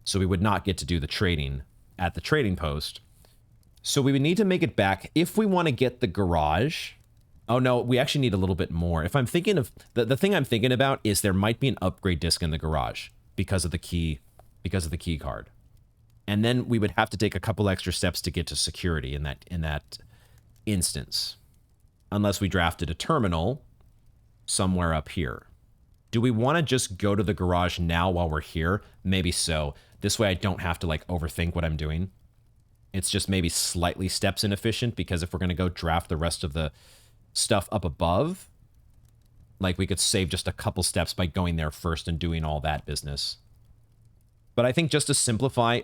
So we would not get to do the trading at the trading post. So we would need to make it back if we want to get the garage. Oh no, we actually need a little bit more. If I'm thinking of, the thing I'm thinking about is there might be an upgrade disc in the garage because of the key card. And then we would have to take a couple extra steps to get to security in that instance. Unless we drafted a terminal somewhere up here. Do we want to just go to the garage now while we're here? Maybe so. This way I don't have to like overthink what I'm doing. It's just maybe slightly steps inefficient, because if we're going to go draft the rest of the stuff up above, like we could save just a couple steps by going there first and doing all that business. But I think just to simplify,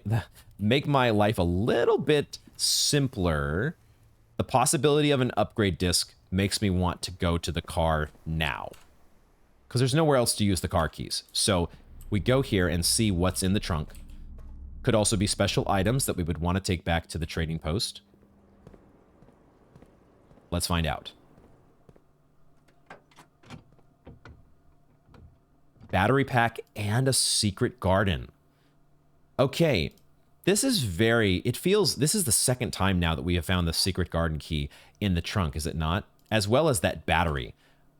make my life a little bit simpler, the possibility of an upgrade disc makes me want to go to the car now, because there's nowhere else to use the car keys. So we go here and see what's in the trunk. Could also be special items that we would want to take back to the trading post. Let's find out. Battery pack and a secret garden. Okay, this is this is the second time now that we have found the secret garden key in the trunk, is it not? As well as that battery.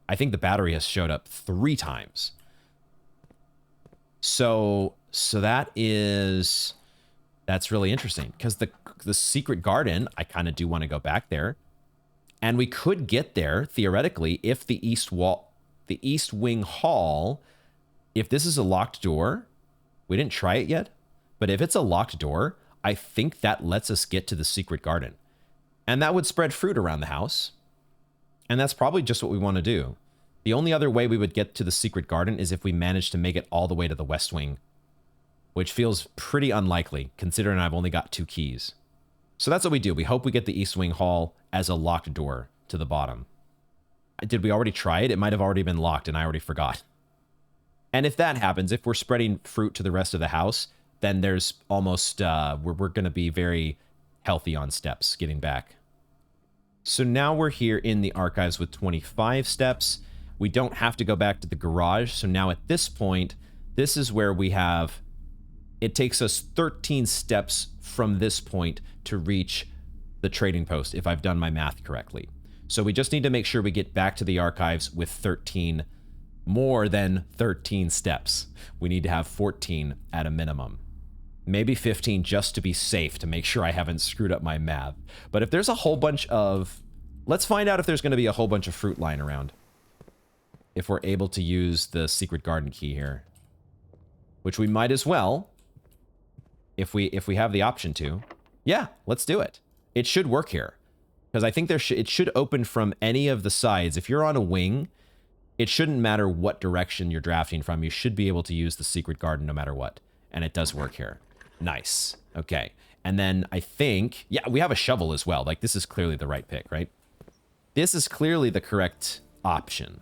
I think the battery has showed up 3 times. So that's really interesting, because the secret garden, I kind of do want to go back there. And we could get there, theoretically, if the east wing hall, if this is a locked door, we didn't try it yet, but if it's a locked door, I think that lets us get to the secret garden. And that would spread fruit around the house. And that's probably just what we want to do. The only other way we would get to the secret garden is if we managed to make it all the way to the west wing, which feels pretty unlikely, considering I've only got 2 keys. So that's what we do. We hope we get the east wing hall as a locked door to the bottom. Did we already try it? It might have already been locked and I already forgot. And if that happens, if we're spreading fruit to the rest of the house, then there's almost, we're going to be very healthy on steps getting back. So now we're here in the archives with 25 steps. We don't have to go back to the garage. So now at this point, this is where we have, it takes us 13 steps from this point to reach the trading post, if I've done my math correctly. So we just need to make sure we get back to the archives with more than 13 steps. We need to have 14 at a minimum. Maybe 15 just to be safe, to make sure I haven't screwed up my math. But if there's a whole bunch of, let's find out if there's going to be a whole bunch of fruit lying around. If we're able to use the secret garden key here, which we might as well, if we have the option to. Yeah, let's do it. It should work here, because I think it should open from any of the sides. If you're on a wing, it shouldn't matter what direction you're drafting from. You should be able to use the secret garden no matter what, and it does work here. Nice. Okay. And then I think, yeah, we have a shovel as well. Like, this is clearly the right pick, right? This is clearly the correct option.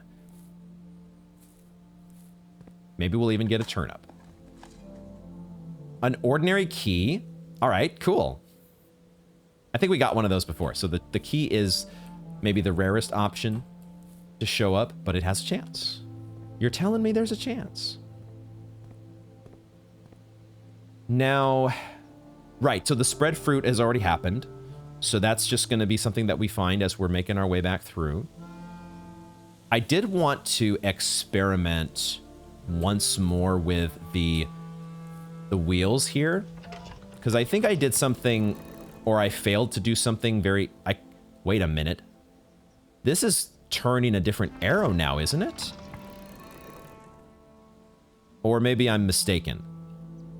Maybe we'll even get a turnip. An ordinary key. All right, cool. I think we got one of those before. So the key is maybe the rarest option to show up, but it has a chance. You're telling me there's a chance. Now, right, so the spread fruit has already happened. So that's just going to be something that we find as we're making our way back through. I did want to experiment once more with the wheels here, because I think I did something, or I failed to do something very... Wait a minute. This is turning a different arrow now, isn't it? Or maybe I'm mistaken.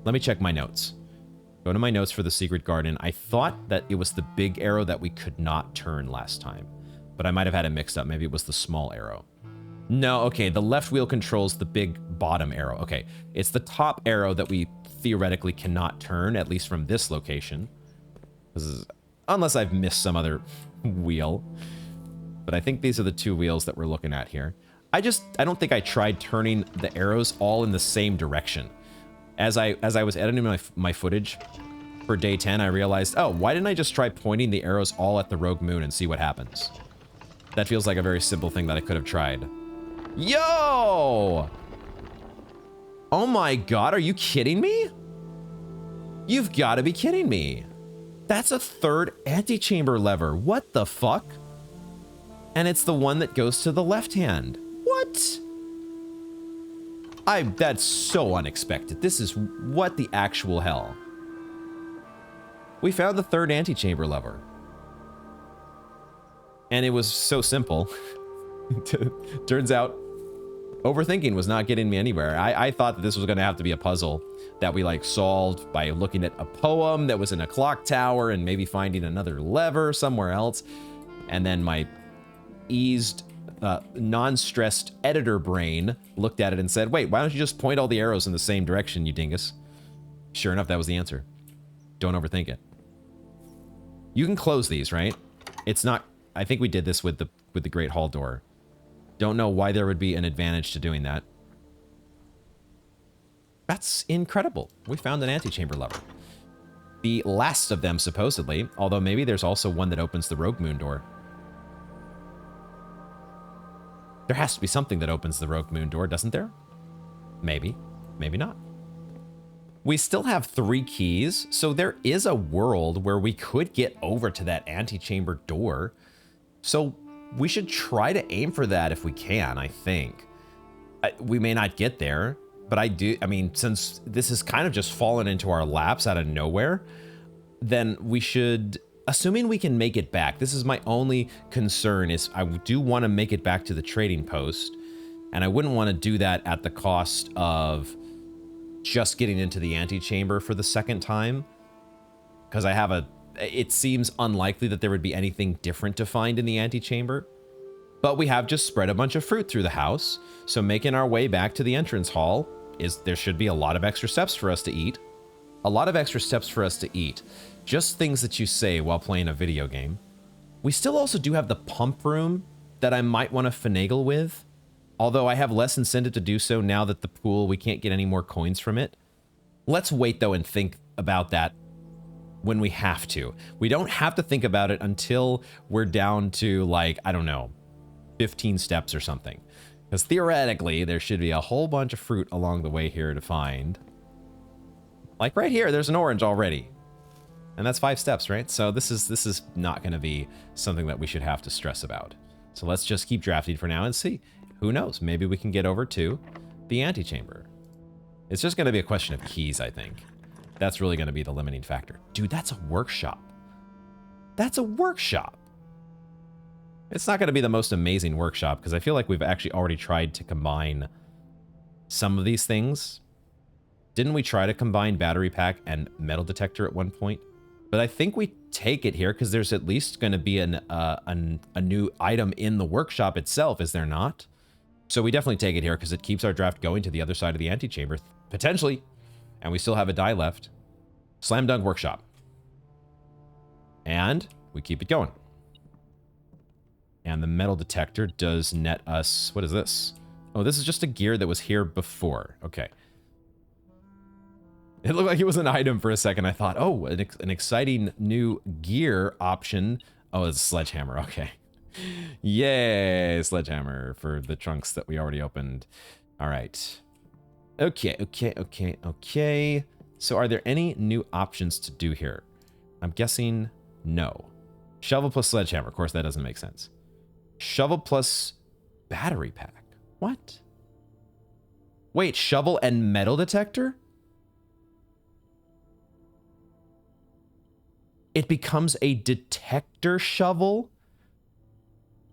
Let me check my notes. Go to my notes for the secret garden. I thought that it was the big arrow that we could not turn last time, but I might have had it mixed up. Maybe it was the small arrow. No, okay, the left wheel controls the big bottom arrow. Okay, it's the top arrow that we theoretically cannot turn, at least from this location. Unless I've missed some other wheel. But I think these are the two wheels that we're looking at here. I don't think I tried turning the arrows all in the same direction. As I was editing my footage for day 10, I realized, oh, why didn't I just try pointing the arrows all at the rogue moon and see what happens? That feels like a very simple thing that I could have tried. Yo! Oh my god, are you kidding me? You've got to be kidding me. That's a third antechamber lever. What the fuck? And it's the one that goes to the left hand. What? That's so unexpected. This is what the actual hell. We found the third antechamber lever. And it was so simple. Turns out, overthinking was not getting me anywhere. I thought that this was going to have to be a puzzle that we like solved by looking at a poem that was in a clock tower and maybe finding another lever somewhere else. And then my eased, non-stressed editor brain looked at it and said, wait, why don't you just point all the arrows in the same direction, you dingus? Sure enough, that was the answer. Don't overthink it. You can close these, right? It's not... I think we did this with the Great Hall door. Don't know why there would be an advantage to doing that. That's incredible. We found an antechamber lever. The last of them, supposedly, although maybe there's also one that opens the Rogue Moon door. There has to be something that opens the Rogue Moon door, doesn't there? Maybe. Maybe not. We still have 3 keys, so there is a world where we could get over to that antechamber door. So we should try to aim for that if we can, I think. We may not get there, but I mean, since this has kind of just fallen into our laps out of nowhere, then we should, assuming we can make it back. This is my only concern, is I do want to make it back to the trading post, and I wouldn't want to do that at the cost of just getting into the antechamber for the second time, because it seems unlikely that there would be anything different to find in the antechamber. But we have just spread a bunch of fruit through the house, so making our way back to the entrance hall there should be a lot of extra steps for us to eat. A lot of extra steps for us to eat. Just things that you say while playing a video game. We still also do have the pump room that I might want to finagle with, although I have less incentive to do so now that the pool, we can't get any more coins from it. Let's wait, though, and think about that when we have to. We don't have to think about it until we're down to, like, I don't know, 15 steps or something. Because theoretically, there should be a whole bunch of fruit along the way here to find. Like right here, there's an orange already. And that's 5 steps, right? So this is not going to be something that we should have to stress about. So let's just keep drafting for now and see. Who knows? Maybe we can get over to the antechamber. It's just going to be a question of keys, I think. That's really going to be the limiting factor. Dude, that's a workshop. That's a workshop. It's not going to be the most amazing workshop, because I feel like we've actually already tried to combine some of these things. Didn't we try to combine battery pack and metal detector at one point? But I think we take it here because there's at least going to be a new item in the workshop itself, is there not? So we definitely take it here because it keeps our draft going to the other side of the antechamber, potentially. And we still have a die left. Slam dunk workshop. And we keep it going. And the metal detector does net us... What is this? Oh, this is just a gear that was here before. Okay. It looked like it was an item for a second. I thought, oh, an exciting new gear option. Oh, it's a sledgehammer. Okay. Yay, sledgehammer for the trunks that we already opened. All right. Okay. So are there any new options to do here? I'm guessing no. Shovel plus sledgehammer. Of course, that doesn't make sense. Shovel plus battery pack. What? Wait, shovel and metal detector? It becomes a detector shovel?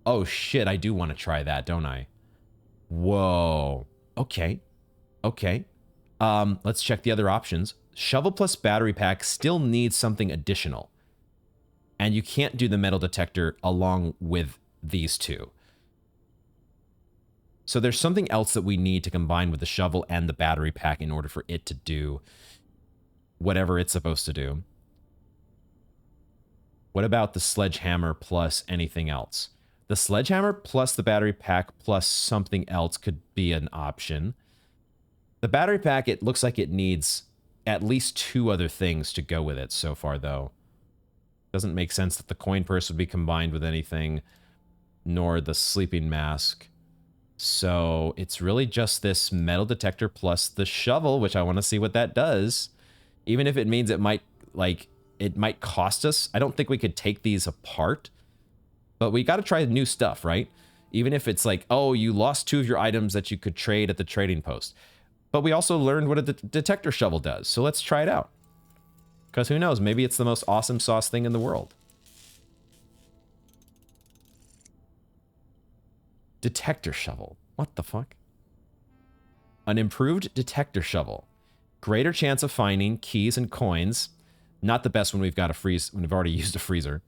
Oh shit, I do want to try that, don't I? Whoa. Okay. Okay. Let's check the other options. Shovel plus battery pack still needs something additional. And you can't do the metal detector along with these two. So there's something else that we need to combine with the shovel and the battery pack in order for it to do whatever it's supposed to do. What about the sledgehammer plus anything else? The sledgehammer plus the battery pack plus something else could be an option. The battery pack, it looks like it needs at least 2 other things to go with it so far, though. Doesn't make sense that the coin purse would be combined with anything, nor the sleeping mask. So it's really just this metal detector plus the shovel, which I want to see what that does. Even if it means it might, like, it might cost us. I don't think we could take these apart, but we got to try new stuff, right? Even if it's like, oh, you lost 2 of your items that you could trade at the trading post. But we also learned what a detector shovel does, so let's try it out. Because who knows, maybe it's the most awesome sauce thing in the world. Detector shovel. What the fuck? An improved detector shovel. Greater chance of finding keys and coins. Not the best when we've got a freeze, when we've already used a freezer.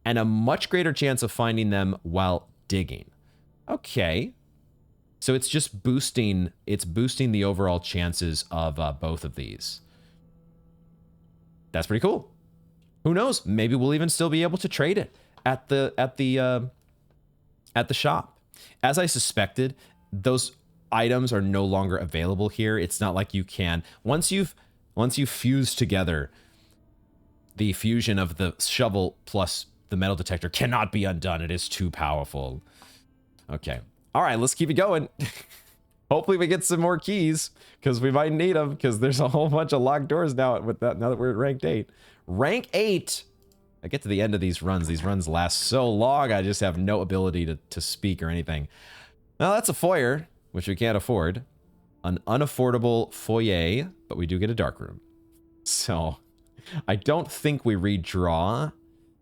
And a much greater chance of finding them while digging. Okay. So it's just boosting the overall chances of both of these. That's pretty cool. Who knows? Maybe we'll even still be able to trade it at the shop. As I suspected, those items are no longer available here. It's not like you can once you've fused together, the fusion of the shovel plus the metal detector cannot be undone. It is too powerful. Okay. All right, let's keep it going. Hopefully we get some more keys, because we might need them, because there's a whole bunch of locked doors now with that. Now that we're at ranked 8. Rank 8. I get to the end of these runs. These runs last so long, I just have no ability to speak or anything. Now that's a foyer, which we can't afford. An unaffordable foyer, but we do get a dark room. So I don't think we redraw.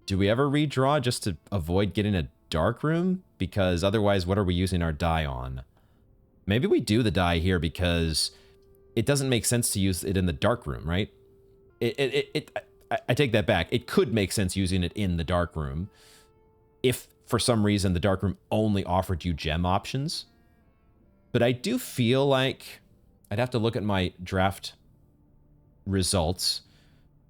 Do we ever redraw just to avoid getting a dark room? Because otherwise, what are we using our die on? Maybe we do the die here because it doesn't make sense to use it in the dark room, right? I take that back. It could make sense using it in the dark room if for some reason the dark room only offered you gem options. But I do feel like I'd have to look at my draft results.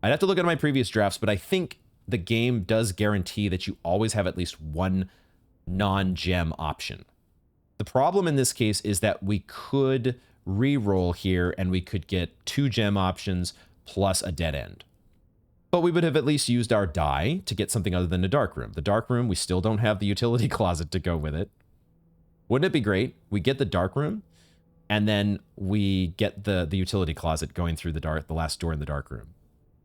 I'd have to look at my previous drafts, but I think the game does guarantee that you always have at least one non-gem option. The problem in this case is that we could re-roll here and we could get 2 gem options plus a dead end. But we would have at least used our die to get something other than a dark room. The dark room, we still don't have the utility closet to go with it. Wouldn't it be great? We get the dark room, and then we get the utility closet going through the last door in the dark room.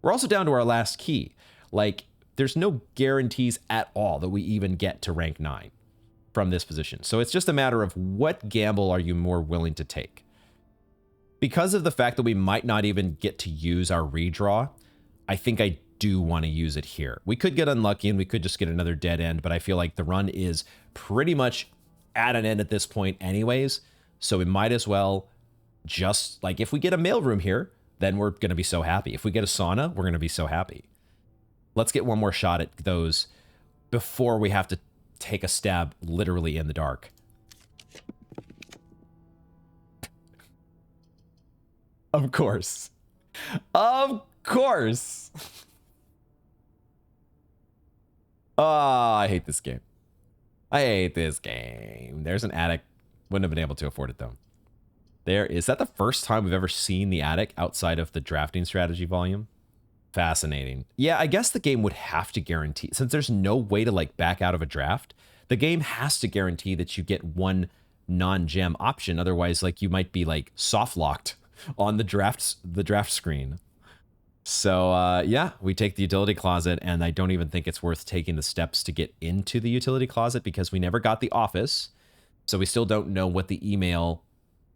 We're also down to our last key. Like, there's no guarantees at all that we even get to rank 9 from this position. So it's just a matter of what gamble are you more willing to take. Because of the fact that we might not even get to use our redraw, I think I do want to use it here. We could get unlucky and we could just get another dead end, but I feel like the run is pretty much at an end at this point anyways, so we might as well just, like, if we get a mailroom here, then we're going to be so happy. If we get a sauna, we're going to be so happy. Let's get one more shot at those before we have to take a stab literally in the dark. Of course. Of course. Oh, I hate this game. I hate this game. There's an attic. Wouldn't have been able to afford it, though. Is that the first time we've ever seen the attic outside of the drafting strategy volume? Fascinating. Yeah, I guess the game would have to guarantee, since there's no way to, like, back out of a draft, the game has to guarantee that you get one non-gem option. Otherwise, like, you might be, like, soft locked on the draft screen. So, yeah, we take the utility closet, and I don't even think it's worth taking the steps to get into the utility closet because we never got the office. So we still don't know what the email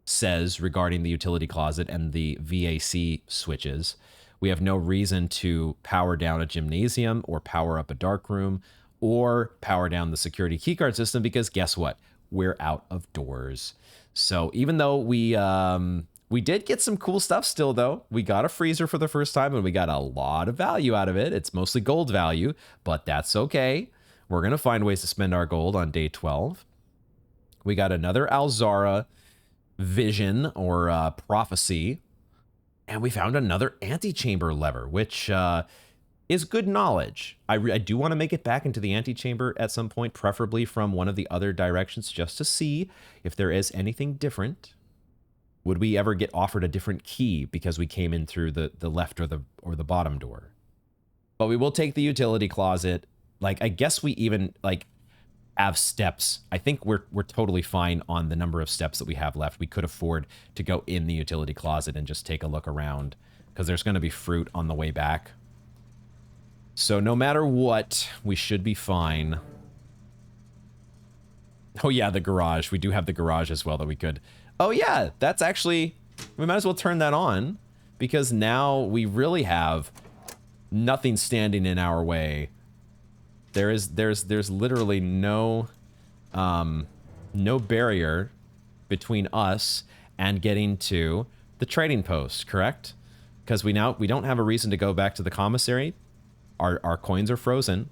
says regarding the utility closet and the VAC switches. We have no reason to power down a gymnasium or power up a dark room or power down the security keycard system because guess what? We're out of doors. So even though we did get some cool stuff still though. We got a freezer for the first time and we got a lot of value out of it. It's mostly gold value, but that's okay. We're going to find ways to spend our gold on day 12. We got another Alzara vision or prophecy, and we found another antechamber lever, which is good knowledge. I do want to make it back into the antechamber at some point, preferably from one of the other directions, just to see if there is anything different. Would we ever get offered a different key because we came in through the left or the bottom door? But we will take the utility closet. Like, I guess we even like have steps. I think we're totally fine on the number of steps that we have left. We could afford to go in the utility closet and just take a look around because there's going to be fruit on the way back. So no matter what, we should be fine. Oh yeah, the garage. We do have the garage as well that we could... Oh yeah, that's actually... We might as well turn that on because now we really have nothing standing in our way. There's literally no barrier between us and getting to the trading post, correct? Because we don't have a reason to go back to the commissary. Our coins are frozen,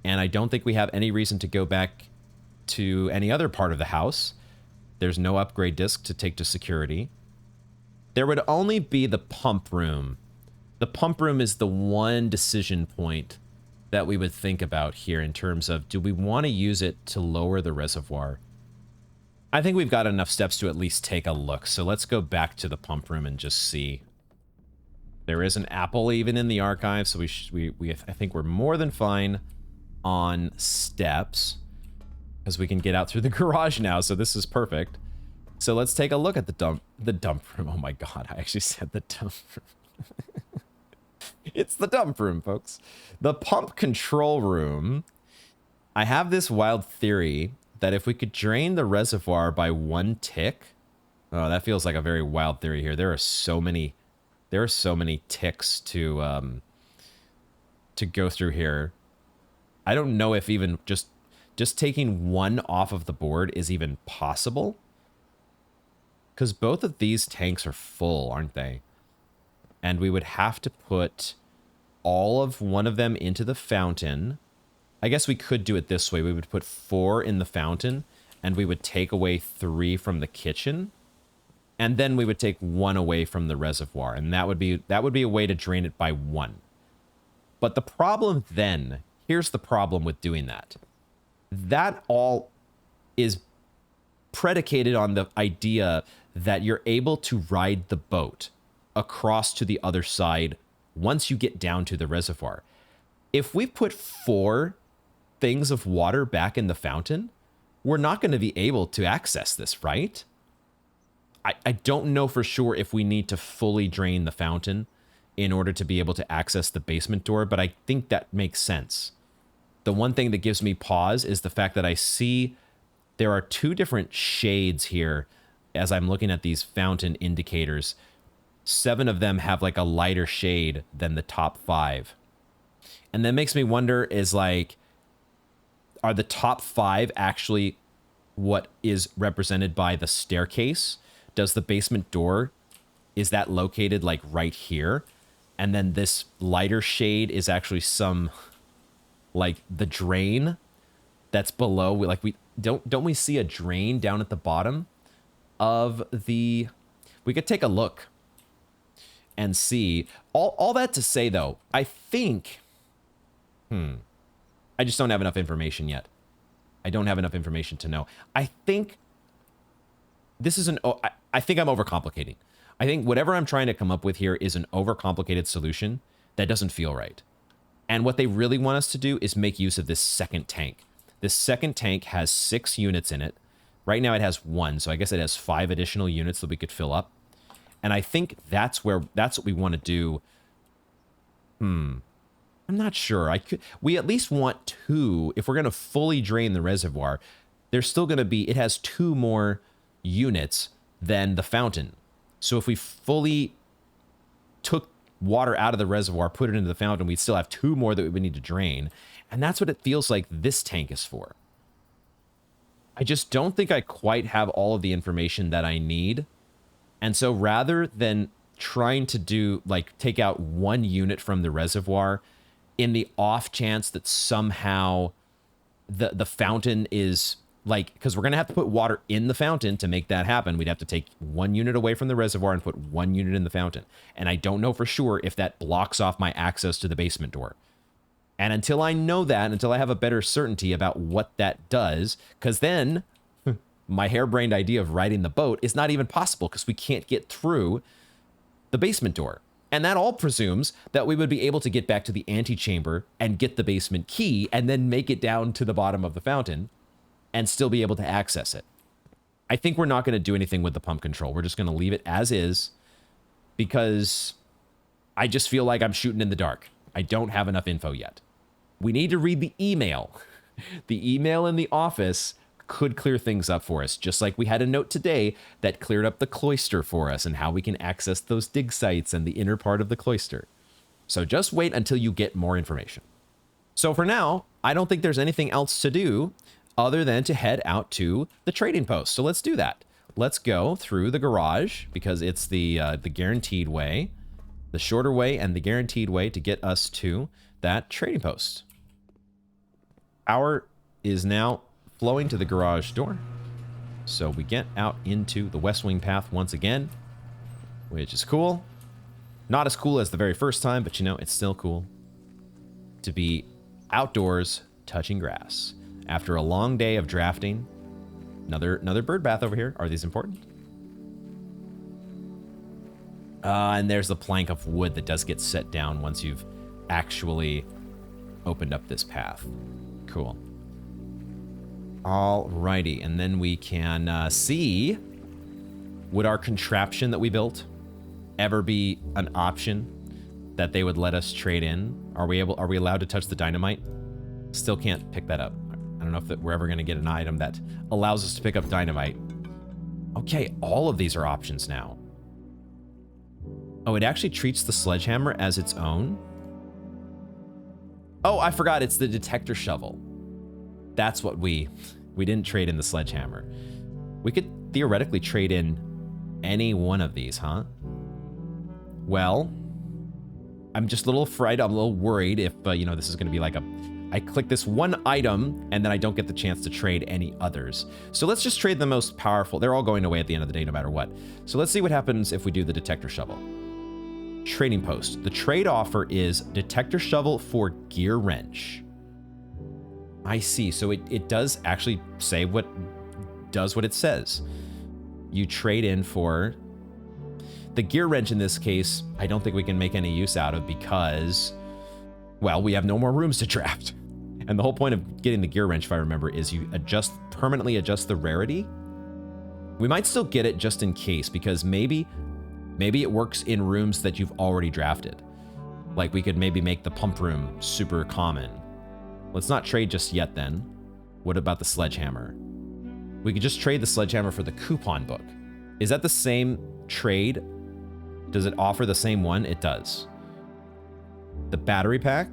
and I don't think we have any reason to go back to any other part of the house. There's no upgrade disc to take to security. There would only be the pump room. The pump room is the one decision point that we would think about here in terms of, do we want to use it to lower the reservoir? I think we've got enough steps to at least take a look. So let's go back to the pump room and just see. There is an apple even in the archive, so I think we're more than fine on steps because we can get out through the garage now, so this is perfect. So let's take a look at the dump room. Oh my god, I actually said the dump room. It's the dump room, folks. The pump control room. I have this wild theory that if we could drain the reservoir by 1 tick... Oh, that feels like a very wild theory here. There are so many ticks to go through here. I don't know if even just taking 1 off of the board is even possible. Because both of these tanks are full, aren't they? And we would have to put all of one of them into the fountain. I guess we could do it this way. We would put 4 in the fountain, and we would take away 3 from the kitchen. And then we would take 1 away from the reservoir. And that would be a way to drain it by 1. But the problem then, here's the problem with doing that. That all is predicated on the idea that you're able to ride the boat across to the other side once you get down to the reservoir. If we put 4 things of water back in the fountain, we're not going to be able to access this, right? I don't know for sure if we need to fully drain the fountain in order to be able to access the basement door, but I think that makes sense. The one thing that gives me pause is the fact that I see there are 2 different shades here as I'm looking at these fountain indicators. 7 of them have like a lighter shade than the top 5. And that makes me wonder is like, are the top 5 actually what is represented by the staircase? Does the basement door, is that located like right here? And then this lighter shade is actually some, like the drain that's below. Like don't we see a drain down at the bottom of the, we could take a look and see. All that to say though, I think, I just don't have enough information yet. I don't have enough information to know. I think this is I think I'm overcomplicating. I think whatever I'm trying to come up with here is an overcomplicated solution that doesn't feel right. And what they really want us to do is make use of this second tank. This second tank has 6 units in it. Right now it has 1, so I guess it has 5 additional units that we could fill up. And I think that's what we want to do. I'm not sure. We at least want 2, if we're going to fully drain the reservoir, there's still going to be, it has 2 more units than the fountain. So if we fully took water out of the reservoir, put it into the fountain, we'd still have 2 more that we would need to drain. And that's what it feels like this tank is for. I just don't think I quite have all of the information that I need. And so rather than trying to do, like, take out 1 unit from the reservoir in the off chance that somehow the fountain is, like, because we're going to have to put water in the fountain to make that happen. We'd have to take 1 unit away from the reservoir and put 1 unit in the fountain. And I don't know for sure if that blocks off my access to the basement door. And until I know that, until I have a better certainty about what that does, because then my harebrained idea of riding the boat is not even possible because we can't get through the basement door. And that all presumes that we would be able to get back to the antechamber and get the basement key and then make it down to the bottom of the fountain and still be able to access it. I think we're not going to do anything with the pump control. We're just going to leave it as is because I just feel like I'm shooting in the dark. I don't have enough info yet. We need to read the email. The email in the office could clear things up for us, just like we had a note today that cleared up the cloister for us and how we can access those dig sites and the inner part of the cloister. So just wait until you get more information. So for now, I don't think there's anything else to do other than to head out to the trading post. So let's do that. Let's go through the garage because it's the guaranteed way, the shorter way and the guaranteed way to get us to that trading post. Power is now flowing to the garage door. So we get out into the West Wing path once again, which is cool. Not as cool as the very first time, but you know, it's still cool to be outdoors touching grass. After a long day of drafting, another bird bath over here. Are these important? And there's the plank of wood that does get set down once you've actually opened up this path. Cool. Alrighty, and then we can see, would our contraption that we built ever be an option that they would let us trade in? Are we allowed to touch the dynamite? Still can't pick that up. I don't know if we're ever going to get an item that allows us to pick up dynamite. Okay, all of these are options now. Oh, it actually treats the sledgehammer as its own? Oh, I forgot, it's the detector shovel. That's what we didn't trade in the sledgehammer. We could theoretically trade in any one of these, huh? Well, I'm just a little afraid, I'm a little worried if, you know, this is going to be like I click this one item and then I don't get the chance to trade any others. So let's just trade the most powerful. They're all going away at the end of the day, no matter what. So let's see what happens if we do the detector shovel. Trading post. The trade offer is detector shovel for gear wrench. I see. So it does actually say what it says. You trade in for the gear wrench. In this case, I don't think we can make any use out of because, well, we have no more rooms to draft. And the whole point of getting the gear wrench, if I remember, is you permanently adjust the rarity. We might still get it just in case because maybe it works in rooms that you've already drafted. Like we could maybe make the pump room super common. Let's not trade just yet then. What about the sledgehammer? We could just trade the sledgehammer for the coupon book. Is that the same trade? Does it offer the same one? It does. The battery pack?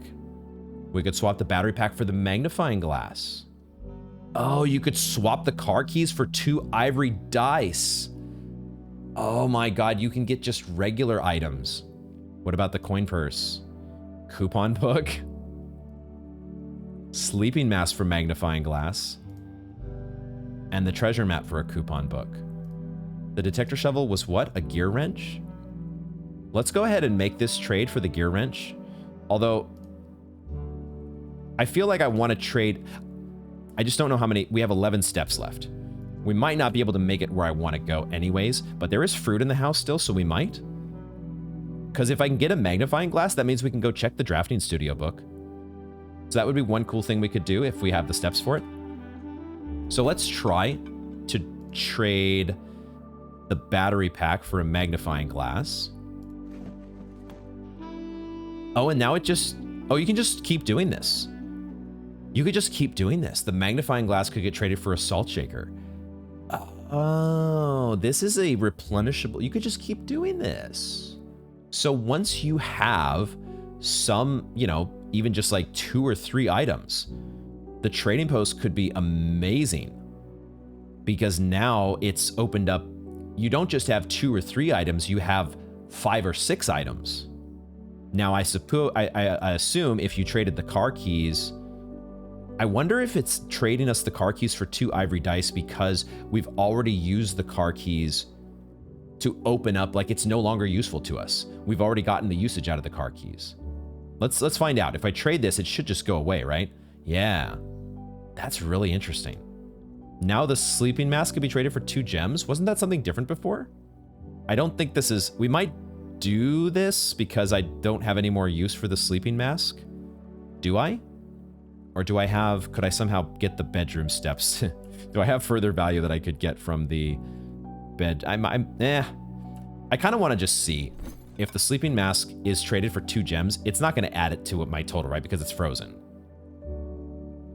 We could swap the battery pack for the magnifying glass. Oh, you could swap the car keys for 2 ivory dice. Oh my god, you can get just regular items. What about the coin purse? Coupon book? Sleeping mask for magnifying glass. And the treasure map for a coupon book. The detector shovel was what? A gear wrench? Let's go ahead and make this trade for the gear wrench. Although, I feel like I want to trade. I just don't know how many. We have 11 steps left. We might not be able to make it where I want to go anyways, but there is fruit in the house still, so we might. Because if I can get a magnifying glass, that means we can go check the drafting studio book. So that would be one cool thing we could do if we have the steps for it. So let's try to trade the battery pack for a magnifying glass. Oh, and now it just... Oh, you can just keep doing this. You could just keep doing this. The magnifying glass could get traded for a salt shaker. Oh, this is a replenishable. You could just keep doing this. So once you have some, you know, even just like 2 or 3 items, the trading post could be amazing because now it's opened up. You don't just have 2 or 3 items, you have 5 or 6 items. Now, I suppose, I assume if you traded the car keys, I wonder if it's trading us the car keys for 2 ivory dice because we've already used the car keys to open up, like it's no longer useful to us. We've already gotten the usage out of the car keys. Let's find out. If I trade this, it should just go away, right? Yeah, that's really interesting. Now the sleeping mask could be traded for 2 gems. Wasn't that something different before? I don't think this is, we might do this because I don't have any more use for the sleeping mask. Do I? Or do I have, could I somehow get the bedroom steps? Do I have further value that I could get from the bed? I kind of want to just see if the sleeping mask is traded for 2 gems. It's not going to add it to my total, right? Because it's frozen.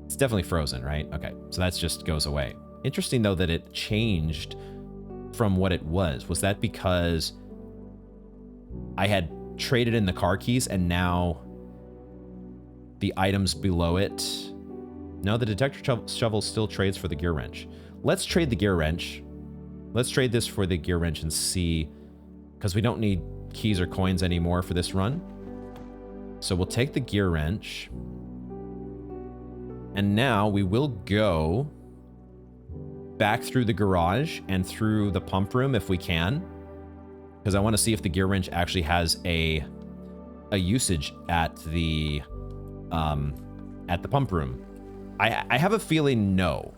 It's definitely frozen, right? Okay, so that just goes away. Interesting, though, that it changed from what it was. Was that because I had traded in the car keys and now the items below it? No, the detector shovel still trades for the gear wrench. Let's trade the gear wrench. Let's trade this for the gear wrench and see, because we don't need keys or coins anymore for this run. So we'll take the gear wrench. And now we will go back through the garage and through the pump room if we can, because I want to see if the gear wrench actually has a usage at the pump room. I have a feeling no.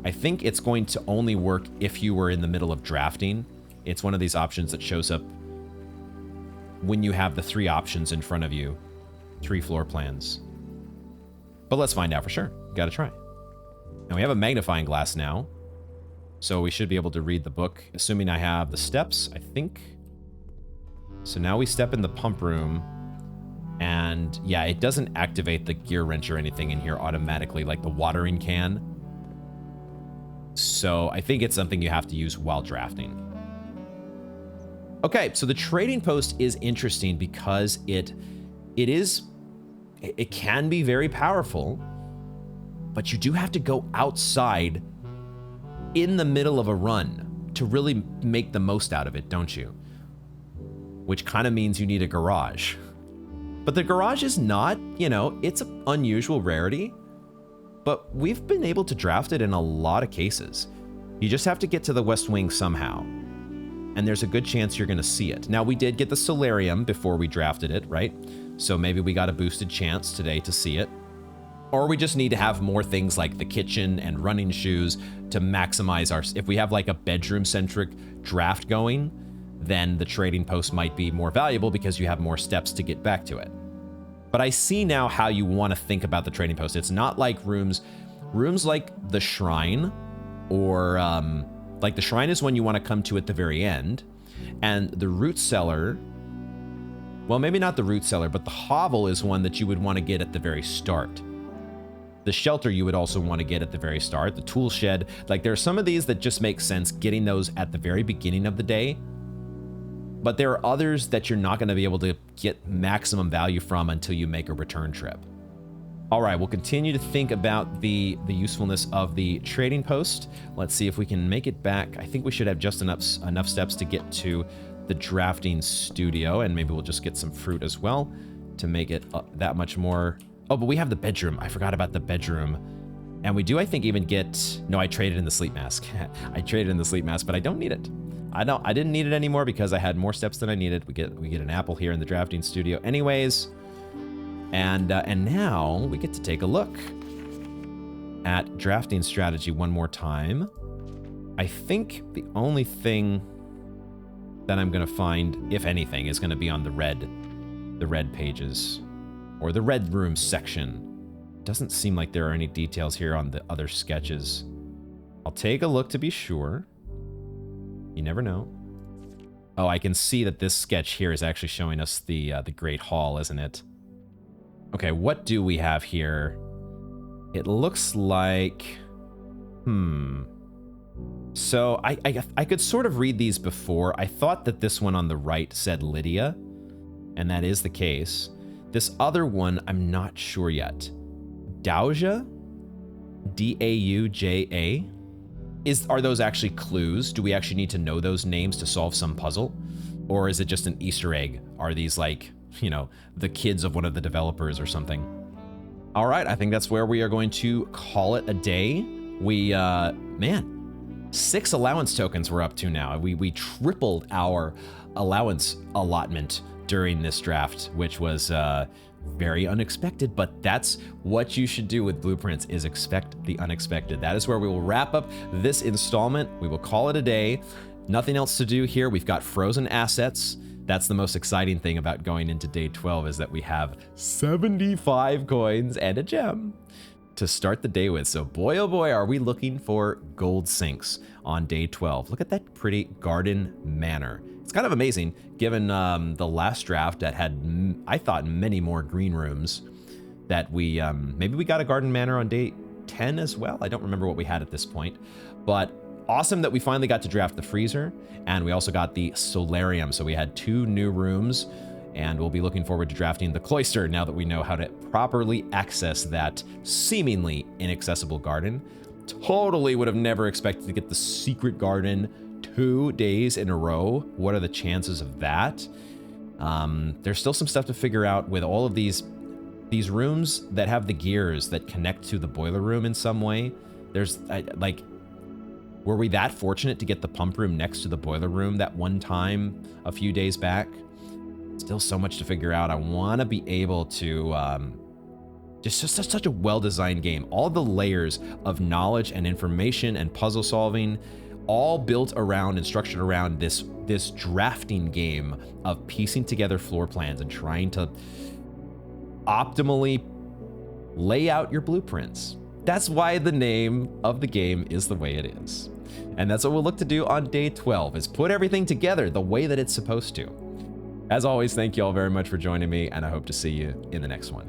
I think it's going to only work if you were in the middle of drafting. It's one of these options that shows up when you have the 3 options in front of you, 3 floor plans. But let's find out for sure. Gotta try. And we have a magnifying glass now, so we should be able to read the book, assuming I have the steps, I think. So now we step in the pump room, and yeah, it doesn't activate the gear wrench or anything in here automatically like the watering can. So I think it's something you have to use while drafting. Okay, so the trading post is interesting because it can be very powerful, but you do have to go outside in the middle of a run to really make the most out of it, don't you? Which kind of means you need a garage. But the garage is not, you know, it's an unusual rarity, but we've been able to draft it in a lot of cases. You just have to get to the West Wing somehow, and there's a good chance you're going to see it. Now, we did get the solarium before we drafted it, right? So maybe we got a boosted chance today to see it. Or we just need to have more things like the kitchen and running shoes to maximize our... If we have like a bedroom-centric draft going, then the trading post might be more valuable because you have more steps to get back to it. But I see now how you want to think about the trading post. It's not like rooms like the shrine, or like the shrine is one you want to come to at the very end, and the root cellar, well, maybe not the root cellar, but the hovel is one that you would want to get at the very start. The shelter you would also want to get at the very start. The tool shed, like there are some of these that just make sense getting those at the very beginning of the day. But there are others that you're not going to be able to get maximum value from until you make a return trip. All right, we'll continue to think about the usefulness of the trading post. Let's see if we can make it back. I think we should have just enough steps to get to the drafting studio, and maybe we'll just get some fruit as well to make it that much more. Oh, but we have the bedroom. I forgot about the bedroom. And we do, I think, even get... No, I traded in the sleep mask. I traded in the sleep mask, but I don't need it. I didn't need it anymore because I had more steps than I needed. We get an apple here in the drafting studio anyways. And now we get to take a look at drafting strategy one more time. I think the only thing that I'm going to find, if anything, is going to be on the red pages, or the red room section. Doesn't seem like there are any details here on the other sketches. I'll take a look to be sure. You never know. Oh, I can see that this sketch here is actually showing us the Great Hall, isn't it? Okay, what do we have here? It looks like, So I could sort of read these before. I thought that this one on the right said Lydia, and that is the case. This other one, I'm not sure yet. Dauja? D-A-U-J-A? Are those actually clues? Do we actually need to know those names to solve some puzzle? Or is it just an Easter egg? Are these like, you know, the kids of one of the developers or something? All right, I think that's where we are going to call it a day. We, man, 6 allowance tokens we're up to now. We tripled our allowance allotment during this draft, which was very unexpected, but that's what you should do with blueprints, is expect the unexpected. That is where we will wrap up this installment. We will call it a day. Nothing else to do here. We've got frozen assets. That's the most exciting thing about going into day 12, is that we have 75 coins and a gem to start the day with. So boy, oh boy, are we looking for gold sinks on day 12. Look at that pretty garden manor. It's kind of amazing, given the last draft that had, I thought, many more green rooms, that we, maybe we got a garden manor on day 10 as well. I don't remember what we had at this point, but awesome that we finally got to draft the freezer, and we also got the solarium. So we had 2 new rooms, and we'll be looking forward to drafting the cloister now that we know how to properly access that seemingly inaccessible garden. Totally would have never expected to get the secret garden 2 days in a row. What are the chances of that? There's still some stuff to figure out with all of these rooms that have the gears that connect to the boiler room in some way. There's like, were we that fortunate to get the pump room next to the boiler room that one time a few days back? Still so much to figure out. I want to be able to just such a well-designed game. All the layers of knowledge and information and puzzle solving, all built around and structured around this drafting game of piecing together floor plans and trying to optimally lay out your blueprints. That's why the name of the game is the way it is. And that's what we'll look to do on day 12, is put everything together the way that it's supposed to. As always, thank you all very much for joining me, and I hope to see you in the next one.